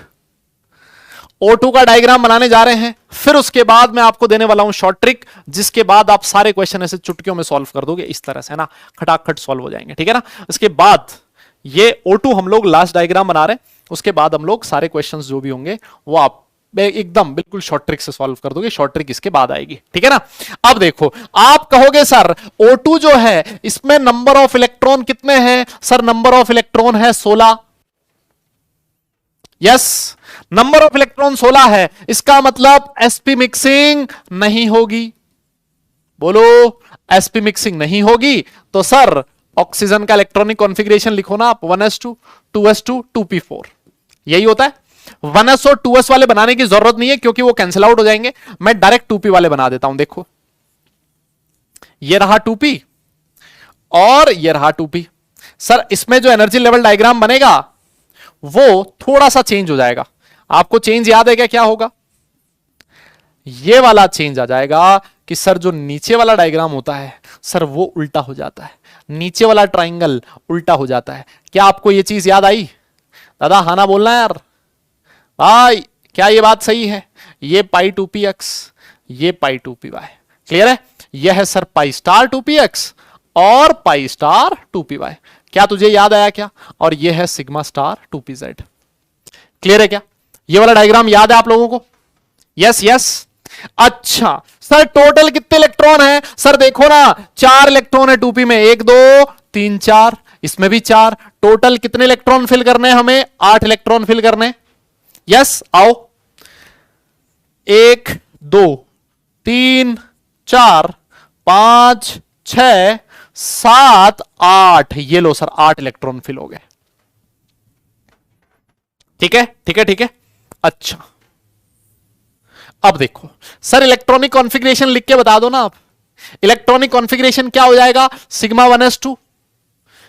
O2 का डायग्राम बनाने जा रहे हैं, फिर उसके बाद मैं आपको देने वाला हूं शॉर्ट ट्रिक, जिसके बाद आप सारे क्वेश्चन ऐसे चुटकियों में सॉल्व कर दोगे, इस तरह से, है ना, खटाखट सॉल्व हो जाएंगे, ठीक है ना। इसके बाद ये O2 हम लोग लास्ट डायग्राम बना रहे हैं, उसके बाद हम लोग सारे क्वेश्चंस जो भी होंगे वो आप एकदम बिल्कुल शॉर्ट ट्रिक से सॉल्व कर दोगे, शॉर्ट ट्रिक इसके बाद आएगी, ठीक है ना। अब देखो, आप कहोगे सर O2 जो है इसमें नंबर ऑफ इलेक्ट्रॉन कितने हैं? सर नंबर ऑफ इलेक्ट्रॉन है 16। यस, नंबर ऑफ इलेक्ट्रॉन 16 है, इसका मतलब sp मिक्सिंग नहीं होगी। बोलो, sp मिक्सिंग नहीं होगी तो सर ऑक्सीजन का इलेक्ट्रॉनिक कॉन्फ़िगरेशन लिखो ना आप, 1s2 2s2 2p4, यही होता है। 1s और 2s वाले बनाने की जरूरत नहीं है क्योंकि वो कैंसिल आउट हो जाएंगे, मैं डायरेक्ट 2p वाले बना देता हूं। देखो, ये रहा 2p और ये रहा 2p। सर इसमें जो एनर्जी लेवल डायग्राम बनेगा वो थोड़ा सा चेंज हो जाएगा। आपको चेंज याद है क्या? क्या होगा? ये वाला चेंज आ जाएगा कि सर जो नीचे वाला डायग्राम होता है सर वो उल्टा हो जाता है, नीचे वाला ट्राइंगल उल्टा हो जाता है। क्या आपको ये चीज याद आई? दादा हाँ ना बोलना यार भाई, क्या ये बात सही है? ये पाई टू पी एक्स, ये pi two p y, clear है? यह है sir pi star two p x और pi star two p y. क्या तुझे याद आया क्या? और यह है sigma star two p z. Clear है क्या? ये वाला डायग्राम याद है आप लोगों को? Yes yes. अच्छा सर टोटल कितने इलेक्ट्रॉन है? सर देखो ना 4 इलेक्ट्रॉन है 2p में, 1 2 3 4, इसमें भी 4। टोटल कितने इलेक्ट्रॉन फिल करने हैं हमें? 8 इलेक्ट्रॉन फिल करने। यस आओ, 1 2 3 4 5 6 7 8, ये लो सर 8 इलेक्ट्रॉन फिल हो गए। ठीक है ठीक है ठीक है। अच्छा अब देखो सर इलेक्ट्रॉनिक कॉन्फ़िगरेशन लिख के बता दो ना आप। इलेक्ट्रॉनिक कॉन्फ़िगरेशन क्या हो जाएगा? Sigma 1s2,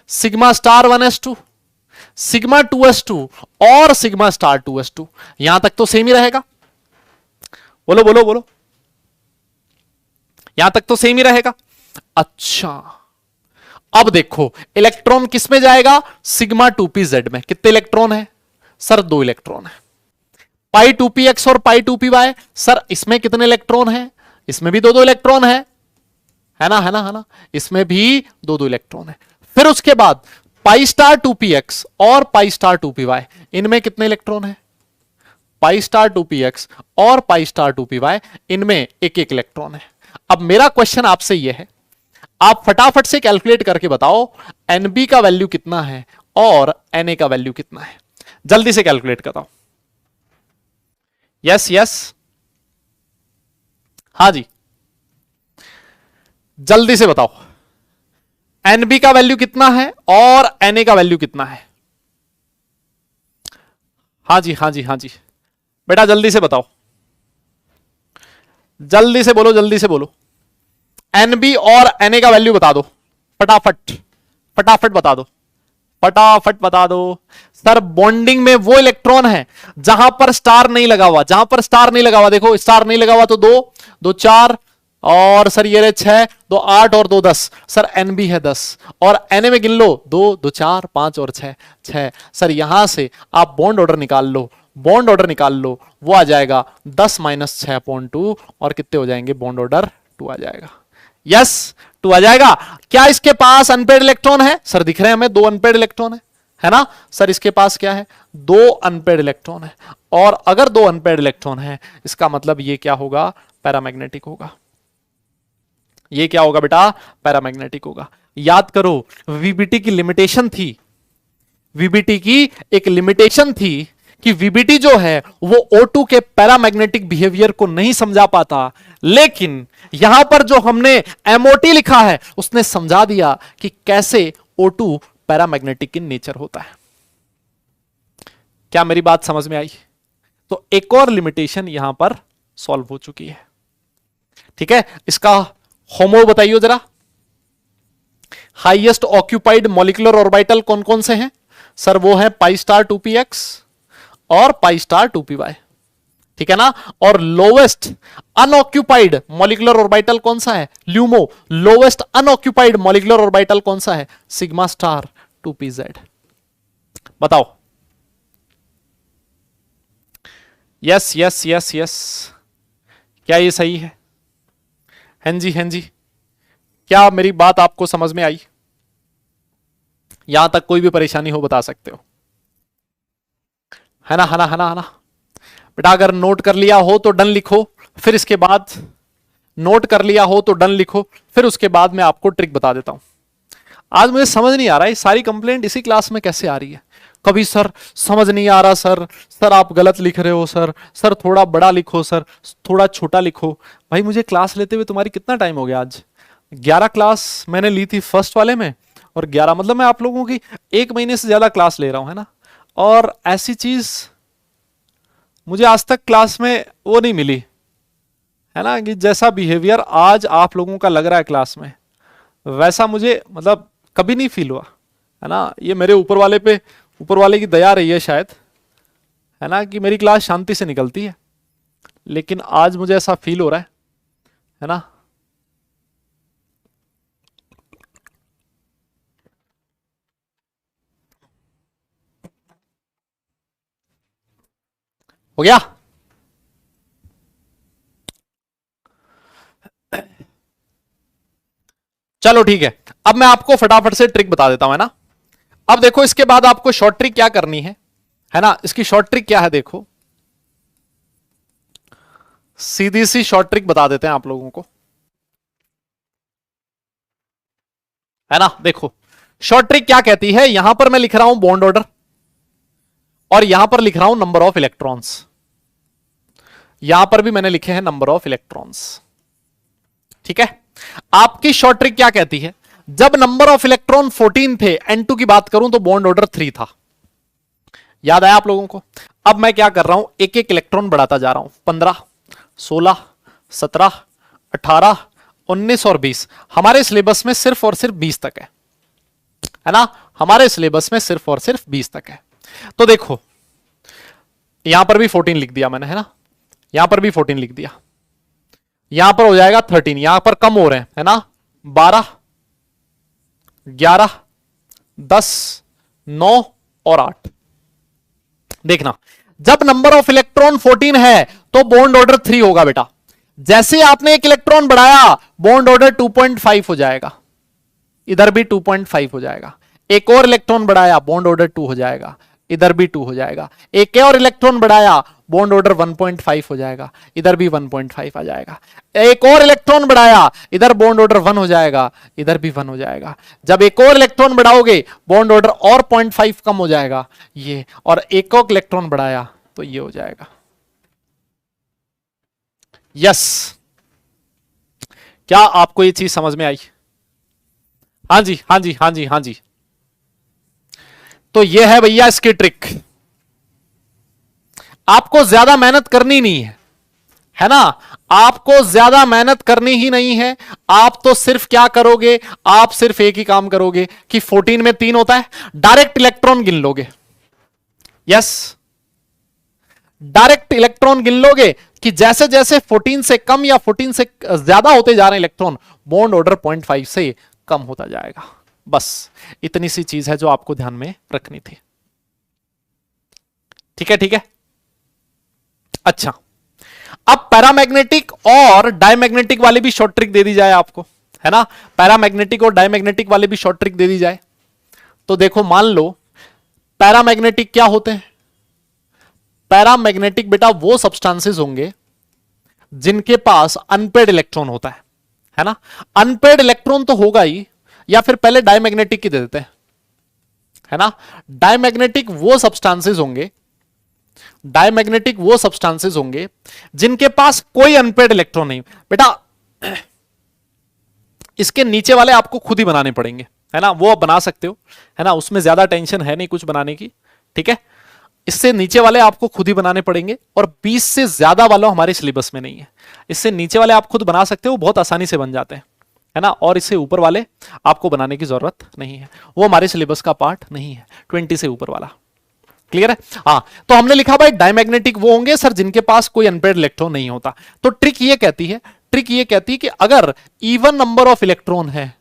sigma star 1s2, sigma 2s2 और सिग्मा स्टार 2s2। यहां तक तो सेम ही रहेगा। बोलो बोलो बोलो, यहां तक तो सेम ही रहेगा। अच्छा अब देखो इलेक्ट्रॉन किस में जाएगा? सिग्मा 2pz में। कितने इलेक्ट्रॉन है? सर 2 इलेक्ट्रॉन है। पाई 2px और पाई 2py, सर इसमें कितने इलेक्ट्रॉन है? इसमें भी 2 इलेक्ट्रॉन है ना है ना है ना, इसमें भी 2 इलेक्ट्रॉन है। फिर उसके बाद पाई स्टार 2px और पाई स्टार 2py, इनमें कितने इलेक्ट्रॉन है? पाई स्टार 2px और पाई स्टार 2py, इनमें 1 इलेक्ट्रॉन है। अब मेरा क्वेश्चन आपसे यह है, आप फटाफट से कैलकुलेट करके बताओ Nb का वैल्यू कितना है और Na का वैल्यू कितना है। जल्दी से कैलकुलेट कराओ। यस यस, हाँ जी जल्दी से बताओ Nb का वैल्यू कितना है और Na का वैल्यू कितना है। हाँ जी हाँ जी हाँ जी बेटा जल्दी से बताओ, जल्दी से बोलो जल्दी से बोलो। Nb और Na का वैल्यू बता दो फटाफट, फटाफट बता दो, फटाफट बता दो। सर बॉन्डिंग में वो इलेक्ट्रॉन है जहां पर स्टार नहीं लगा हुआ, जहां पर स्टार नहीं लगा हुआ, देखो स्टार नहीं लगा हुआ तो 2 2 4 और सर ये 6 2 8 और 2 10। सर Nb है 10 और Na में गिन लो 2 2 4 5 और 6 6। सर यहां से आप बॉन्ड ऑर्डर निकाल लो, बॉन्ड ऑर्डर निकाल लो, वो आ जाएगा 10 - 6.2 और कितने हो जाएंगे? बॉन्ड ऑर्डर 2 आ जाएगा। यस 2 आ जाएगा। क्या इसके पास अनपेड इलेक्ट्रॉन है? सर दिख रहे हैं हमें 2 अनपेड इलेक्ट्रॉन है ना? सर इसके पास क्या है? 2 अनपेड इलेक्ट्रॉन है। और अगर 2 अनपेड इलेक्ट्रॉन है इसका मतलब ये क्या होगा? पैरामैग्नेटिक होगा। ये क्या होगा बेटा? पैरामैग्नेटिक होगा। याद करो वीबीटी की लिमिटेशन थी, वीबीटी की एक लिमिटेशन थी कि वीबीटी जो है वो O2 के पैरामैग्नेटिक बिहेवियर को नहीं समझा पाता, लेकिन यहां पर जो हमने MOT लिखा है उसने समझा दिया कि कैसे O2 पैरामैग्नेटिक इन नेचर होता है। क्या मेरी बात समझ में आई? तो एक और लिमिटेशन यहां पर सॉल्व हो चुकी है। ठीक है, इसका होमो बताइए जरा। हाईएस्ट ऑक्यूपाइड मॉलिक्यूलर ऑर्बिटल कौन कौन से हैं? सर वो है पाई स्टार 2px और पाई स्टार 2py, ठीक है ना? और लोवेस्ट अनऑक्यूपाइड मॉलिक्यूलर ऑर्बिटल कौन सा है? LUMO. Lowest unoccupied molecular orbital कौन सा है? Sigma star 2pz। बताओ। यस यस यस यस, क्या ये सही है? हैं जी हैं जी, क्या मेरी बात आपको समझ में आई? यहां तक कोई भी परेशानी हो बता सकते हो, है ना है ना है ना है ना? बेटा अगर नोट कर लिया हो तो डन लिखो, फिर इसके बाद नोट कर लिया हो तो डन लिखो, फिर उसके बाद मैं आपको ट्रिक बता देता हूं। आज मुझे समझ नहीं आ रहा है सारी कंप्लेंट इसी क्लास में कैसे आ रही है। कभी सर समझ नहीं आ रहा, सर आप गलत लिख रहे हो, सर थोड़ा बड़ा लिखो, सर थोड़ा छोटा लिखो। भाई मुझे क्लास लेते हुए तुम्हारी कितना टाइम हो गया? आज 11 क्लास मैंने ली थी फर्स्ट वाले में, और 11 मतलब मैं आप लोगों की 1 महीने से ज्यादा क्लास ले रहा हूं, है ना? और ऐसी चीज मुझे आज तक क्लास में वो नहीं मिली, है ना, कि जैसा बिहेवियर आज आप लोगों का लग रहा है क्लास में, वैसा मुझे मतलब कभी नहीं फील हुआ, है ना? ये मेरे ऊपर वाले पे, ऊपर वाले की दया रही है शायद, है ना, कि मेरी क्लास शांति से निकलती है। लेकिन आज मुझे ऐसा फील हो रहा है ना, हो गया? चलो ठीक है, अब मैं आपको फटाफट से ट्रिक बता देता हूं, है ना। अब देखो इसके बाद आपको शॉर्ट ट्रिक क्या करनी है ना। इसकी शॉर्ट ट्रिक क्या है, देखो सीधी सी शॉर्ट ट्रिक बता देते हैं आप लोगों को, है ना। देखो शॉर्ट ट्रिक क्या कहती है, यहां पर मैं लिख रहा हूं बॉन्ड ऑर्डर और यहां पर लिख रहा हूं नंबर ऑफ इलेक्ट्रॉन्स, यहां पर भी मैंने लिखे हैं नंबर ऑफ इलेक्ट्रॉन्स, ठीक है। आपकी शॉर्ट ट्रिक क्या कहती है, जब नंबर ऑफ इलेक्ट्रॉन 14 थे, N2 की बात करूं तो बॉन्ड ऑर्डर 3 था। याद आया आप लोगों को? अब मैं क्या कर रहा हूं, एक एक इलेक्ट्रॉन बढ़ाता जा रहा हूं, 15, 16, 17, 18, 19 और 20। हमारे सिलेबस में सिर्फ और सिर्फ 20 तक है ना। हमारे सिलेबस में सिर्फ और सिर्फ 20 तक है। तो देखो यहां पर भी 14 लिख दिया मैंने, है ना। यहां पर भी 14 लिख दिया, यहां पर हो जाएगा 13, यहां पर कम हो रहे हैं, है ना। 12, 11, 10, 9 और 8। देखना, जब नंबर ऑफ इलेक्ट्रॉन 14 है तो बॉन्ड ऑर्डर 3 होगा बेटा। जैसे आपने एक इलेक्ट्रॉन बढ़ाया, बॉन्ड ऑर्डर 2.5 हो जाएगा, इधर भी 2.5 हो जाएगा। एक और इलेक्ट्रॉन बढ़ाया, बॉन्ड ऑर्डर 2 हो जाएगा, इधर भी 2 हो जाएगा। एक और इलेक्ट्रॉन बढ़ाया, बॉन्ड ऑर्डर 1.5 हो जाएगा, इधर भी 1.5 आ जाएगा। एक और इलेक्ट्रॉन बढ़ाया, इधर बॉन्ड ऑर्डर 1 हो जाएगा, इधर भी 1 हो जाएगा। जब एक और इलेक्ट्रॉन बढ़ाओगे, बॉन्ड ऑर्डर और 0.5 कम हो जाएगा ये, और एक और इलेक्ट्रॉन बढ़ाया तो ये हो जाएगा। यस, क्या आपको ये चीज समझ में आई? हाँ जी, हाँ जी, हाँ जी, हाँ जी। तो ये है भैया इसकी ट्रिक। आपको ज्यादा मेहनत करनी नहीं है ना। आपको ज्यादा मेहनत करनी ही नहीं है। आप तो सिर्फ क्या करोगे, आप सिर्फ एक ही काम करोगे कि 14 में 3 होता है, डायरेक्ट इलेक्ट्रॉन गिन लोगे। यस, डायरेक्ट इलेक्ट्रॉन गिन लोगे कि जैसे जैसे 14 से कम या 14 से ज्यादा होते जा रहे हैं इलेक्ट्रॉन, बॉन्ड ऑर्डर 0.5 से कम होता जाएगा। बस इतनी सी चीज है जो आपको ध्यान में रखनी थी। ठीक है, ठीक है। अच्छा, अब पैरामैग्नेटिक और डायमैग्नेटिक वाली भी शॉर्ट ट्रिक दे दी जाए आपको, है ना। पैरामैग्नेटिक और डायमैग्नेटिक वाली भी शॉर्ट ट्रिक दे दी जाए तो देखो, मान लो पैरामैग्नेटिक क्या होते हैं। पैरामैग्नेटिक बेटा वो सब्सटेंसेस होंगे जिनके पास अनपेड इलेक्ट्रॉन होता है ना। अनपेड इलेक्ट्रॉन तो होगा ही, या फिर पहले डायमैग्नेटिक की दे देते हैं, है ना। डायमैग्नेटिक वो सब्सटेंसेस होंगे, डायमैग्नेटिक वो सब्सटेंसेस होंगे जिनके पास कोई अनपेड इलेक्ट्रॉन नहीं। बेटा इसके नीचे वाले आपको खुद ही बनाने पड़ेंगे, है ना। वो आप बना सकते हो, है ना, उसमें ज्यादा टेंशन है नहीं कुछ बनाने की, ठीक है। इससे नीचे वाले आपको खुद ही बनाने पड़ेंगे, और 20 से ज्यादा वाला हमारे सिलेबस में नहीं है। इससे नीचे वाले आप खुद बना सकते हो, बहुत आसानी से बन जाते हैं, है ना। और इससे ऊपर वाले आपको बनाने की जरूरत नहीं है, वो हमारे सिलेबस का पार्ट नहीं है, 20 से ऊपर वाला। क्लियर है? हाँ, तो हमने लिखा भाई डायमैग्नेटिक वो होंगे सर जिनके पास कोई अनपेड इलेक्ट्रॉन नहीं होता। तो ट्रिक ये कहती है कि अगर इवन नंबर ऑफ इलेक्ट्रॉन है,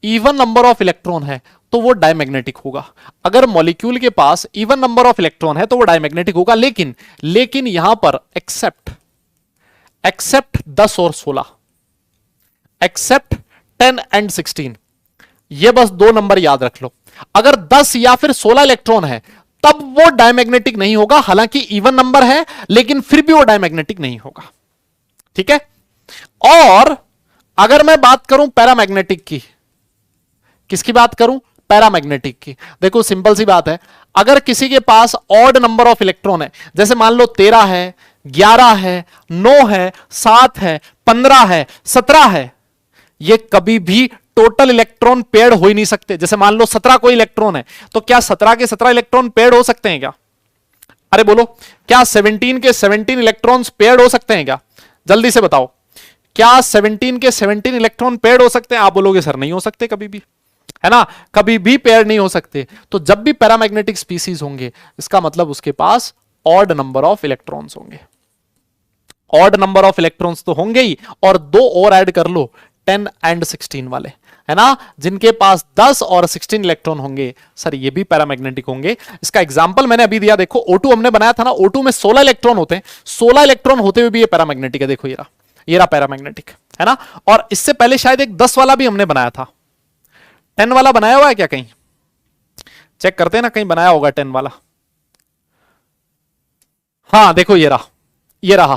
इवन नंबर ऑफ इलेक्ट्रॉन है तो वो डायमैग्नेटिक होगा। अगर मॉलिक्यूल के पास इवन नंबर ऑफ इलेक्ट्रॉन है तो वो डायमैग्नेटिक होगा। लेकिन यहां पर एक्सेप्ट 10 और 16, एक्सेप्ट 10 एंड 16, ये बस 2 नंबर याद रख लो। अगर 10 या फिर 16 इलेक्ट्रॉन है तब वो डायमैग्नेटिक नहीं होगा। हालांकि इवन नंबर है लेकिन फिर भी वो डायमैग्नेटिक नहीं होगा, ठीक है। और अगर मैं बात करूं पैरामैग्नेटिक की, किसकी बात करूं? पैरामैग्नेटिक की। देखो सिंपल सी बात है, अगर किसी के पास ऑड नंबर ऑफ इलेक्ट्रॉन है, जैसे मान लो 13 है, 11 है, 9 है, 7 है, 15 है, 17 है, ये कभी भी टोटल इलेक्ट्रॉन पेड हो ही नहीं सकते। जैसे मान लो 17 कोई इलेक्ट्रॉन है, तो क्या 17 के 17 इलेक्ट्रॉन पेड हो सकते हैं क्या? अरे बोलो, क्या 17 के 17 इलेक्ट्रॉन्स पेड हो सकते हैं क्या? जल्दी से बताओ, क्या 17 के 17 इलेक्ट्रॉन पेड हो सकते हैं? आप बोलोगे सर नहीं हो सकते कभी भी, है ना, कभी भी पेयर नहीं हो सकते। तो जब भी पैरामैग्नेटिक स्पीसीज होंगे, इसका मतलब उसके पास ऑड नंबर ऑफ इलेक्ट्रॉन्स होंगे। ऑड नंबर ऑफ इलेक्ट्रॉन्स तो होंगे ही, और 2 और ऐड कर लो, 10 एंड 16 वाले, है ना, जिनके पास 10 और 16 इलेक्ट्रॉन होंगे, सर ये भी पैरामैग्नेटिक होंगे। इसका एग्जांपल मैंने अभी दिया, देखो O2 हमने बनाया था ना, O2 में 16 इलेक्ट्रॉन होते हैं, 16 इलेक्ट्रॉन होते हुए भी ये पैरामैग्नेटिक है। देखो ये रहा पैरामैग्नेटिक, है ना। और इससे पहले शायद एक 10 वाला भी हमने बनाया था, 10 वाला बनाया हुआ है क्या कहीं? चेक करते हैं ना, कहीं बनाया होगा 10 वाला। हाँ देखो ये रहा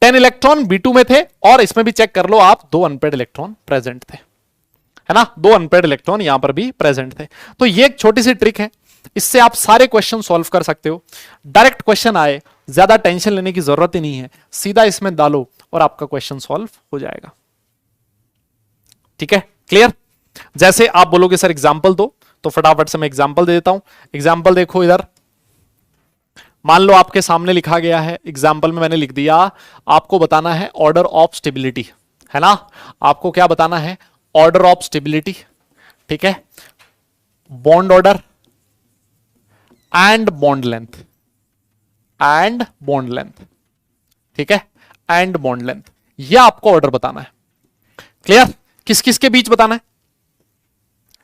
10 इलेक्ट्रॉन B2 में थे, और इसमें भी चेक कर लो आप, 2 अनपेड इलेक्ट्रॉन प्रेजेंट थे, है ना, 2 अनपेड इलेक्ट्रॉन यहां पर भी प्रेजेंट थे। तो ये एक छोटी सी ट्रिक है, इससे आप सारे क्वेश्चन सॉल्व कर सकते हो। डायरेक्ट क्वेश्चन आए, ज्यादा टेंशन लेने की जरूरत ही नहीं है, सीधा इसमें डालो और आपका क्वेश्चन सॉल्व हो जाएगा। ठीक है, क्लियर। जैसे आप बोलोगे सर एग्जाम्पल दो, तो फटाफट से मैं एग्जाम्पल दे देता हूं। एग्जाम्पल देखो इधर, मान लो आपके सामने लिखा गया है, एग्जाम्पल में मैंने लिख दिया, आपको बताना है ऑर्डर ऑफ स्टेबिलिटी, है ना, आपको क्या बताना है, ऑर्डर ऑफ स्टेबिलिटी, ठीक है, bond order and bond length, ठीक है, एंड बॉन्ड लेंथ, यह आपको ऑर्डर बताना है। क्लियर। किस किस के बीच बताना है,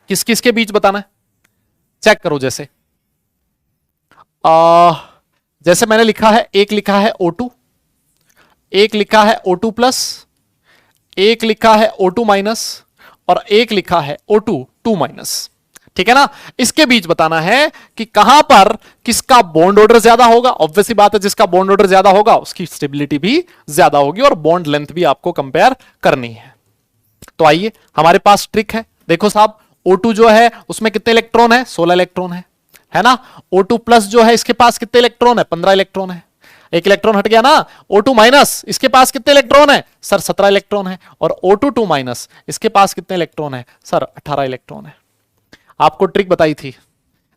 किस किस के बीच बताना है, चेक करो। जैसे मैंने लिखा है, एक लिखा है O2, एक लिखा है O2 प्लस, एक लिखा है O2 माइनस, और एक लिखा है O2 2 माइनस, ठीक है ना। इसके बीच बताना है कि कहां पर किसका बॉन्ड ऑर्डर ज्यादा होगा। ऑब्वियसली बात है, जिसका बॉन्ड ऑर्डर ज्यादा होगा उसकी स्टेबिलिटी भी ज्यादा होगी, और बॉन्ड लेंथ भी आपको कंपेयर करनी है। तो आइए, हमारे पास ट्रिक है। देखो साहब, O2 जो है उसमें कितने इलेक्ट्रॉन है, 16 इलेक्ट्रॉन है ना। O2 प्लस जो है इसके पास कितने इलेक्ट्रॉन है, 15 इलेक्ट्रॉन है। एक इलेक्ट्रॉन हट गया ना। O2 माइनस, इसके पास कितने इलेक्ट्रॉन है सर, 17 इलेक्ट्रॉन है। और O2 2 माइनस, इसके पास कितने इलेक्ट्रॉन है सर, 18 इलेक्ट्रॉन है। आपको ट्रिक बताई थी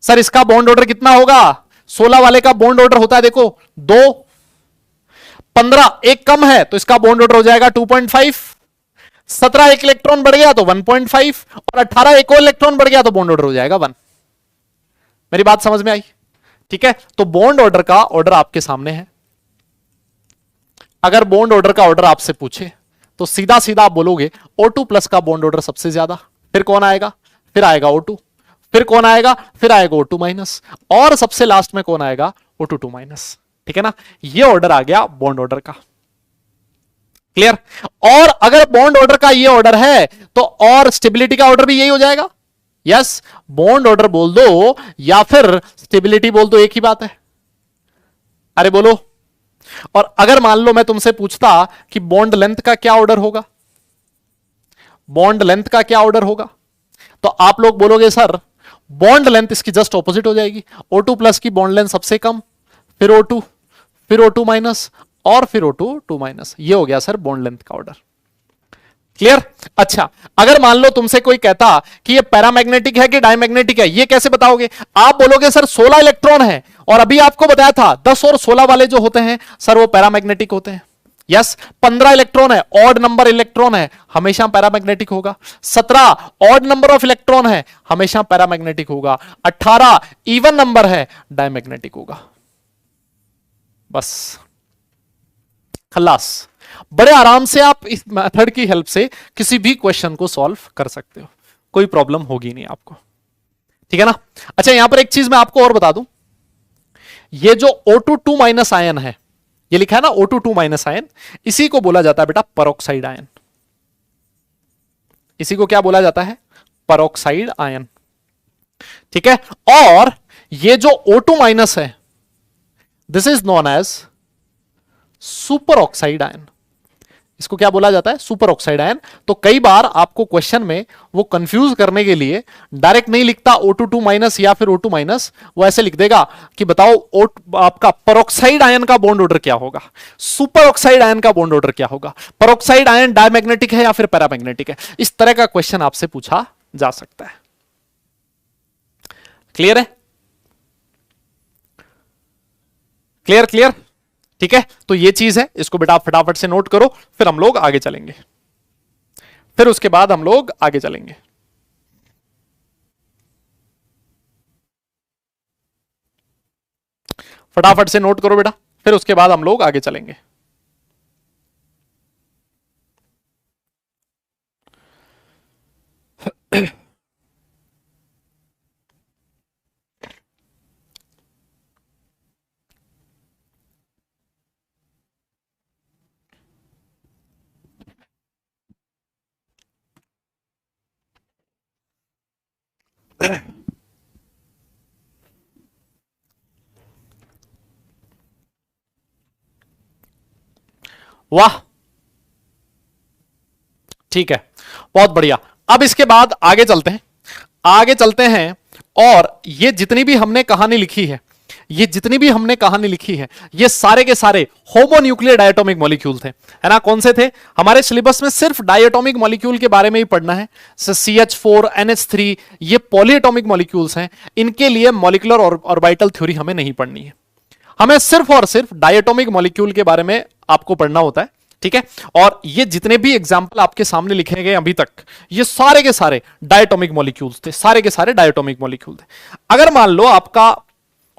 सर, इसका बॉन्ड ऑर्डर कितना होगा, 16 वाले का बॉन्ड ऑर्डर होता है देखो 2, 15 एक कम है तो इसका बॉन्ड ऑर्डर हो जाएगा 2.5, 17 एक इलेक्ट्रॉन बढ़ गया तो 1.5, और 18 एक और इलेक्ट्रॉन बढ़ गया तो बॉन्ड ऑर्डर हो जाएगा 1। मेरी बात समझ में आई? ठीक है, तो बॉन्ड ऑर्डर का ऑर्डर आपके सामने है। अगर बॉन्ड ऑर्डर का ऑर्डर आपसे पूछे तो सीधा सीधा आप बोलोगे O2 प्लस का बॉन्ड ऑर्डर सबसे ज्यादा, फिर कौन आएगा, फिर आएगा O2, फिर कौन आएगा, फिर आएगा O2 माइनस, और सबसे लास्ट में कौन आएगा, O2 2 माइनस। ठीक है ना, ये ऑर्डर आ गया बॉन्ड ऑर्डर का। क्लियर। और अगर बॉन्ड ऑर्डर का ये ऑर्डर है तो और स्टेबिलिटी का ऑर्डर भी यही हो जाएगा। यस, बॉन्ड ऑर्डर बोल दो या फिर स्टेबिलिटी बोल दो, एक ही बात है। अरे बोलो। और अगर मान लो मैं तुमसे पूछता कि बॉन्ड लेंथ का क्या ऑर्डर होगा, बॉन्ड लेंथ का क्या ऑर्डर होगा, तो आप लोग बोलोगे सर बॉन्ड लेंथ इसकी जस्ट ऑपोजिट हो जाएगी। O2 प्लस की बॉन्ड लेंथ सबसे कम, फिर O2, फिर O2 माइनस, और फिर O2 2 माइनस। ये हो गया सर बॉन्ड लेंथ का ऑर्डर। क्लियर। अच्छा, अगर मान लो तुमसे कोई कहता कि ये पैरामैग्नेटिक है कि डायमैग्नेटिक है, ये कैसे बताओगे? आप बोलोगे सर 16 इलेक्ट्रॉन है, और अभी आपको बताया था 10 और 16 वाले जो होते हैं सर वो पैरामैग्नेटिक होते हैं। यस, 15 इलेक्ट्रॉन है, ऑड नंबर इलेक्ट्रॉन है, हमेशा पैरामैग्नेटिक होगा। 17 ऑड नंबर ऑफ इलेक्ट्रॉन है, हमेशा पैरामैग्नेटिक होगा। 18 इवन नंबर है, डायमैग्नेटिक होगा। बस खल्लास। बड़े आराम से आप इस मेथड की हेल्प से किसी भी क्वेश्चन को सॉल्व कर सकते हो, कोई प्रॉब्लम होगी नहीं आपको। ठीक है ना। अच्छा, यहां पर एक चीज मैं आपको और बता दूं, ये जो O2 2 माइनस आयन है, ये लिखा है ना O2 2 माइनस आयन, इसी को बोला जाता है बेटा परऑक्साइड आयन। इसी को क्या बोला जाता है, परऑक्साइड आयन। ठीक है। और ये जो O2 माइनस है, this is known as superoxide ion. इसको क्या बोला जाता है, सुपर ऑक्साइड आयन। तो कई बार आपको क्वेश्चन में वो कंफ्यूज करने के लिए डायरेक्ट नहीं लिखता O2 2 माइनस या फिर O2 माइनस, वो ऐसे लिख देगा कि बताओ आपका परऑक्साइड आयन का बॉन्ड ऑर्डर क्या होगा, सुपर ऑक्साइड आयन का बॉन्ड ऑर्डर क्या होगा, परऑक्साइड आयन डायमैग्नेटिक है या फिर पैरामैग्नेटिक है। इस तरह का क्वेश्चन आपसे पूछा जा सकता है। क्लियर है, क्लियर क्लियर। ठीक है, तो ये चीज है, इसको बेटा आप फटाफट से नोट करो, फिर हम लोग आगे चलेंगे, फिर उसके बाद हम लोग आगे चलेंगे। फटाफट से नोट करो बेटा, फिर उसके बाद हम लोग आगे चलेंगे। वाह, ठीक है, बहुत बढ़िया। अब इसके बाद आगे चलते हैं, आगे चलते हैं। और ये जितनी भी हमने कहानी लिखी है, ये जितनी भी हमने कहानी लिखी है, ये सारे के सारे होमोन्यूक्लियर डायटोमिक मॉलिक्यूल थे, है ना। कौन से थे? हमारे सिलेबस में सिर्फ डायटोमिक मॉलिक्यूल के बारे में ही पढ़ना है। CH4 NH3 ये पॉलीएटॉमिक मॉलिक्यूल्स हैं, इनके लिए मॉलिक्यूलर ऑर्बिटल थ्योरी हमें नहीं पढ़नी है। हमें सिर्फ और सिर्फ डायटोमिक मॉलिक्यूल के बारे में आपको पढ़ना होता है, ठीक है। और ये जितने भी एग्जाम्पल आपके सामने लिखे गए अभी तक, ये सारे के सारे डायटोमिक मॉलिक्यूल्स थे, सारे के सारे डायटोमिक मॉलिक्यूल थे। अगर मान लो आपका,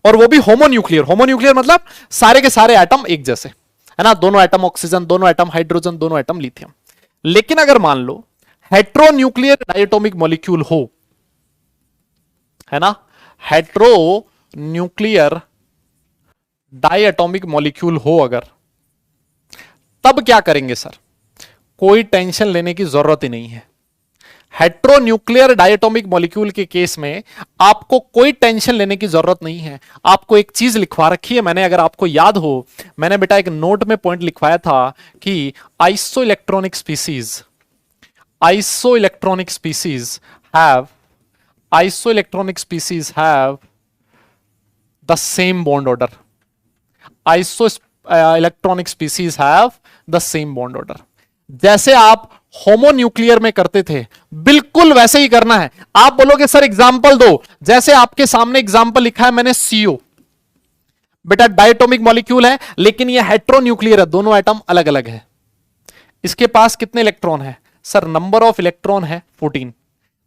और वो भी होमोन्यूक्लियर, होमोन्यूक्लियर मतलब सारे के सारे एटम एक जैसे, है ना, दोनों एटम ऑक्सीजन, दोनों एटम हाइड्रोजन, दोनों एटम लिथियम। लेकिन अगर मान लो हेट्रोन्यूक्लियर डायटोमिक मॉलिक्यूल हो, है ना, हेट्रोन्यूक्लियर डायटोमिक मॉलिक्यूल हो अगर, तब क्या करेंगे सर? कोई टेंशन लेने की जरूरत ही नहीं है। हेट्रोन्यूक्लियर डायटोमिक मॉलिक्यूल के केस में आपको कोई टेंशन लेने की जरूरत नहीं है। आपको एक चीज लिखवा रखी है मैंने, अगर आपको याद हो, मैंने बेटा एक नोट में पॉइंट लिखवाया था कि isoelectronic species, isoelectronic species have, isoelectronic species have the same bond order, iso electronic species have the same bond order. जैसे आप होमोन्यूक्लियर में करते थे, बिल्कुल वैसे ही करना है। आप बोलोगे सर एग्जांपल दो, जैसे आपके सामने एग्जांपल लिखा है मैंने CO, बेटा डायटोमिक मॉलिक्यूल है लेकिन ये हेट्रोन्यूक्लियर है, दोनों एटम अलग अलग है। इसके पास कितने इलेक्ट्रॉन है सर? नंबर ऑफ इलेक्ट्रॉन है 14,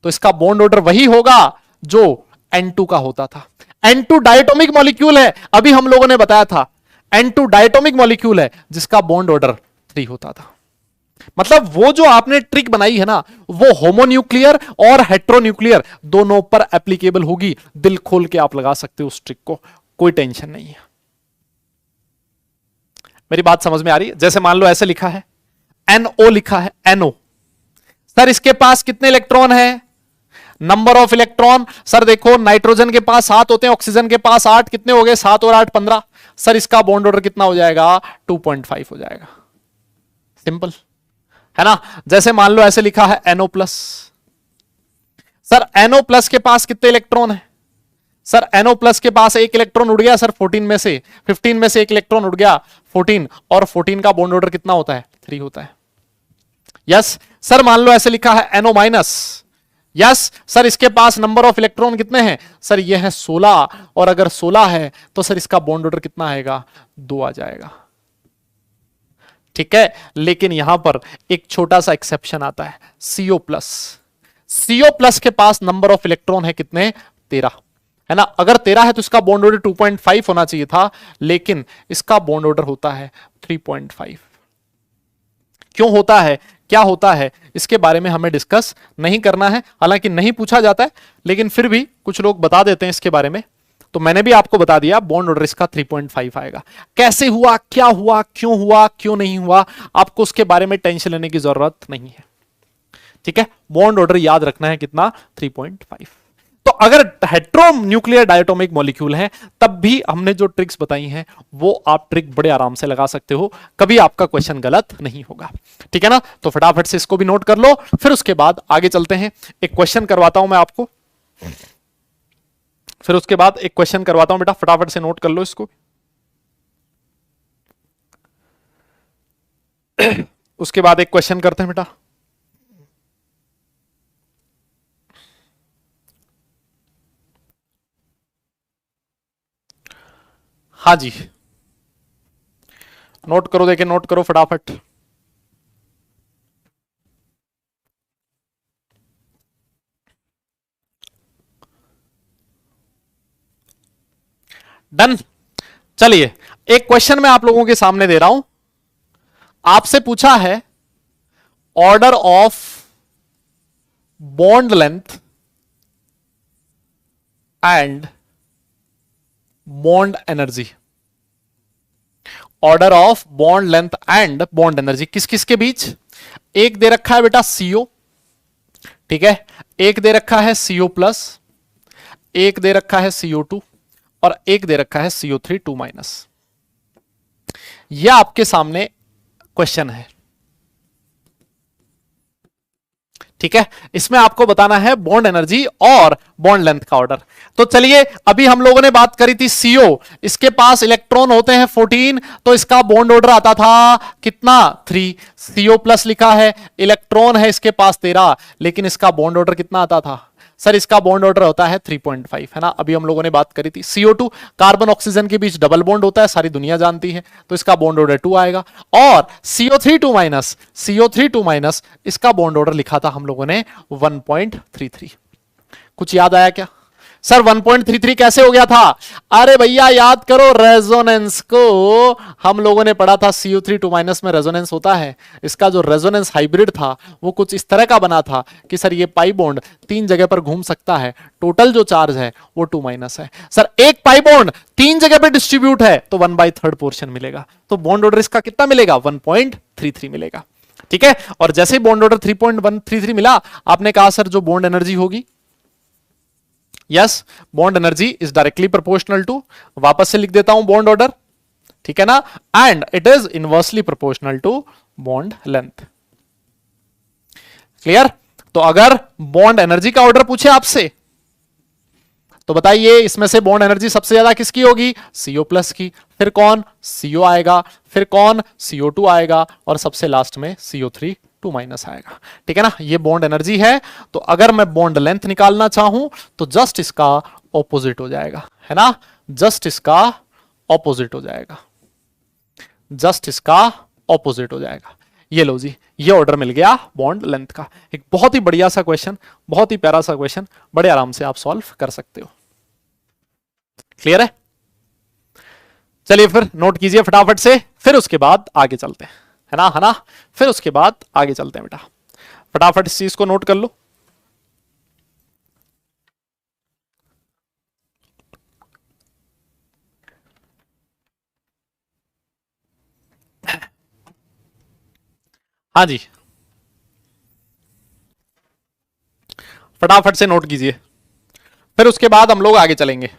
तो इसका बॉन्ड ऑर्डर वही होगा जो N2 का होता था। N2 डायटोमिक मॉलिक्यूल है, अभी हम लोगों ने बताया था N2 डायटोमिक मॉलिक्यूल है जिसका बॉन्ड ऑर्डर 3 होता था। मतलब वो जो आपने ट्रिक बनाई है ना, वो होमोन्यूक्लियर और हेट्रोन्यूक्लियर दोनों पर एप्लीकेबल होगी। दिल खोल के आप लगा सकते हो उस ट्रिक को, कोई टेंशन नहीं है। मेरी बात समझ में आ रही है? जैसे मान लो ऐसे लिखा है, NO लिखा है, NO सर इसके पास कितने इलेक्ट्रॉन है? नंबर ऑफ इलेक्ट्रॉन सर देखो, नाइट्रोजन के पास 7 होते हैं, ऑक्सीजन के पास 8, कितने हो गए? 7 और 8 15। सर इसका बॉन्ड ऑर्डर कितना हो जाएगा? 2.5 हो जाएगा। सिंपल है ना। जैसे मान लो ऐसे लिखा है NO+, सर NO+ के पास कितने इलेक्ट्रॉन है? सर NO+ के पास 1 इलेक्ट्रॉन उड़ गया सर 14 में से, 15 में से 1 इलेक्ट्रॉन उड़ गया 14, और 14 का बॉन्ड ऑर्डर कितना होता है? 3 होता है। यस सर मान लो ऐसे लिखा है NO-, यस सर इसके पास नंबर ऑफ इलेक्ट्रॉन कितने हैं? सर ये है 16, और अगर 16 है तो सर इसका बॉन्ड ऑर्डर कितना आएगा? 2 आ जाएगा। ठीक है, लेकिन यहां पर एक छोटा सा एक्सेप्शन आता है, CO+। CO+ के पास नंबर ऑफ इलेक्ट्रॉन है कितने? 13, है ना। अगर 13 है तो इसका बॉन्ड ऑर्डर 2.5 होना चाहिए था, लेकिन इसका बॉन्ड ऑर्डर होता है 3.5। क्यों होता है, क्या होता है, इसके बारे में हमें डिस्कस नहीं करना है, हालांकि नहीं पूछा जाता है, लेकिन फिर भी कुछ लोग बता देते हैं इसके बारे में, तो मैंने भी आपको बता दिया बॉन्ड ऑर्डर इसका 3.5 आएगा। कैसे हुआ, क्या हुआ, क्यों नहीं हुआ, आपको उसके बारे में टेंशन लेने की जरूरत नहीं है। ठीक है, बॉन्ड ऑर्डर याद रखना है कितना? 3.5। तो अगर हेट्रोन्यूक्लियर डायटोमिक मॉलिक्यूल है, तब भी हमने जो ट्रिक्स बताई हैं वो आप ट्रिक बड़े आराम से लगा सकते हो, कभी आपका क्वेश्चन गलत नहीं होगा। ठीक है ना, तो फटाफट से इसको भी नोट कर लो, फिर उसके बाद आगे चलते हैं। एक क्वेश्चन करवाता हूं मैं आपको, फिर उसके बाद एक क्वेश्चन करवाता हूं बेटा, फटाफट से नोट कर लो इसको। उसके बाद एक क्वेश्चन करते हैं बेटा। हाँ जी, नोट करो, देखिए नोट करो फटाफट। डन। चलिए, एक क्वेश्चन मैं आप लोगों के सामने दे रहा हूं। आपसे पूछा है order of bond length and bond energy, order of bond length and bond energy किस किस के बीच? एक दे रखा है बेटा CO, ठीक है, एक दे रखा है CO+, एक दे रखा है CO2 और एक दे रखा है CO3 2-। यह आपके सामने क्वेश्चन है, ठीक है। इसमें आपको बताना है बॉन्ड एनर्जी और बॉन्ड लेंथ का ऑर्डर। तो चलिए, अभी हम लोगों ने बात करी थी CO, इसके पास इलेक्ट्रॉन होते हैं 14, तो इसका बॉन्ड ऑर्डर आता था कितना 3। CO प्लस लिखा है, इलेक्ट्रॉन है इसके पास 13, लेकिन इसका बॉन्ड ऑर्डर कितना आता था सर, इसका बॉन्ड ऑर्डर होता है 3.5, है ना। अभी हम लोगों ने बात करी थी CO2 कार्बन ऑक्सीजन के बीच डबल बॉन्ड होता है, सारी दुनिया जानती है, तो इसका बॉन्ड ऑर्डर 2 आएगा। और CO3 2-, इसका बॉन्ड ऑर्डर लिखा था हम लोगों ने 1.33। कुछ याद आया क्या सर? 1.33 कैसे हो गया था? अरे भैया याद करो, रेजोनेंस को हम लोगों ने पढ़ा था, CO3 2- में रेजोनेंस होता है। इसका जो रेजोनेंस हाइब्रिड था वो कुछ इस तरह का बना था कि सर ये पाई बॉन्ड 3 जगह पर घूम सकता है, टोटल जो चार्ज है वो 2- है। सर एक पाई बॉन्ड 3 जगह पर डिस्ट्रीब्यूट है तो 1/3 पोर्शन मिलेगा, तो बॉन्ड ऑर्डर इसका कितना मिलेगा? 1.33 मिलेगा, ठीक है। और जैसे बॉन्ड ऑर्डर 3.133 मिला, आपने कहा सर जो बॉन्ड एनर्जी होगी, yes, bond energy is directly proportional to, वापस से लिख देता हूं बॉन्ड ऑर्डर, ठीक है ना, and it is inversely proportional to bond length. Clear? तो अगर बॉन्ड एनर्जी का ऑर्डर पूछे आपसे तो बताइए इसमें से बॉन्ड एनर्जी सबसे ज्यादा किसकी होगी? CO प्लस की, फिर कौन? CO आएगा, फिर कौन? CO2 आएगा, और सबसे लास्ट में CO3 2- आएगा, ठीक है ना। ये बॉन्ड एनर्जी है। तो अगर मैं बॉन्ड लेंथ निकालना चाहूं तो जस्ट इसका ऑपोजिट हो जाएगा, है ना, जस्ट इसका ऑपोजिट हो जाएगा, जस्ट इसका ऑपोजिट हो जाएगा। ये लो जी, ये ऑर्डर मिल गया बॉन्ड लेंथ का। एक बहुत ही बढ़िया सा क्वेश्चन, बहुत ही प्यारा सा क्वेश्चन, बड़े आराम से आप सॉल्व कर सकते हो। क्लियर है? चलिए फिर नोट कीजिए फटाफट से, फिर उसके बाद आगे चलते हैं, है ना, है ना। फिर उसके बाद आगे चलते हैं बेटा, फटाफट इस चीज को नोट कर लो। हाँ जी, फटाफट से नोट कीजिए, फिर उसके बाद हम लोग आगे चलेंगे।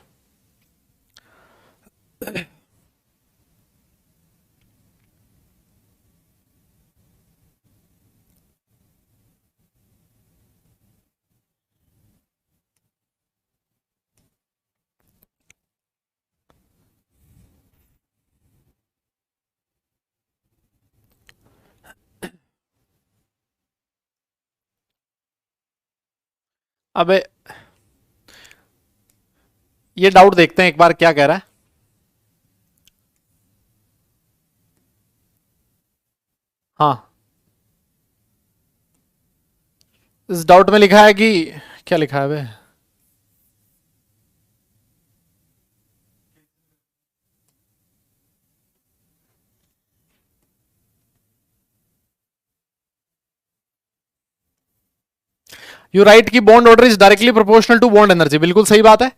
अबे ये डाउट देखते हैं एक बार क्या कह रहा है। हाँ, इस डाउट में लिखा है कि क्या लिखा है बे? यू राइट कि bond order is directly proportional to bond energy. बिल्कुल सही बात है,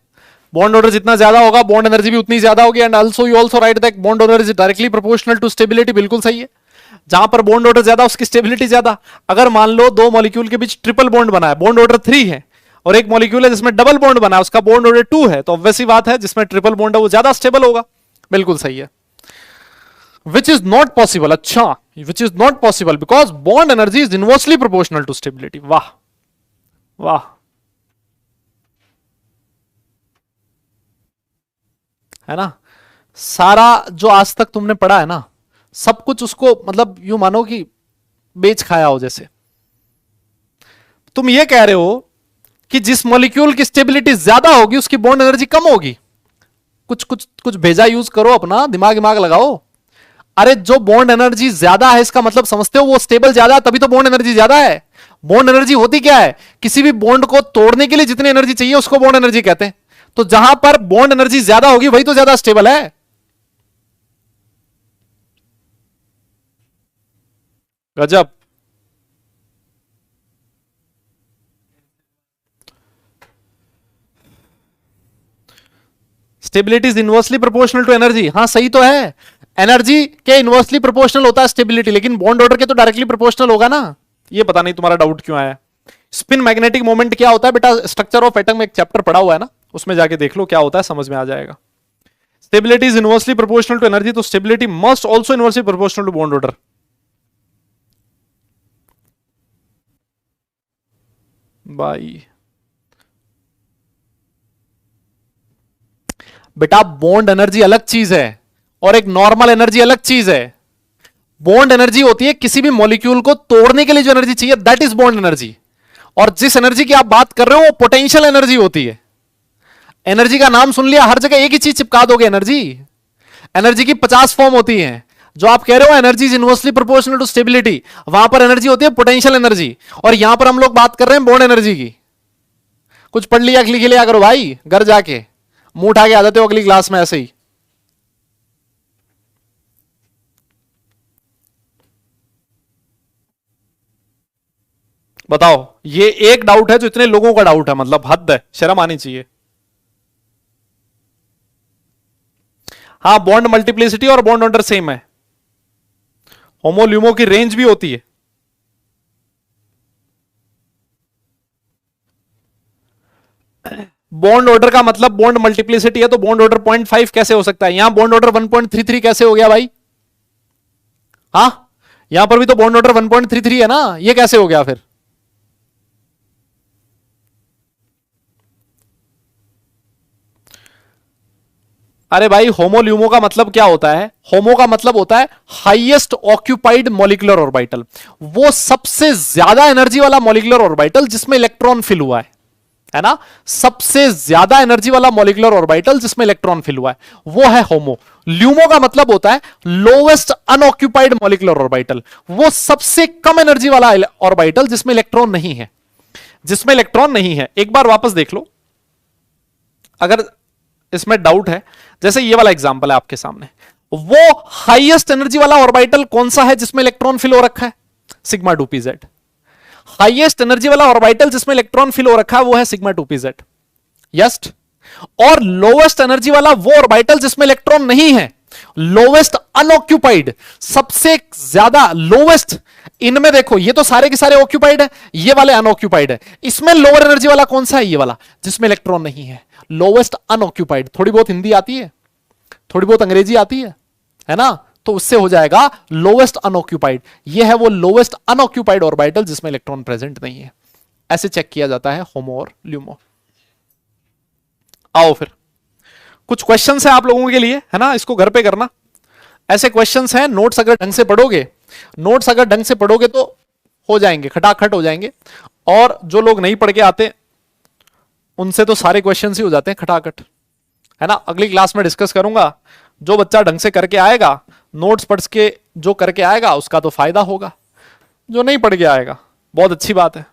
बॉन्ड ऑर्डर जितना ज्यादा होगा बॉन्ड एनर्जी भी उतनी ज्यादा होगी। And also you also write that bond order is directly proportional to stability. बिल्कुल सही है, जहां पर बॉन्ड ऑर्डर ज्यादा उसकी स्टेबिलिटी ज्यादा। अगर मान लो दो मॉलिक्यूल के बीच ट्रिपल बॉन्ड बना है, बॉन्ड ऑर्डर 3 है, और एक मॉलिक्यूल है जिसमें डबल बॉन्ड बना है, उसका बॉन्ड ऑर्डर 2 है, तो ऑब्वियस सी बात है जिसमें ट्रिपल बॉन्ड है वो ज्यादा स्टेबल होगा। बिल्कुल सही है। विच इज नॉट पॉसिबल, अच्छा, which is not possible because bond energy is inversely proportional to stability. वाह वाह, है ना। सारा जो आज तक तुमने पढ़ा है ना, सब कुछ उसको मतलब यूं मानो कि बेच खाया हो। जैसे तुम ये कह रहे हो कि जिस मॉलिक्यूल की स्टेबिलिटी ज्यादा होगी उसकी बॉन्ड एनर्जी कम होगी। कुछ कुछ कुछ भेजा यूज करो, अपना दिमाग दिमाग लगाओ। अरे जो बॉन्ड एनर्जी ज्यादा है इसका मतलब समझते हो वो स्टेबल ज्यादा है, तभी तो बॉन्ड एनर्जी ज्यादा है। बॉन्ड एनर्जी होती क्या है? किसी भी बॉन्ड को तोड़ने के लिए जितनी एनर्जी चाहिए उसको बॉन्ड एनर्जी कहते हैं। तो जहां पर बॉन्ड एनर्जी ज्यादा होगी वही तो ज्यादा स्टेबल है। गजब। Stability is inversely proportional to energy. हाँ सही तो है, एनर्जी के इनवर्सली प्रोपोर्शनल होता है स्टेबिलिटी, लेकिन बॉन्ड ऑर्डर के तो डायरेक्टली प्रोपोर्शनल होगा ना। ये पता नहीं तुम्हारा डाउट क्यों आया। स्पिन मैग्नेटिक मोमेंट क्या होता है बेटा, स्ट्रक्चर ऑफ एटम में एक चैप्टर पढ़ा हुआ है ना, उसमें जाके देख लो क्या होता है, समझ में आ जाएगा। Stability is inversely proportional to energy, तो stability must also inversely proportional to bond order. भाई बेटा बॉन्ड एनर्जी अलग चीज है और एक नॉर्मल एनर्जी अलग चीज है। बॉन्ड एनर्जी होती है किसी भी मॉलिक्यूल को तोड़ने के लिए जो एनर्जी चाहिए, दैट इज बॉन्ड एनर्जी। और जिस एनर्जी की आप बात कर रहे हो वो पोटेंशियल एनर्जी होती है। एनर्जी का नाम सुन लिया, हर जगह एक ही चीज चिपका दोगे एनर्जी। एनर्जी की 50 फॉर्म होती हैं। जो आप कह रहे हो energy is inversely proportional to stability, वहां पर एनर्जी होती है पोटेंशियल एनर्जी, और यहां पर हम लोग बात कर रहे हैं बॉन्ड एनर्जी की। कुछ पढ़ लिया लिख लिया करो भाई, घर जाके मुंह उठा के आ जाते हो अगली क्लास में ऐसे ही। बताओ, ये एक डाउट है जो इतने लोगों का डाउट है, मतलब हद है, शर्म आनी चाहिए। हाँ, बॉन्ड मल्टीप्लिसिटी और बॉन्ड ऑर्डर सेम है। होमोल्यूमो की रेंज भी होती है। बॉन्ड ऑर्डर का मतलब बॉन्ड मल्टीप्लिसिटी है, तो बॉन्ड ऑर्डर 0.5 कैसे हो सकता है? यहां बॉन्ड ऑर्डर 1.33 कैसे हो गया भाई? हाँ, यहां पर भी तो बॉन्ड ऑर्डर 1.33 है ना, ये कैसे हो गया फिर? अरे भाई, होमोल्यूमो का मतलब क्या होता है? होमो का मतलब होता है हाईएस्ट ऑक्यूपाइड मॉलिक्यूलर ऑर्बिटल, वो सबसे ज्यादा एनर्जी वाला मॉलिक्यूलर ऑर्बिटल जिसमें इलेक्ट्रॉन फिल हुआ है ना? सबसे ज्यादा एनर्जी वाला मॉलिक्यूलर ऑर्बिटल जिसमें इलेक्ट्रॉन फिल हुआ है, वो है होमो। ल्यूमो का मतलब होता है लोवेस्ट अनऑक्यूपाइड मॉलिक्यूलर ऑर्बिटल, वो सबसे कम एनर्जी वाला ऑर्बिटल जिसमें इलेक्ट्रॉन नहीं है, जिसमें इलेक्ट्रॉन नहीं है। एक बार वापस देख लो, अगर इसमें डाउट है, जैसे ये वाला एग्जांपल है आपके सामने, वो हाईएस्ट एनर्जी वाला ऑर्बिटल कौन सा है जिसमें इलेक्ट्रॉन फिल हो रखा है? Sigma 2pz। हाईएस्ट एनर्जी वाला ऑर्बिटल जिसमें इलेक्ट्रॉन फिल हो रखा है वो है सिग्मा 2pz। यस। और लोवेस्ट एनर्जी वाला वो ऑर्बिटल जिसमें इलेक्ट्रॉन नहीं है, लोवेस्ट अनऑक्यूपाइड, सबसे ज्यादा लोवेस्ट। इनमें देखो, ये तो सारे के सारे ऑक्यूपाइड है, ये वाले अनऑक्यूपाइड है। इसमें लोअर एनर्जी वाला कौन सा है? ये वाला जिसमें इलेक्ट्रॉन नहीं है, लोवेस्ट अनऑक्यूपाइड। थोड़ी बहुत हिंदी आती है, थोड़ी बहुत अंग्रेजी आती है ना? तो उससे हो जाएगा लोवेस्ट अनऑक्यूपाइड। ये है वो लोवेस्ट अनऑक्यूपाइड ऑर्बिटल जिसमें इलेक्ट्रॉन प्रेजेंट नहीं है। ऐसे चेक किया जाता है होमो और ल्यूमो। आओ फिर कुछ क्वेश्चंस है आप लोगों के लिए, है ना? इसको घर पे करना। ऐसे क्वेश्चंस हैं, नोट्स अगर ढंग से पढ़ोगे, नोट्स अगर ढंग से पढ़ोगे तो हो जाएंगे, खटाखट हो जाएंगे। और जो लोग नहीं पढ़ के आते उनसे तो सारे क्वेश्चन ही हो जाते हैं खटाखट, है ना? अगली क्लास में डिस्कस करूंगा। जो बच्चा ढंग से करके आएगा, नोट्स पढ़ के जो करके आएगा उसका तो फायदा होगा, जो नहीं पढ़ के आएगा बहुत अच्छी बात है।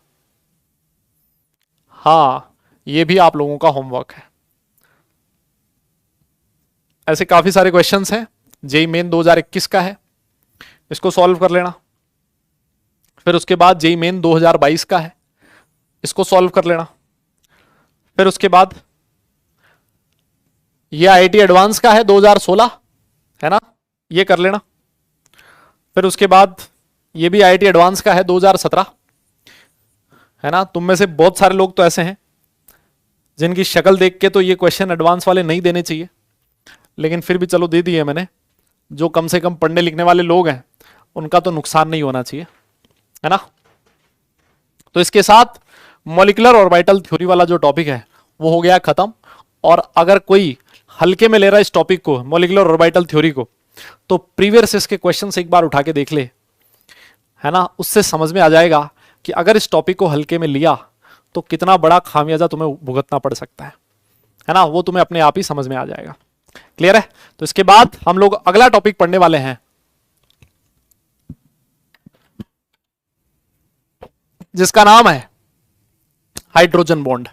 हाँ, ये भी आप लोगों का होमवर्क है। ऐसे काफी सारे क्वेश्चंस हैं। जेई मेन 2021 का है, इसको सॉल्व कर लेना। फिर उसके बाद जेई मेन 2022 का है, इसको सॉल्व कर लेना। फिर उसके बाद ये आईआईटी एडवांस का है 2016, है ना? ये कर लेना। फिर उसके बाद ये भी आईआईटी एडवांस का है 2017, है ना? तुम में से बहुत सारे लोग तो ऐसे हैं जिनकी शक्ल देख के तो ये क्वेश्चन एडवांस वाले नहीं देने चाहिए, लेकिन फिर भी चलो दे दिए मैंने। जो कम से कम पढ़ने लिखने वाले लोग हैं उनका तो नुकसान नहीं होना चाहिए, है ना? तो इसके साथ मॉलिक्यूलर ऑर्बिटल थ्योरी वाला जो टॉपिक है वो हो गया खत्म। और अगर कोई हल्के में ले रहा है इस टॉपिक को, मॉलिक्यूलर ऑर्बिटल थ्योरी को, तो प्रीवियस इसके क्वेश्चन एक बार उठा के देख ले, है ना? उससे समझ में आ जाएगा कि अगर इस टॉपिक को हल्के में लिया तो कितना बड़ा खामियाजा तुम्हें भुगतना पड़ सकता है ना? वो तुम्हें अपने आप ही समझ में आ जाएगा। क्लियर है? तो इसके बाद हम लोग अगला टॉपिक पढ़ने वाले हैं, जिसका नाम है हाइड्रोजन बॉन्ड।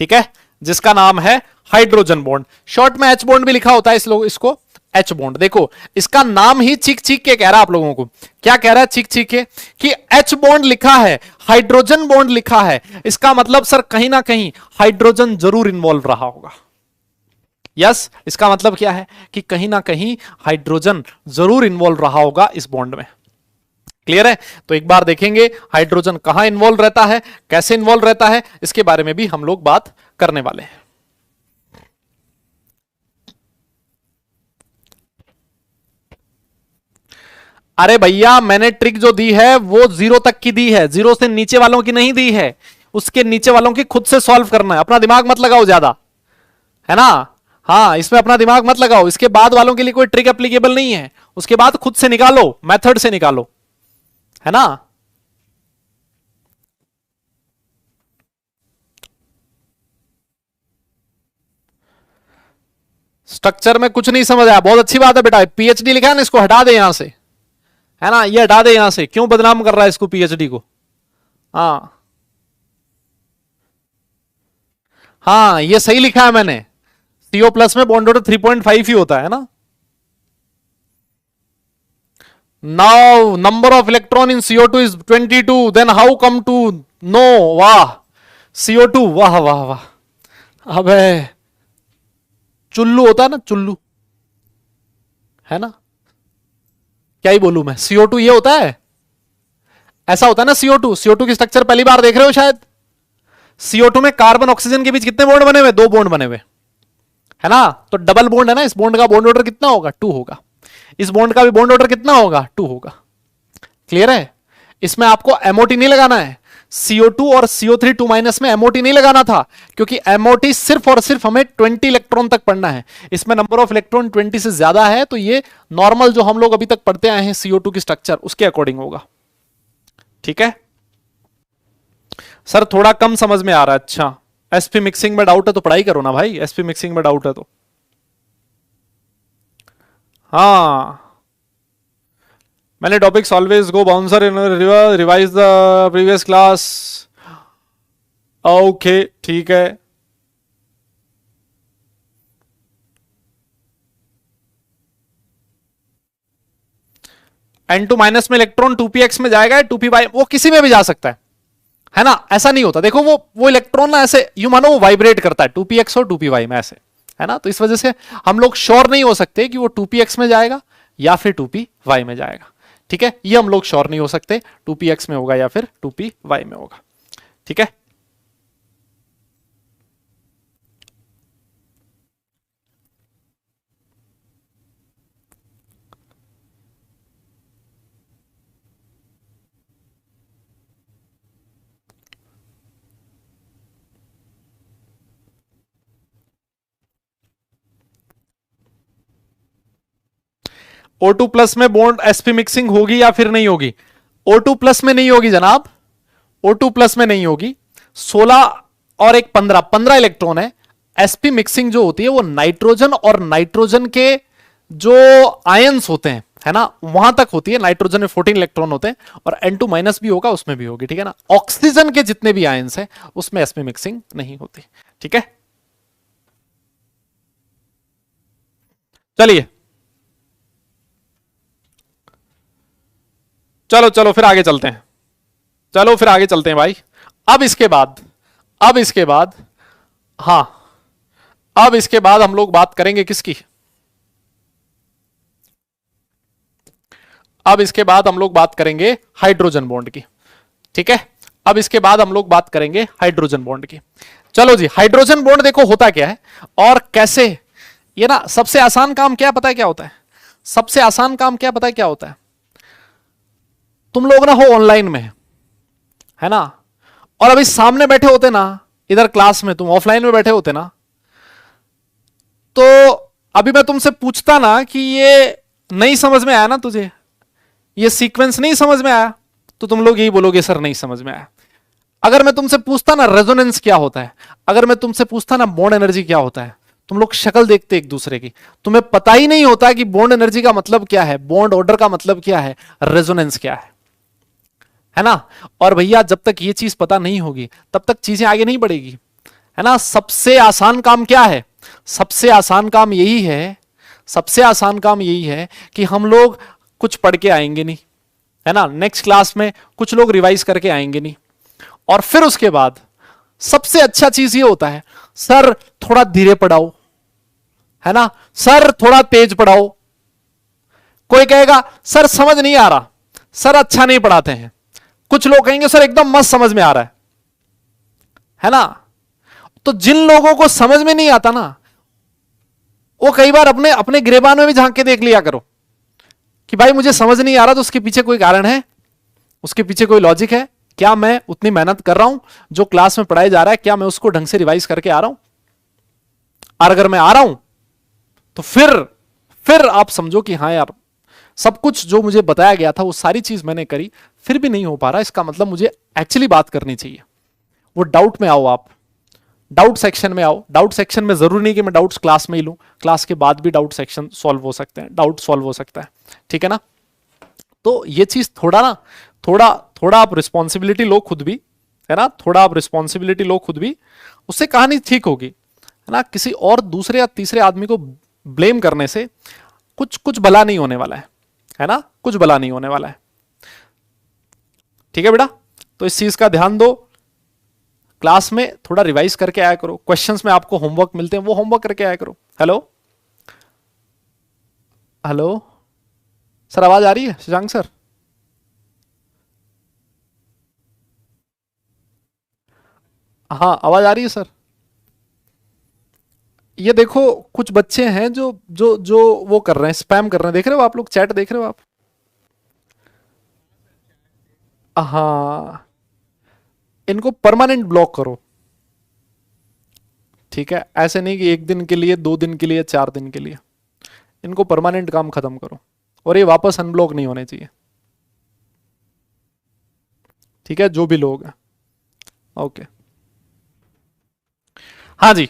ठीक है, जिसका नाम है हाइड्रोजन बॉन्ड। शॉर्ट में एच बॉन्ड भी लिखा होता है, इसको एच बॉन्ड। देखो, इसका नाम ही चीख चीख के कह रहा है आप लोगों को। क्या कह रहा है चीख चीख के? कि एच बॉन्ड लिखा है, हाइड्रोजन बॉन्ड लिखा है, इसका मतलब सर कहीं ना कहीं हाइड्रोजन जरूर इन्वॉल्व रहा होगा। यस, इसका मतलब क्या है कि कहीं ना कहीं हाइड्रोजन जरूर इन्वॉल्व रहा होगा इस बॉन्ड में। क्लियर है? तो एक बार देखेंगे हाइड्रोजन कहां इन्वॉल्व रहता है, कैसे इन्वॉल्व रहता है, इसके बारे में भी हम लोग बात करने वाले हैं। अरे भैया मैंने ट्रिक जो दी है वो 0 तक की दी है, 0 से नीचे वालों की नहीं दी है, उसके नीचे वालों की खुद से सॉल्व करना है, अपना दिमाग मत लगाओ ज्यादा, है ना? हाँ, इसमें अपना दिमाग मत लगाओ, इसके बाद वालों के लिए कोई ट्रिक एप्लीकेबल नहीं है, उसके बाद खुद से निकालो, मेथड से निकालो, है ना? स्ट्रक्चर में कुछ नहीं समझ आया, बहुत अच्छी बात है बेटा, पीएचडी लिखा है ना, इसको हटा दे यहां से, है ना? ये हटा दे यहां से, क्यों बदनाम कर रहा है इसको, पीएचडी को? हाँ हाँ, ये सही लिखा है मैंने, सीओ प्लस में बॉन्ड ऑर्डर 3.5 ही होता है ना। Now number of electron in CO2 is 22, then how come to know? वाह, CO2, वाह वाह वाह। अबे चुल्लू होता है ना, चुल्लू, है ना? क्या ही बोलूं मैं, CO2 ये होता है, ऐसा होता है ना CO2। CO2 की स्ट्रक्चर पहली बार देख रहे हो शायद। CO2 में कार्बन ऑक्सीजन के बीच कितने बॉन्ड बने हुए? 2 बॉन्ड बने हुए, है ना? तो डबल बॉन्ड है ना, इस बॉन्ड का बॉन्ड ऑर्डर कितना होगा? 2 होगा। इस बॉन्ड का भी बॉन्ड ऑर्डर कितना होगा? 2 होगा। क्लियर है? इसमें आपको MOT नहीं लगाना है, CO2 और CO3 2- में MOT नहीं लगाना था, क्योंकि MOT सिर्फ और सिर्फ हमें 20 इलेक्ट्रॉन तक पढ़ना है, इसमें नंबर ऑफ इलेक्ट्रॉन 20 से ज्यादा है, तो ये नॉर्मल जो हम लोग अभी तक पढ़ते आए हैं CO2 की स्ट्रक्चर, उसके अकॉर्डिंग होगा। ठीक है सर, थोड़ा कम समझ में आ रहा है। अच्छा, एसपी मिक्सिंग में डाउट है तो पढ़ाई करो ना भाई, एसपी मिक्सिंग में डाउट है तो। हाँ, मैंने topics always go bouncer in revise the previous class. Okay ठीक है। N2 माइनस में इलेक्ट्रॉन 2px में जाएगा, 2py वो किसी में भी जा सकता है ना? ऐसा नहीं होता, देखो वो इलेक्ट्रॉन ना ऐसे यू मानो वो वाइब्रेट करता है 2px और 2py में ऐसे, है ना? तो इस वजह से हम लोग श्योर नहीं हो सकते कि वो 2px में जाएगा या फिर 2py में जाएगा। ठीक है, ये हम लोग श्योर नहीं हो सकते 2px में होगा या फिर 2py में होगा। ठीक है, O2 प्लस में बॉन्ड sp मिक्सिंग होगी या फिर नहीं होगी? O2 प्लस में नहीं होगी जनाब, O2 प्लस में नहीं होगी। 16 और एक 15 इलेक्ट्रॉन है। sp मिक्सिंग जो होती है वो नाइट्रोजन और नाइट्रोजन के जो आयंस होते हैं, है ना, वहां तक होती है। नाइट्रोजन में 14 इलेक्ट्रॉन होते हैं और N2 माइनस भी होगा, उसमें भी होगी। ठीक है ना? ऑक्सीजन के जितने भी आयंस हैं उसमें sp मिक्सिंग नहीं होती। ठीक है, चलिए चलो चलो फिर आगे चलते हैं, चलो फिर आगे चलते हैं भाई। अब इसके बाद हाँ, अब इसके बाद हम लोग बात करेंगे किसकी? अब इसके बाद हम लोग बात करेंगे हाइड्रोजन बॉन्ड की। ठीक है, अब इसके बाद हम लोग बात करेंगे हाइड्रोजन बॉन्ड की। चलो जी, हाइड्रोजन बॉन्ड देखो होता क्या है और कैसे। ये ना सबसे आसान काम क्या पता है क्या होता है? सबसे आसान काम क्या पता है क्या होता है? तुम लोग ना हो ऑनलाइन में, है ना, और अभी सामने बैठे होते ना, इधर क्लास में तुम ऑफलाइन में बैठे होते ना, तो अभी मैं तुमसे पूछता ना कि ये नहीं समझ में आया ना तुझे, ये सीक्वेंस नहीं समझ में आया, तो तुम लोग यही बोलोगे सर नहीं समझ में आया। अगर मैं तुमसे पूछता ना रेजोनेंस क्या होता है, अगर मैं तुमसे पूछता ना बॉन्ड एनर्जी क्या होता है, तुम लोग शक्ल देखते एक दूसरे की, तुम्हें पता ही नहीं होता कि बॉन्ड एनर्जी का मतलब क्या है, बॉन्ड ऑर्डर का मतलब क्या है, रेजोनेंस क्या है ना? और भैया जब तक ये चीज पता नहीं होगी तब तक चीजें आगे नहीं बढ़ेगी, है ना? सबसे आसान काम क्या है? सबसे आसान काम यही है, सबसे आसान काम यही है कि हम लोग कुछ पढ़ के आएंगे नहीं, है ना, नेक्स्ट क्लास में कुछ लोग रिवाइज करके आएंगे नहीं, और फिर उसके बाद सबसे अच्छा चीज ये होता है सर थोड़ा धीरे पढ़ाओ, है ना, सर थोड़ा तेज पढ़ाओ। कोई कहेगा सर समझ नहीं आ रहा, सर अच्छा नहीं पढ़ाते हैं। कुछ लोग कहेंगे सर एकदम मस्त समझ में आ रहा है ना। तो जिन लोगों को समझ में नहीं आता ना, वो कई बार अपने अपने गिरेबान में भी झांक के देख लिया करो कि भाई मुझे समझ नहीं आ रहा, तो उसके पीछे कोई कारण है, उसके पीछे कोई लॉजिक है। क्या मैं उतनी मेहनत कर रहा हूं जो क्लास में पढ़ाया जा रहा है, क्या मैं उसको ढंग से रिवाइज करके आ रहा हूं? और अगर मैं आ रहा हूं तो फिर आप समझो कि हाँ यार, सब कुछ जो मुझे बताया गया था वो सारी चीज मैंने करी, फिर भी नहीं हो पा रहा, इसका मतलब मुझे एक्चुअली बात करनी चाहिए। वो डाउट में आओ, आप डाउट सेक्शन में आओ। डाउट सेक्शन में जरूरी नहीं कि मैं डाउट्स क्लास में ही लूं, क्लास के बाद भी डाउट सेक्शन सॉल्व हो सकते हैं, डाउट सॉल्व हो सकता है, ठीक है ना। तो ये चीज थोड़ा आप रिस्पॉन्सिबिलिटी लो खुद भी, है ना, थोड़ा आप रिस्पॉन्सिबिलिटी लो खुद भी, उससे कहानी ठीक होगी, है ना। किसी और दूसरे या तीसरे आदमी को ब्लेम करने से कुछ भला नहीं होने वाला है ना, कुछ भला नहीं होने वाला है, ठीक है बेटा। तो इस चीज का ध्यान दो, क्लास में थोड़ा रिवाइज करके आया करो, क्वेश्चंस में आपको होमवर्क मिलते हैं वो होमवर्क करके आया करो। हेलो हेलो सर, आवाज आ रही है शशांक सर? हाँ आवाज आ रही है सर। ये देखो कुछ बच्चे हैं जो वो कर रहे हैं, स्पैम कर रहे हैं, देख रहे हो आप लोग, चैट देख रहे हो आप? हाँ, इनको परमानेंट ब्लॉक करो, ठीक है। ऐसे नहीं कि एक दिन के लिए, 2 दिन के लिए, 4 दिन के लिए, इनको परमानेंट काम खत्म करो, और ये वापस अनब्लॉक नहीं होने चाहिए, ठीक है, जो भी लोग हैं। ओके, हाँ जी।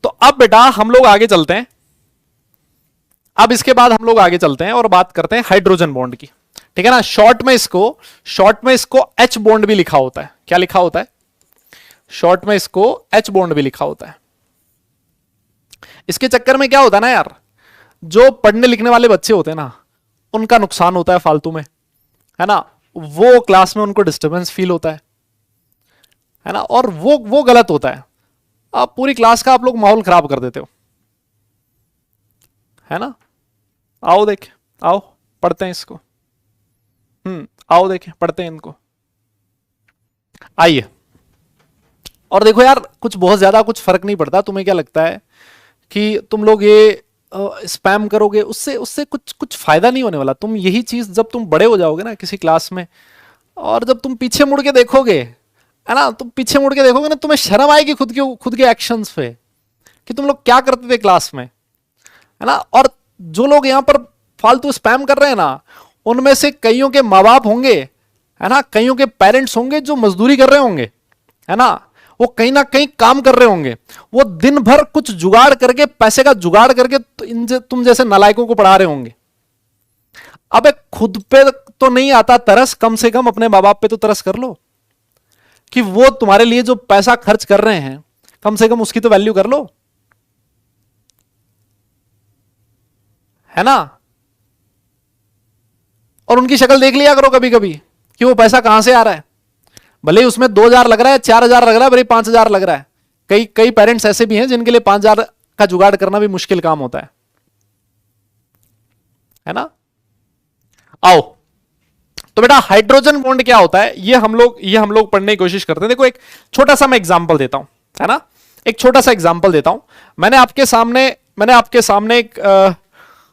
तो अब बेटा हम लोग आगे चलते हैं, अब इसके बाद हम लोग आगे चलते हैं और बात करते हैं हाइड्रोजन बॉन्ड की, ठीक है ना। शॉर्ट में इसको एच बॉन्ड भी लिखा होता है। क्या लिखा होता है? शॉर्ट में इसको एच बॉन्ड भी लिखा होता है। इसके चक्कर में क्या होता है ना यार, जो पढ़ने लिखने वाले बच्चे होते हैं ना, उनका नुकसान होता है फालतू में, है ना। वो क्लास में उनको डिस्टर्बेंस फील होता है ना, और वो गलत होता है। आप पूरी क्लास का आप लोग माहौल खराब कर देते हो, है ना। आओ देख, आओ पढ़ते हैं इसको, आओ देखें पढ़ते हैं इनको, आइए। और देखो यार, कुछ बहुत ज्यादा कुछ फर्क नहीं पड़ता। तुम्हें क्या लगता है कि तुम लोग ये स्पैम करोगे, उससे उससे कुछ कुछ फायदा नहीं होने वाला। तुम यही चीज जब तुम बड़े हो जाओगे ना किसी क्लास में, और जब तुम पीछे मुड़ के देखोगे, है ना, तुम पीछे मुड़ के देखोगे ना, तुम्हें शर्म आएगी खुद के एक्शंस पे कि तुम लोग क्या करते थे क्लास में, है ना। और जो लोग यहाँ पर फालतू स्पैम कर रहे हैं ना, उनमें से कईयों के माँ बाप होंगे, है ना, कईयों के पेरेंट्स होंगे जो मजदूरी कर रहे होंगे, है ना, वो कहीं ना कहीं काम कर रहे होंगे, वो दिन भर कुछ जुगाड़ करके, पैसे का जुगाड़ करके तुम जैसे नालायकों को पढ़ा रहे होंगे। अबे खुद पे तो नहीं आता तरस, कम से कम अपने माँ बाप पे तो तरस कर लो कि वो तुम्हारे लिए जो पैसा खर्च कर रहे हैं, कम से कम उसकी तो वैल्यू कर लो, है ना। और उनकी शक्ल देख लिया करो कभी कभी कि वो पैसा कहां से आ रहा है। भले ही उसमें 2,000 लग रहा है, 4,000 लग रहा है, भले 5,000 लग रहा है। कई कई पेरेंट्स ऐसे भी हैं जिनके लिए 5,000 का जुगाड़ करना भी मुश्किल काम होता है ना। आओ, तो बेटा हाइड्रोजन बॉन्ड क्या होता है, ये हम लोग पढ़ने की कोशिश करते हैं। देखो एक छोटा सा मैं एग्जांपल देता हूं, है ना, एक छोटा सा एग्जांपल देता हूं। मैंने आपके सामने एक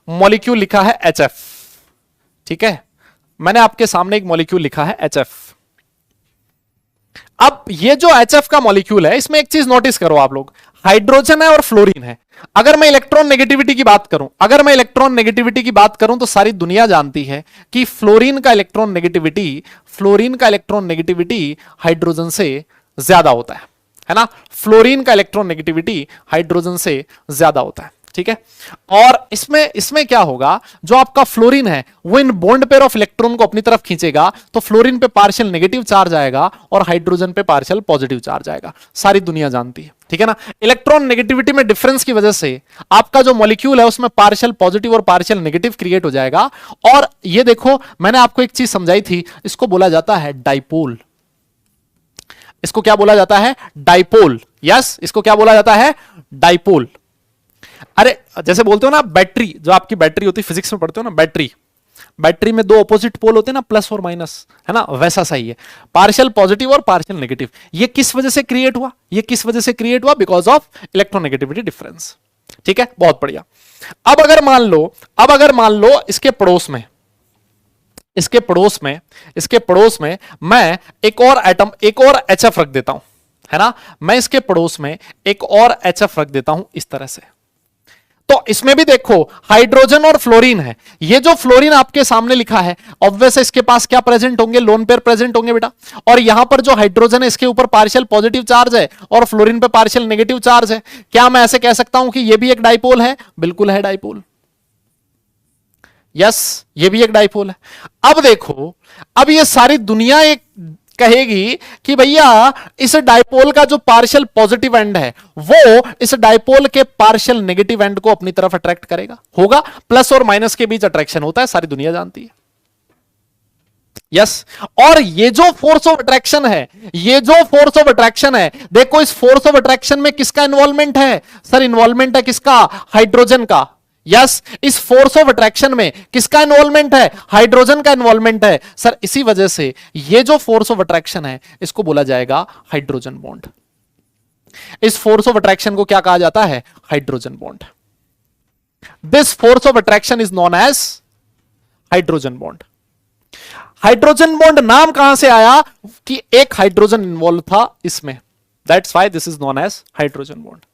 मॉलिक्यूल लिखा है HF, ठीक है। मैंने आपके सामने एक मॉलिक्यूल लिखा है HF। अब ये जो HF का मॉलिक्यूल है, इसमें एक चीज नोटिस करो आप लोग, हाइड्रोजन है और फ्लोरीन है। अगर मैं इलेक्ट्रॉन नेगेटिविटी की बात करूं तो सारी दुनिया जानती है कि फ्लोरीन का इलेक्ट्रॉन नेगेटिविटी हाइड्रोजन से ज्यादा होता है ना। फ्लोरीन का इलेक्ट्रॉन नेगेटिविटी हाइड्रोजन से ज्यादा होता है, ठीक है। और इसमें क्या होगा, जो आपका फ्लोरीन है वो in bond pair of electron को अपनी तरफ खींचेगा, तो फ्लोरीन पे पार्शियल नेगेटिव चार्ज आएगा और हाइड्रोजन पे पार्शियल पॉजिटिव चार्ज आएगा। सारी दुनिया जानती है, ठीक है ना। इलेक्ट्रॉन नेगेटिविटी में डिफरेंस की वजह से आपका जो मॉलिक्यूल है उसमें पार्शियल पॉजिटिव और पार्शियल नेगेटिव क्रिएट हो जाएगा। और ये देखो, मैंने आपको एक चीज समझाई थी, इसको बोला जाता है डाइपोल। इसको क्या बोला जाता है? डाइपोल। यस, इसको क्या बोला जाता है? डाइपोल। अरे जैसे बोलते हो ना बैटरी, जो आपकी बैटरी होती है, फिजिक्स में पढ़ते हो ना बैटरी, बैटरी में दो ऑपोजिट पोल होते हैं ना, प्लस और माइनस, है ना, वैसा सही है। पार्शियल पॉजिटिव और पार्शियल नेगेटिव, ये किस वजह से क्रिएट हुआ, ये किस वजह से क्रिएट हुआ, बिकॉज ऑफ इलेक्ट्रोनेगेटिविटी डिफरेंस। ठीक है, बहुत बढ़िया। अब अगर मान लो इसके पड़ोस में, इसके पड़ोस में मैं एक और एटम, एक और HF रख देता हूं, है ना, मैं इसके पड़ोस में एक और HF रख देता हूं इस तरह से। तो इसमें भी देखो हाइड्रोजन और फ्लोरीन है। ये जो फ्लोरीन आपके सामने लिखा है, ऑब्वियस है इसके पास क्या प्रेजेंट होंगे, लोन पेयर प्रेजेंट होंगे बेटा। और यहां पर जो हाइड्रोजन है इसके ऊपर पार्शियल पॉजिटिव चार्ज है और फ्लोरीन पे पार्शियल नेगेटिव चार्ज है। क्या मैं ऐसे कह सकता हूं कि ये भी एक डाइपोल है? बिल्कुल है डाइपोल, यस, ये भी एक डाइपोल है। अब देखो, अब ये सारी दुनिया एक कहेगी कि भैया इस डाइपोल का जो पार्शियल पॉजिटिव एंड है वो इस डाइपोल के पार्शियल नेगेटिव एंड को अपनी तरफ अट्रैक्ट करेगा, होगा, प्लस और माइनस के बीच अट्रैक्शन होता है, सारी दुनिया जानती है, यस। और ये जो फोर्स ऑफ अट्रैक्शन है, ये जो फोर्स ऑफ अट्रैक्शन है, देखो इस फोर्स ऑफ अट्रैक्शन में किसका इन्वॉल्वमेंट है सर? इन्वॉल्वमेंट है किसका? हाइड्रोजन का, यस। इस फोर्स ऑफ अट्रैक्शन में किसका इन्वॉल्वमेंट है? हाइड्रोजन का इन्वॉल्वमेंट है सर। इसी वजह से ये जो फोर्स ऑफ अट्रैक्शन है इसको बोला जाएगा हाइड्रोजन बॉन्ड। इस फोर्स ऑफ अट्रैक्शन को क्या कहा जाता है? Hydrogen bond. This force of attraction is known as hydrogen bond. Hydrogen bond नाम कहां से आया? कि एक हाइड्रोजन इन्वॉल्व था इसमें, that's why this is known as hydrogen bond.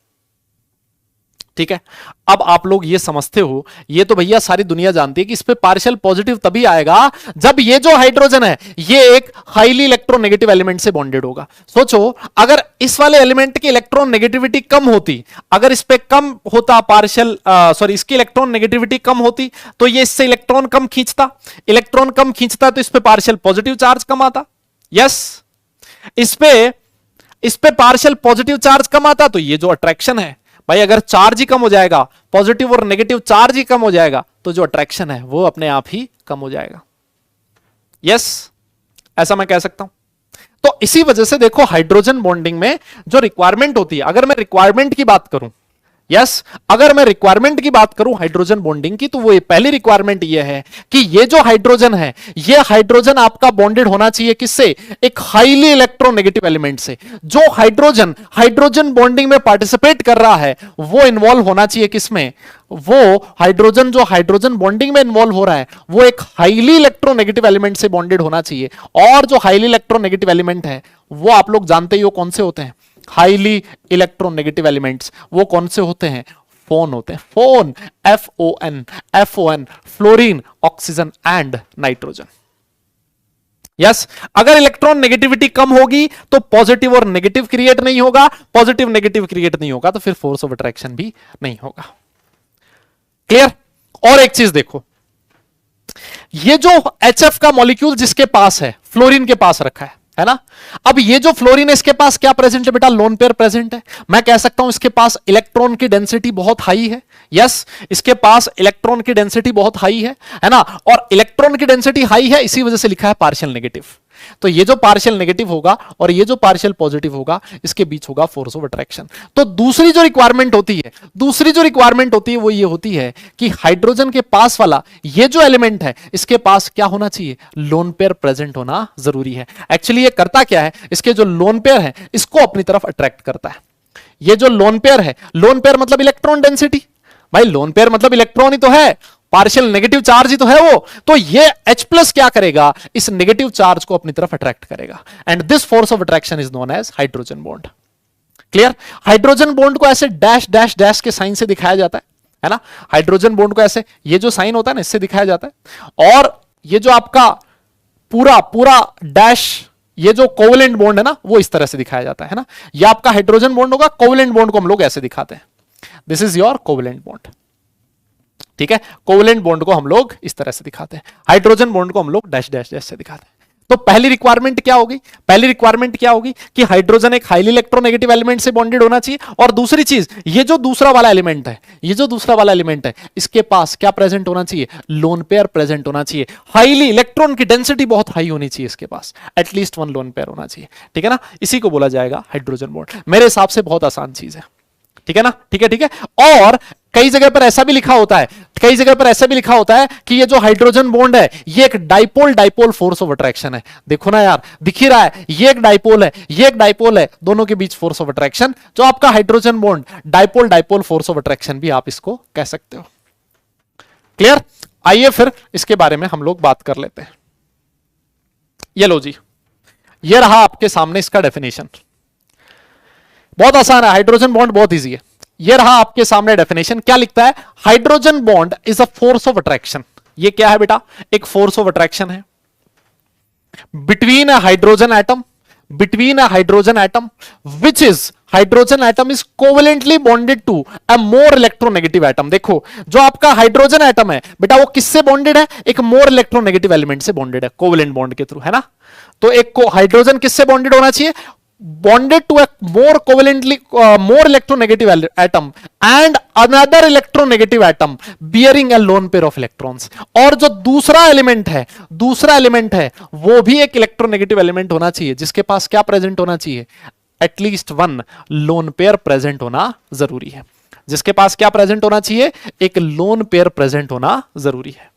ठीक है, अब आप लोग ये समझते हो, ये तो भैया सारी दुनिया जानती है कि इस पे पार्शियल पॉजिटिव तभी आएगा जब ये जो हाइड्रोजन है ये एक हाईली इलेक्ट्रोनेगेटिव एलिमेंट से बॉन्डेड होगा। सोचो, अगर इस वाले एलिमेंट की इलेक्ट्रॉन नेगेटिविटी कम होती, अगर इस पे कम होता पार्शियल इसकी इलेक्ट्रॉन नेगेटिविटी कम होती तो ये इससे इलेक्ट्रॉन कम खींचता, इलेक्ट्रॉन कम खींचता तो इस पे पार्शियल पॉजिटिव चार्ज कम आता, यस। इस पे पार्शियल पॉजिटिव चार्ज कम आता तो ये जो अट्रैक्शन है भाई, अगर चार्ज ही कम हो जाएगा, पॉजिटिव और नेगेटिव चार्ज ही कम हो जाएगा तो जो अट्रैक्शन है वो अपने आप ही कम हो जाएगा, यस, ऐसा मैं कह सकता हूं। तो इसी वजह से देखो हाइड्रोजन बॉन्डिंग में जो रिक्वायरमेंट होती है, अगर मैं रिक्वायरमेंट की बात करूं, यस, अगर मैं रिक्वायरमेंट की बात करूं हाइड्रोजन बॉन्डिंग की, तो वो पहली रिक्वायरमेंट ये है कि ये जो हाइड्रोजन है, ये हाइड्रोजन आपका बॉन्डेड होना चाहिए किससे? एक हाईली इलेक्ट्रोनेगेटिव एलिमेंट से। जो हाइड्रोजन बॉन्डिंग में पार्टिसिपेट कर रहा है वो इन्वॉल्व होना चाहिए किसमें? वो हाइड्रोजन जो हाइड्रोजन बॉन्डिंग में इन्वॉल्व हो रहा है वो एक हाईली इलेक्ट्रोनेगेटिव एलिमेंट से बॉन्डेड होना चाहिए। और जो हाईली इलेक्ट्रोनेगेटिव एलिमेंट है वो आप लोग जानते ही हो कौन से होते हैं? हाईली इलेक्ट्रोनेगेटिव एलिमेंट्स वो कौन से होते हैं? फोन होते हैं, phone, FON, fluorine, oxygen and nitrogen, yes. अगर इलेक्ट्रॉन नेगेटिविटी कम होगी तो पॉजिटिव और नेगेटिव क्रिएट नहीं होगा, पॉजिटिव नेगेटिव क्रिएट नहीं होगा तो फिर फोर्स ऑफ अट्रैक्शन भी नहीं होगा। क्लियर? और एक चीज देखो, ये जो HF का मॉलिक्यूल जिसके पास है, फ्लोरीन के पास रखा है ना, अब ये जो फ्लोरीन है इसके पास क्या प्रेजेंट है बेटा? लोन पेयर प्रेजेंट है। मैं कह सकता हूं इसके पास इलेक्ट्रॉन की डेंसिटी बहुत हाई है, यस, इसके पास इलेक्ट्रॉन की डेंसिटी बहुत हाई है ना, और इलेक्ट्रॉन की डेंसिटी हाई है इसी वजह से लिखा है पार्शियल नेगेटिव। तो ये जो पार्शियल नेगेटिव होगा और ये जो पार्शियल पॉजिटिव होगा इसके बीच होगा फोर्स ऑफ अट्रैक्शन। तो दूसरी जो रिक्वायरमेंट होती है वो ये होती है कि हाइड्रोजन के पास वाला ये जो एलिमेंट है इसके पास क्या होना चाहिए? लोन पेयर प्रेजेंट होना जरूरी है। एक्चुअली ये करता क्या है, इसके जो लोन पेयर है इसको अपनी तरफ अट्रैक्ट करता है। ये जो लोन पेयर है, लोन पेयर मतलब इलेक्ट्रॉन डेंसिटी, भाई लोन पेयर मतलब इलेक्ट्रॉन ही तो है, पार्शियल नेगेटिव चार्ज ही तो है वो। तो ये H+ क्या करेगा? इस नेगेटिव चार्ज को अपनी तरफ अट्रैक्ट करेगा, and this force of attraction is known as hydrogen bond. Clear? Hydrogen bond को ऐसे डैश डैश डैश के साइन से दिखाया जाता है ना, हाइड्रोजन बॉन्ड को ऐसे, ये जो साइन होता है ना इससे दिखाया जाता है, और ये जो आपका पूरा पूरा डैश, ये जो कोवेलेंट बॉन्ड है ना वो इस तरह से दिखाया जाता है ना। ये आपका हाइड्रोजन बॉन्ड होगा, कोवेलेंट बॉन्ड को हम लोग ऐसे दिखाते हैं, this is your covalent bond. ठीक है, कोवेलेंट बॉन्ड को हम लोग इस तरह से दिखाते हैं, हाइड्रोजन बॉन्ड को हम लोग डैश डैश डैश से दिखाते हैं। तो पहली रिक्वायरमेंट क्या होगी? कि हाइड्रोजन एक हाईली इलेक्ट्रोनेगेटिव एलिमेंट से बॉन्डेड होना चाहिए, और दूसरी चीज ये जो दूसरा वाला एलिमेंट है इसके पास क्या प्रेजेंट होना चाहिए? लोन पेयर प्रेजेंट होना चाहिए। हाईली इलेक्ट्रॉन की डेंसिटी बहुत हाई होनी चाहिए इसके पास, एटलीस्ट 1 लोन पेयर होना चाहिए। ठीक है ना, इसी को बोला जाएगा हाइड्रोजन बॉन्ड। मेरे हिसाब से बहुत आसान चीज है। ठीक है ना, ठीक है, ठीक है। और कई जगह पर ऐसा भी लिखा होता है, कई जगह पर ऐसा भी लिखा होता है कि ये जो हाइड्रोजन बॉन्ड है ये एक dipole dipole force of attraction है। देखो ना यार, दिख ही रहा है, ये एक डाइपोल है, ये एक डाइपोल है, दोनों के बीच फोर्स ऑफ अट्रैक्शन, जो आपका hydrogen bond, dipole dipole force of attraction भी आप इसको कह सकते हो। क्लियर? आइए फिर इसके बारे में हम लोग बात कर लेते हैं। ये लो जी, ये रहा आपके सामने इसका डेफिनेशन, बहुत आसान है, हाइड्रोजन बॉन्ड बहुत इजी है। ये रहा आपके सामने डेफिनेशन, क्या लिखता है? Hydrogen bond is a force of attraction. ये क्या है बेटा? एक फोर्स ऑफ अट्रैक्शन है between a hydrogen atom, between a hydrogen atom which is, hydrogen atom is covalently bonded to a more electronegative atom. देखो जो आपका हाइड्रोजन एटम है बेटा, वो किससे बॉन्डेड है? एक मोर इलेक्ट्रोनेगेटिव एलिमेंट से बॉन्डेड है, कोवेलेंट बॉन्ड के थ्रू, है ना। तो एक को हाइड्रोजन किससे बॉन्डेड होना चाहिए? bonded to a more covalently more electronegative atom and another electronegative atom bearing a lone pair of electrons। और जो दूसरा एलिमेंट है, दूसरा एलिमेंट है वो भी एक इलेक्ट्रोनेगेटिव एलिमेंट होना चाहिए, जिसके पास क्या प्रेजेंट होना चाहिए? At least one lone pair present होना जरूरी है। जिसके पास क्या प्रेजेंट होना चाहिए? एक लोन पेयर प्रेजेंट होना जरूरी है,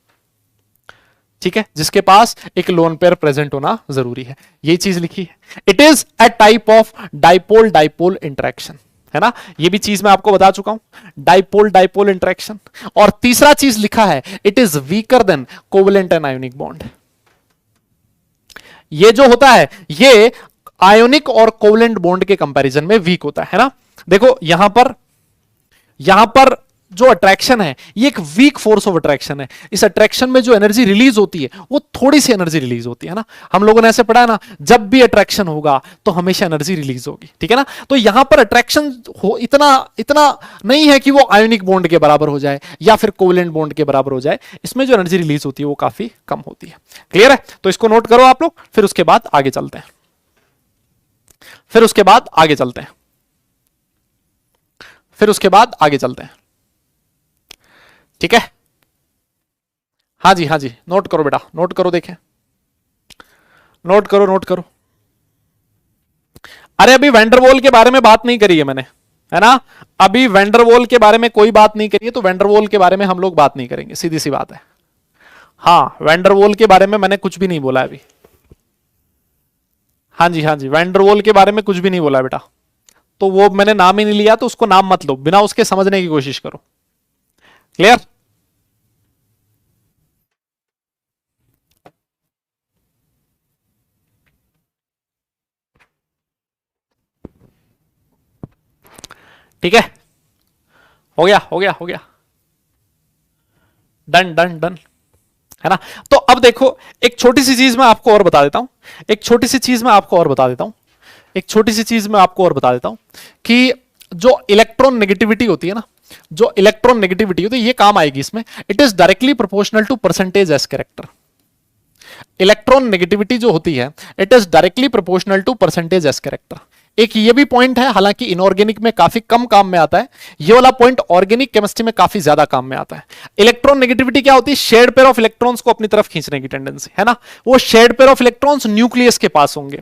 ठीक है, जिसके पास एक लोन पेयर प्रेजेंट होना जरूरी है। यही चीज लिखी है, it is a type of dipole dipole interaction, है ना। ये भी चीज मैं आपको बता चुका हूं, डाइपोल डाइपोल इंटरेक्शन। और तीसरा चीज लिखा है, it is weaker then covalent and ionic bond. ये जो होता है ये आयोनिक और कोवेलेंट बॉन्ड के कंपैरिजन में वीक होता है ना। देखो यहां पर जो अट्रैक्शन है ये एक वीक फोर्स ऑफ अट्रैक्शन है। इस अट्रैक्शन में जो एनर्जी रिलीज होती है वो थोड़ी सी एनर्जी रिलीज होती है ना। हम लोगों ने ऐसे पढ़ा है ना, जब भी अट्रैक्शन होगा तो हमेशा एनर्जी रिलीज होगी, ठीक है ना। तो यहां पर अट्रैक्शन हो इतना नहीं है कि वो आयोनिक बॉन्ड के बराबर हो जाए या फिर कोवेलेंट बॉन्ड के बराबर हो जाए। इसमें जो एनर्जी रिलीज होती है वो काफी कम होती है। क्लियर है? तो इसको नोट करो आप लोग, फिर उसके बाद आगे चलते हैं, फिर उसके बाद आगे चलते हैं, फिर उसके बाद आगे चलते हैं, ठीक है। हाँ जी, हाँ जी, नोट करो बेटा, नोट करो, देखें, नोट करो, नोट करो। अरे अभी वैंडरवॉल के बारे में बात नहीं करी है मैंने, है ना। अभी वैंडरवॉल के बारे में कोई बात नहीं करी है, तो वैंडरवॉल के बारे में हम लोग बात नहीं करेंगे, सीधी सी बात है। हाँ, वैंडरवॉल के बारे में मैंने कुछ भी नहीं बोला अभी। हाँ जी, हाँ जी, वैंडरवॉल के बारे में कुछ भी नहीं बोला बेटा। तो वो मैंने नाम ही नहीं लिया, तो उसको नाम मत लो, बिना उसके समझने की कोशिश करो। क्लियर? ठीक है, हो गया, हो गया, हो गया, डन डन डन, है ना। तो अब देखो एक छोटी सी चीज मैं आपको और बता देता हूं, एक छोटी सी चीज मैं आपको और बता देता हूं, एक छोटी सी चीज मैं आपको और बता देता हूं कि जो इलेक्ट्रॉन नेगेटिविटी होती है ना, जो इलेक्ट्रॉन नेगेटिविटी होती है, ये काम आएगी इसमें। It is directly proportional to percentage s character. Electronegativity जो होती है it is directly proportional to percentage s character. एक ये भी पॉइंट है, हालांकि इनऑर्गेनिक में काफी कम काम में आता है, ये वाला पॉइंट ऑर्गेनिक केमिस्ट्री में काफी ज्यादा काम में आता है। इलेक्ट्रॉन नेगेटिविटी क्या होती है? शेयर्ड पेयर ऑफ इलेक्ट्रॉन्स को अपनी तरफ खींचने की टेंडेंसी, है ना। वो shared pair of electrons nucleus के पास होंगे,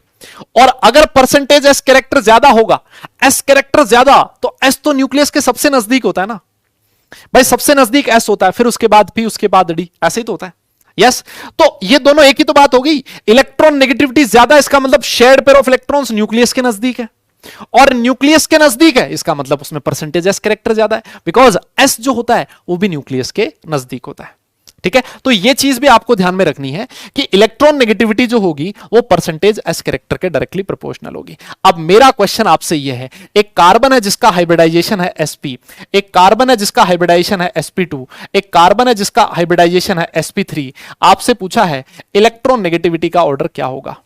और अगर परसेंटेज एस कैरेक्टर ज्यादा होगा, एस कैरेक्टर ज्यादा, तो एस तो न्यूक्लियस के सबसे नजदीक होता है ना भाई, सबसे नजदीक एस होता है, फिर उसके बाद पी, उसके बाद डी, ऐसे ही तो होता है। यस, तो ये दोनों एक ही तो बात होगी। इलेक्ट्रॉन नेगेटिविटी ज्यादा, इसका मतलब shared pair of electrons nucleus के नजदीक है, और न्यूक्लियस के नजदीक है, इसका मतलब उसमें परसेंटेज एस कैरेक्टर ज्यादा है, बिकॉज एस जो होता है वो भी न्यूक्लियस के नजदीक होता है, ठीक है। तो ये चीज भी आपको ध्यान में रखनी है कि इलेक्ट्रॉन नेगेटिविटी जो होगी वो परसेंटेज एस कैरेक्टर के डायरेक्टली प्रोपोर्शनल होगी। अब मेरा क्वेश्चन आपसे ये है, एक कार्बन है जिसका हाइब्रिडाइजेशन है sp, एक कार्बन है जिसका हाइब्रिडाइजेशन है sp2, एक कार्बन है जिसका हाइब्रिडाइजेशन है sp3, आपसे पूछा है इलेक्ट्रॉन नेगेटिविटी का ऑर्डर क्या होगा।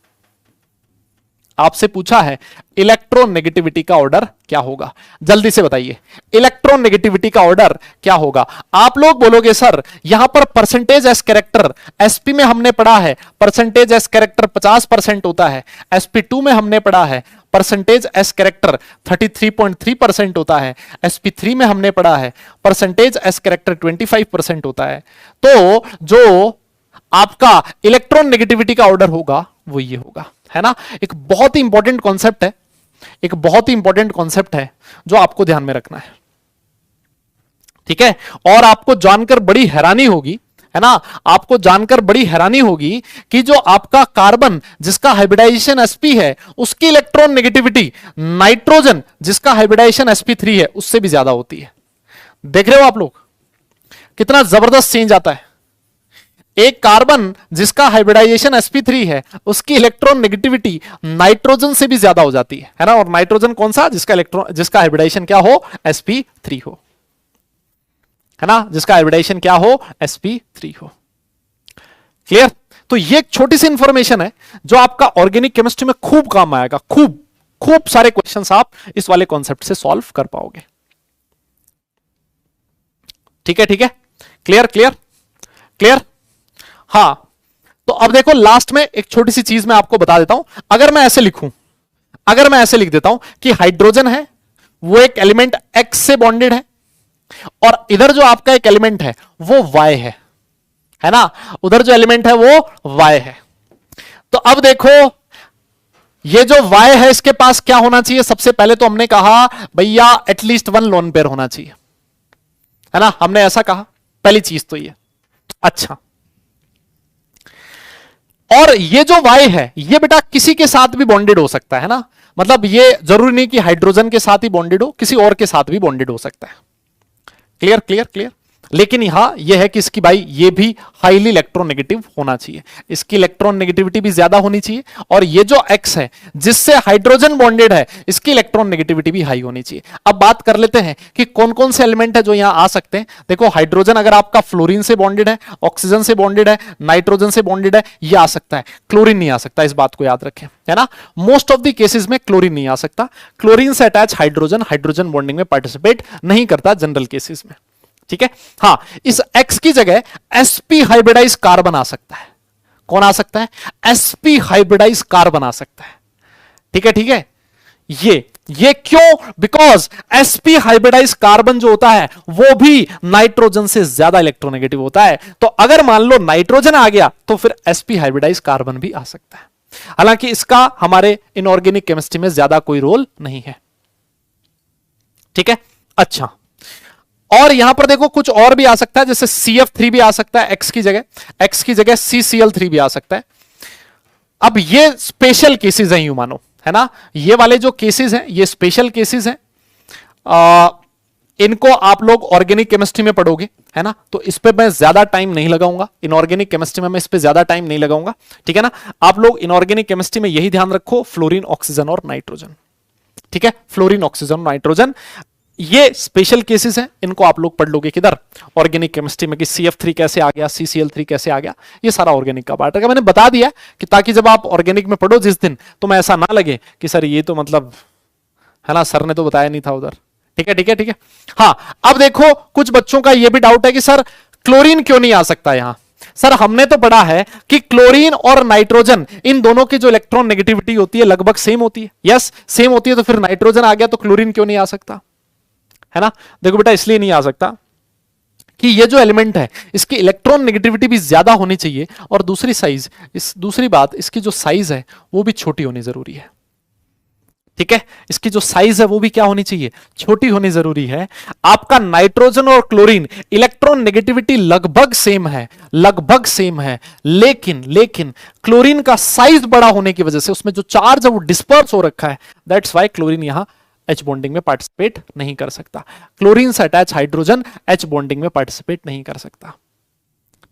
आपसे पूछा है इलेक्ट्रॉन नेगेटिविटी का ऑर्डर क्या होगा, जल्दी से बताइए, इलेक्ट्रॉन नेगेटिविटी का ऑर्डर क्या होगा। आप लोग बोलोगे सर यहां पर परसेंटेज एस कैरेक्टर, एसपी में हमने पढ़ा है परसेंटेज एस कैरेक्टर 50% होता है, sp2 में हमने पढ़ा है परसेंटेज एस कैरेक्टर 33.3% होता है, sp3 में हमने पढ़ा है परसेंटेज एस कैरेक्टर 25% होता है। तो जो आपका इलेक्ट्रॉन नेगेटिविटी का ऑर्डर होगा वो ये होगा, है ना। एक बहुत ही इंपॉर्टेंट कॉन्सेप्ट है, एक बहुत ही इंपॉर्टेंट कॉन्सेप्ट है जो आपको ध्यान में रखना है, ठीक है। और आपको जानकर बड़ी हैरानी होगी, है ना, आपको जानकर बड़ी हैरानी होगी कि जो आपका कार्बन जिसका हाइब्रिडाइजेशन sp है उसकी इलेक्ट्रॉन नेगेटिविटी नाइट्रोजन जिसका हाइब्रिडाइजेशन sp3 है उससे भी ज्यादा होती है। देख रहे हो आप लोग कितना जबरदस्त चेंज आता है। एक कार्बन जिसका हाइब्रिडाइजेशन sp3 है उसकी इलेक्ट्रॉन नेगेटिविटी नाइट्रोजन से भी ज्यादा हो जाती है ना। और नाइट्रोजन कौन सा, जिसका हाइब्रिडाइजेशन क्या हो, sp3 हो, है ना, जिसका हाइब्रिडाइजेशन क्या हो, sp3 हो। क्लियर। तो ये एक छोटी सी इंफॉर्मेशन है जो आपका ऑर्गेनिक केमिस्ट्री में खूब काम आएगा, खूब सारे क्वेश्चंस आप इस वाले कॉन्सेप्ट से सॉल्व कर पाओगे। ठीक है, ठीक है, क्लियर क्लियर क्लियर। हां, तो अब देखो लास्ट में एक छोटी सी चीज मैं आपको बता देता हूं। अगर मैं ऐसे लिख देता हूं कि हाइड्रोजन है वो एक एलिमेंट X से बॉन्डेड है और इधर जो आपका एक एलिमेंट है वो Y है ना, उधर जो एलिमेंट है वो Y है। तो अब देखो ये जो Y है इसके पास क्या होना चाहिए, सबसे पहले तो हमने कहा भैया एटलीस्ट 1 लोन पेयर होना चाहिए, है ना, हमने ऐसा कहा, पहली चीज तो ये। अच्छा, और ये जो Y है ये बेटा किसी के साथ भी बॉन्डेड हो सकता है ना, मतलब ये जरूरी नहीं कि हाइड्रोजन के साथ ही बॉन्डेड हो, किसी और के साथ भी बॉन्डेड हो सकता है। Clear clear clear. लेकिन यहां यह है कि इसकी भाई ये भी हाईली इलेक्ट्रोनेगेटिव होना चाहिए, इसकी इलेक्ट्रॉन नेगेटिविटी भी ज्यादा होनी चाहिए। और ये जो X है जिससे हाइड्रोजन बॉन्डेड है इसकी इलेक्ट्रॉन नेगेटिविटी भी हाई होनी चाहिए। अब बात कर लेते हैं कि कौन कौन से एलिमेंट है जो यहां आ सकते हैं। देखो हाइड्रोजन अगर आपका फ्लोरीन से बॉन्डेड है, ऑक्सीजन से बॉन्डेड है, नाइट्रोजन से बॉन्डेड है, ये आ सकता है। क्लोरीन नहीं आ सकता, इस बात को याद रखें, है ना। मोस्ट ऑफ द केसेस में क्लोरीन नहीं आ सकता। क्लोरीन से अटैच हाइड्रोजन बॉन्डिंग में पार्टिसिपेट नहीं करता जनरल केसेस में, ठीक है। हां, इस X की जगह sp हाइब्रिडाइज कार्बन आ सकता है। कौन आ सकता है, sp हाइब्रिडाइज कार्बन आ सकता है, ठीक है, ठीक है। ये क्यों, बिकॉज sp हाइब्रिडाइज कार्बन जो होता है वो भी नाइट्रोजन से ज्यादा इलेक्ट्रोनेगेटिव होता है। तो अगर मान लो नाइट्रोजन आ गया तो फिर sp हाइब्रिडाइज कार्बन भी आ सकता है। हालांकि इसका हमारे इनऑर्गेनिक केमिस्ट्री में ज्यादा कोई रोल नहीं है, ठीक है। अच्छा, और यहां पर देखो कुछ और भी आ सकता है, जैसे CF3 भी आ सकता है X की जगह CCl3 भी आ सकता है। अब ये स्पेशल केसेस हैं यूं मानो, है ना, ये वाले जो केसेस हैं ये स्पेशल केसेस हैं। इनको आप लोग ऑर्गेनिक केमिस्ट्री में पढ़ोगे, है ना, तो इस पे मैं ज्यादा टाइम नहीं लगाऊंगा, इनऑर्गेनिक केमिस्ट्री में मैं इस पे ज्यादा टाइम नहीं लगाऊंगा, ठीक है ना। आप लोग इनऑर्गेनिक केमिस्ट्री में यही ध्यान रखो, फ्लोरीन, ऑक्सीजन और नाइट्रोजन, ठीक है, फ्लोरीन, ऑक्सीजन, नाइट्रोजन, ये स्पेशल केसेस हैं, इनको आप लोग पढ़ लोगे किधर, ऑर्गेनिक केमिस्ट्री में, कि CF3 कैसे आ गया, CCl3 कैसे आ गया, ये सारा ऑर्गेनिक का पार्ट है। मैंने बता दिया कि ताकि जब आप ऑर्गेनिक में पढ़ो जिस दिन, तो मैं ऐसा ना लगे कि सर ये तो मतलब, है ना, सर ने तो बताया नहीं था उधर, ठीक है, ठीक है, ठीक है। हाँ, अब देखो कुछ बच्चों का ये भी डाउट है कि सर क्लोरीन क्यों नहीं आ सकता यहां। सर हमने तो पढ़ा है कि क्लोरीन और नाइट्रोजन इन दोनों की जो इलेक्ट्रॉन नेगेटिविटी होती है लगभग सेम होती है। यस, सेम होती है, तो फिर नाइट्रोजन आ गया तो क्लोरीन क्यों नहीं आ सकता, है ना। देखो बेटा इसलिए नहीं आ सकता कि ये जो एलिमेंट है इसकी इलेक्ट्रॉन नेगेटिविटी भी ज्यादा होनी चाहिए, और दूसरी बात इसकी जो साइज है वो भी छोटी होनी जरूरी है, ठीक है। इसकी जो साइज है वो भी क्या होनी चाहिए, छोटी होनी जरूरी है। आपका नाइट्रोजन और क्लोरीन इलेक्ट्रॉन नेगेटिविटी लगभग सेम है, लेकिन क्लोरीन का साइज बड़ा होने की वजह से उसमें जो चार्ज है वो डिस्पर्स हो रखा है, दैट्स वाई क्लोरीन यहां H बॉन्डिंग में पार्टिसिपेट नहीं कर सकता। क्लोरीन से अटैच हाइड्रोजन H बॉन्डिंग में पार्टिसिपेट नहीं कर सकता,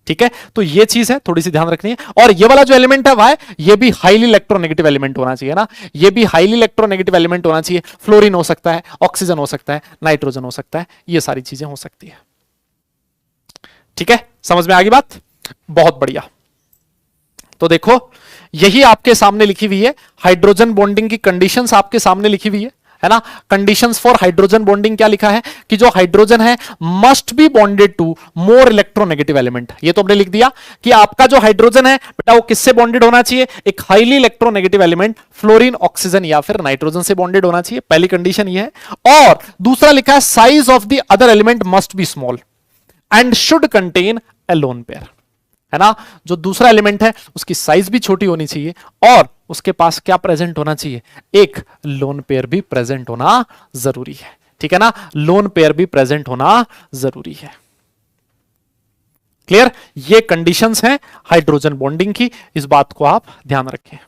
ठीक है। तो ये चीज है, थोड़ी सी ध्यान रखनी है। और ये वाला जो एलिमेंट है वाई, ये भी हाईली इलेक्ट्रोनेगेटिव एलिमेंट होना चाहिए ना, ये भी हाईली इलेक्ट्रोनेगेटिव एलिमेंट होना चाहिए। फ्लोरीन हो सकता है, ऑक्सीजन हो सकता है, नाइट्रोजन हो सकता है, ये सारी चीजें हो सकती है, ठीक है। समझ में आ गई बात, बहुत बढ़िया। तो देखो यही आपके सामने लिखी हुई है, हाइड्रोजन बॉन्डिंग की कंडीशंस आपके सामने लिखी हुई है ना। कंडीशंस फॉर हाइड्रोजन बॉन्डिंग क्या लिखा है कि जो हाइड्रोजन है must be bonded to more electronegative element. ये तो हमने लिख दिया कि आपका जो हाइड्रोजन है बेटा वो किससे बॉन्डेड होना चाहिए, एक highly electronegative element, fluorine, oxygen या फिर नाइट्रोजन से बॉन्डेड होना चाहिए। पहली कंडीशन ये है। और दूसरा लिखा है size of the other element must be small and should contain a lone pair, है ना। जो दूसरा एलिमेंट है उसकी साइज भी छोटी होनी चाहिए और उसके पास क्या प्रेजेंट होना चाहिए, एक लोन पेयर भी प्रेजेंट होना जरूरी है, ठीक है ना, लोन पेयर भी प्रेजेंट होना जरूरी है। क्लियर, ये कंडीशंस हैं हाइड्रोजन बॉन्डिंग की, इस बात को आप ध्यान रखें।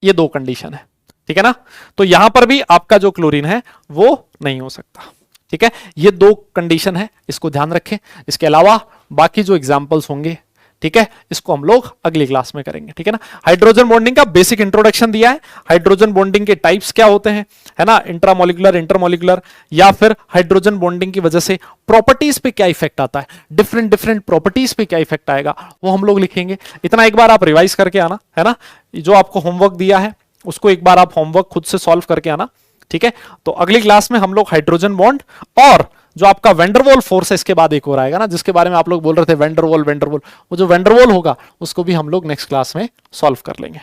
ये दो कंडीशन है, ठीक है ना। तो यहां पर भी आपका जो क्लोरीन है वो नहीं हो सकता, ठीक है। ये दो कंडीशन है, इसको ध्यान रखें। इसके अलावा बाकी जो एग्जांपल्स होंगे, ठीक है, इसको हम लोग अगली क्लास में करेंगे, ठीक है ना। हाइड्रोजन बॉन्डिंग का बेसिक इंट्रोडक्शन दिया है, हाइड्रोजन बॉन्डिंग के टाइप्स क्या होते हैं, है ना, इंट्रामोलिकुलर, इंटरमोलिकुलर, या फिर हाइड्रोजन बॉन्डिंग की वजह से प्रॉपर्टीज पे क्या इफेक्ट आता है, डिफरेंट डिफरेंट प्रॉपर्टीज पे क्या इफेक्ट आएगा, वो हम लोग लिखेंगे। इतना एक बार आप रिवाइज करके आना, है ना, जो आपको होमवर्क दिया है उसको एक बार आप होमवर्क खुद से सॉल्व करके आना, ठीक है। तो अगली क्लास में हम लोग हाइड्रोजन बॉन्ड और जो आपका वेंडरवॉल फोर्स है, इसके बाद एक और आएगा ना, जिसके बारे में आप लोग बोल रहे थे वेंडरवॉल वेंडरवॉल, वो जो वेंडरवॉल होगा उसको भी हम लोग नेक्स्ट क्लास में सॉल्व कर लेंगे,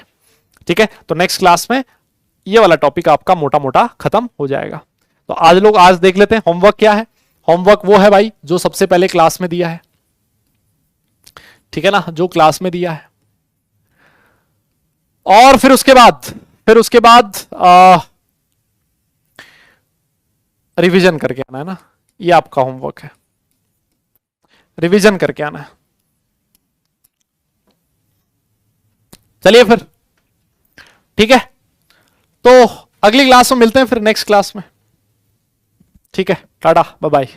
ठीक है। तो नेक्स्ट क्लास में ये वाला टॉपिक आपका मोटा मोटा खत्म हो जाएगा। तो आज देख लेते हैं होमवर्क क्या है। होमवर्क वो है भाई जो सबसे पहले क्लास में दिया है, ठीक है ना, जो क्लास में दिया है। और फिर उसके बाद रिवीजन करके आना है ना, ये आपका होमवर्क है, रिवीजन करके आना है। चलिए फिर, ठीक है, तो अगली क्लास में मिलते हैं फिर, नेक्स्ट क्लास में, ठीक है, टाटा बाय बाय।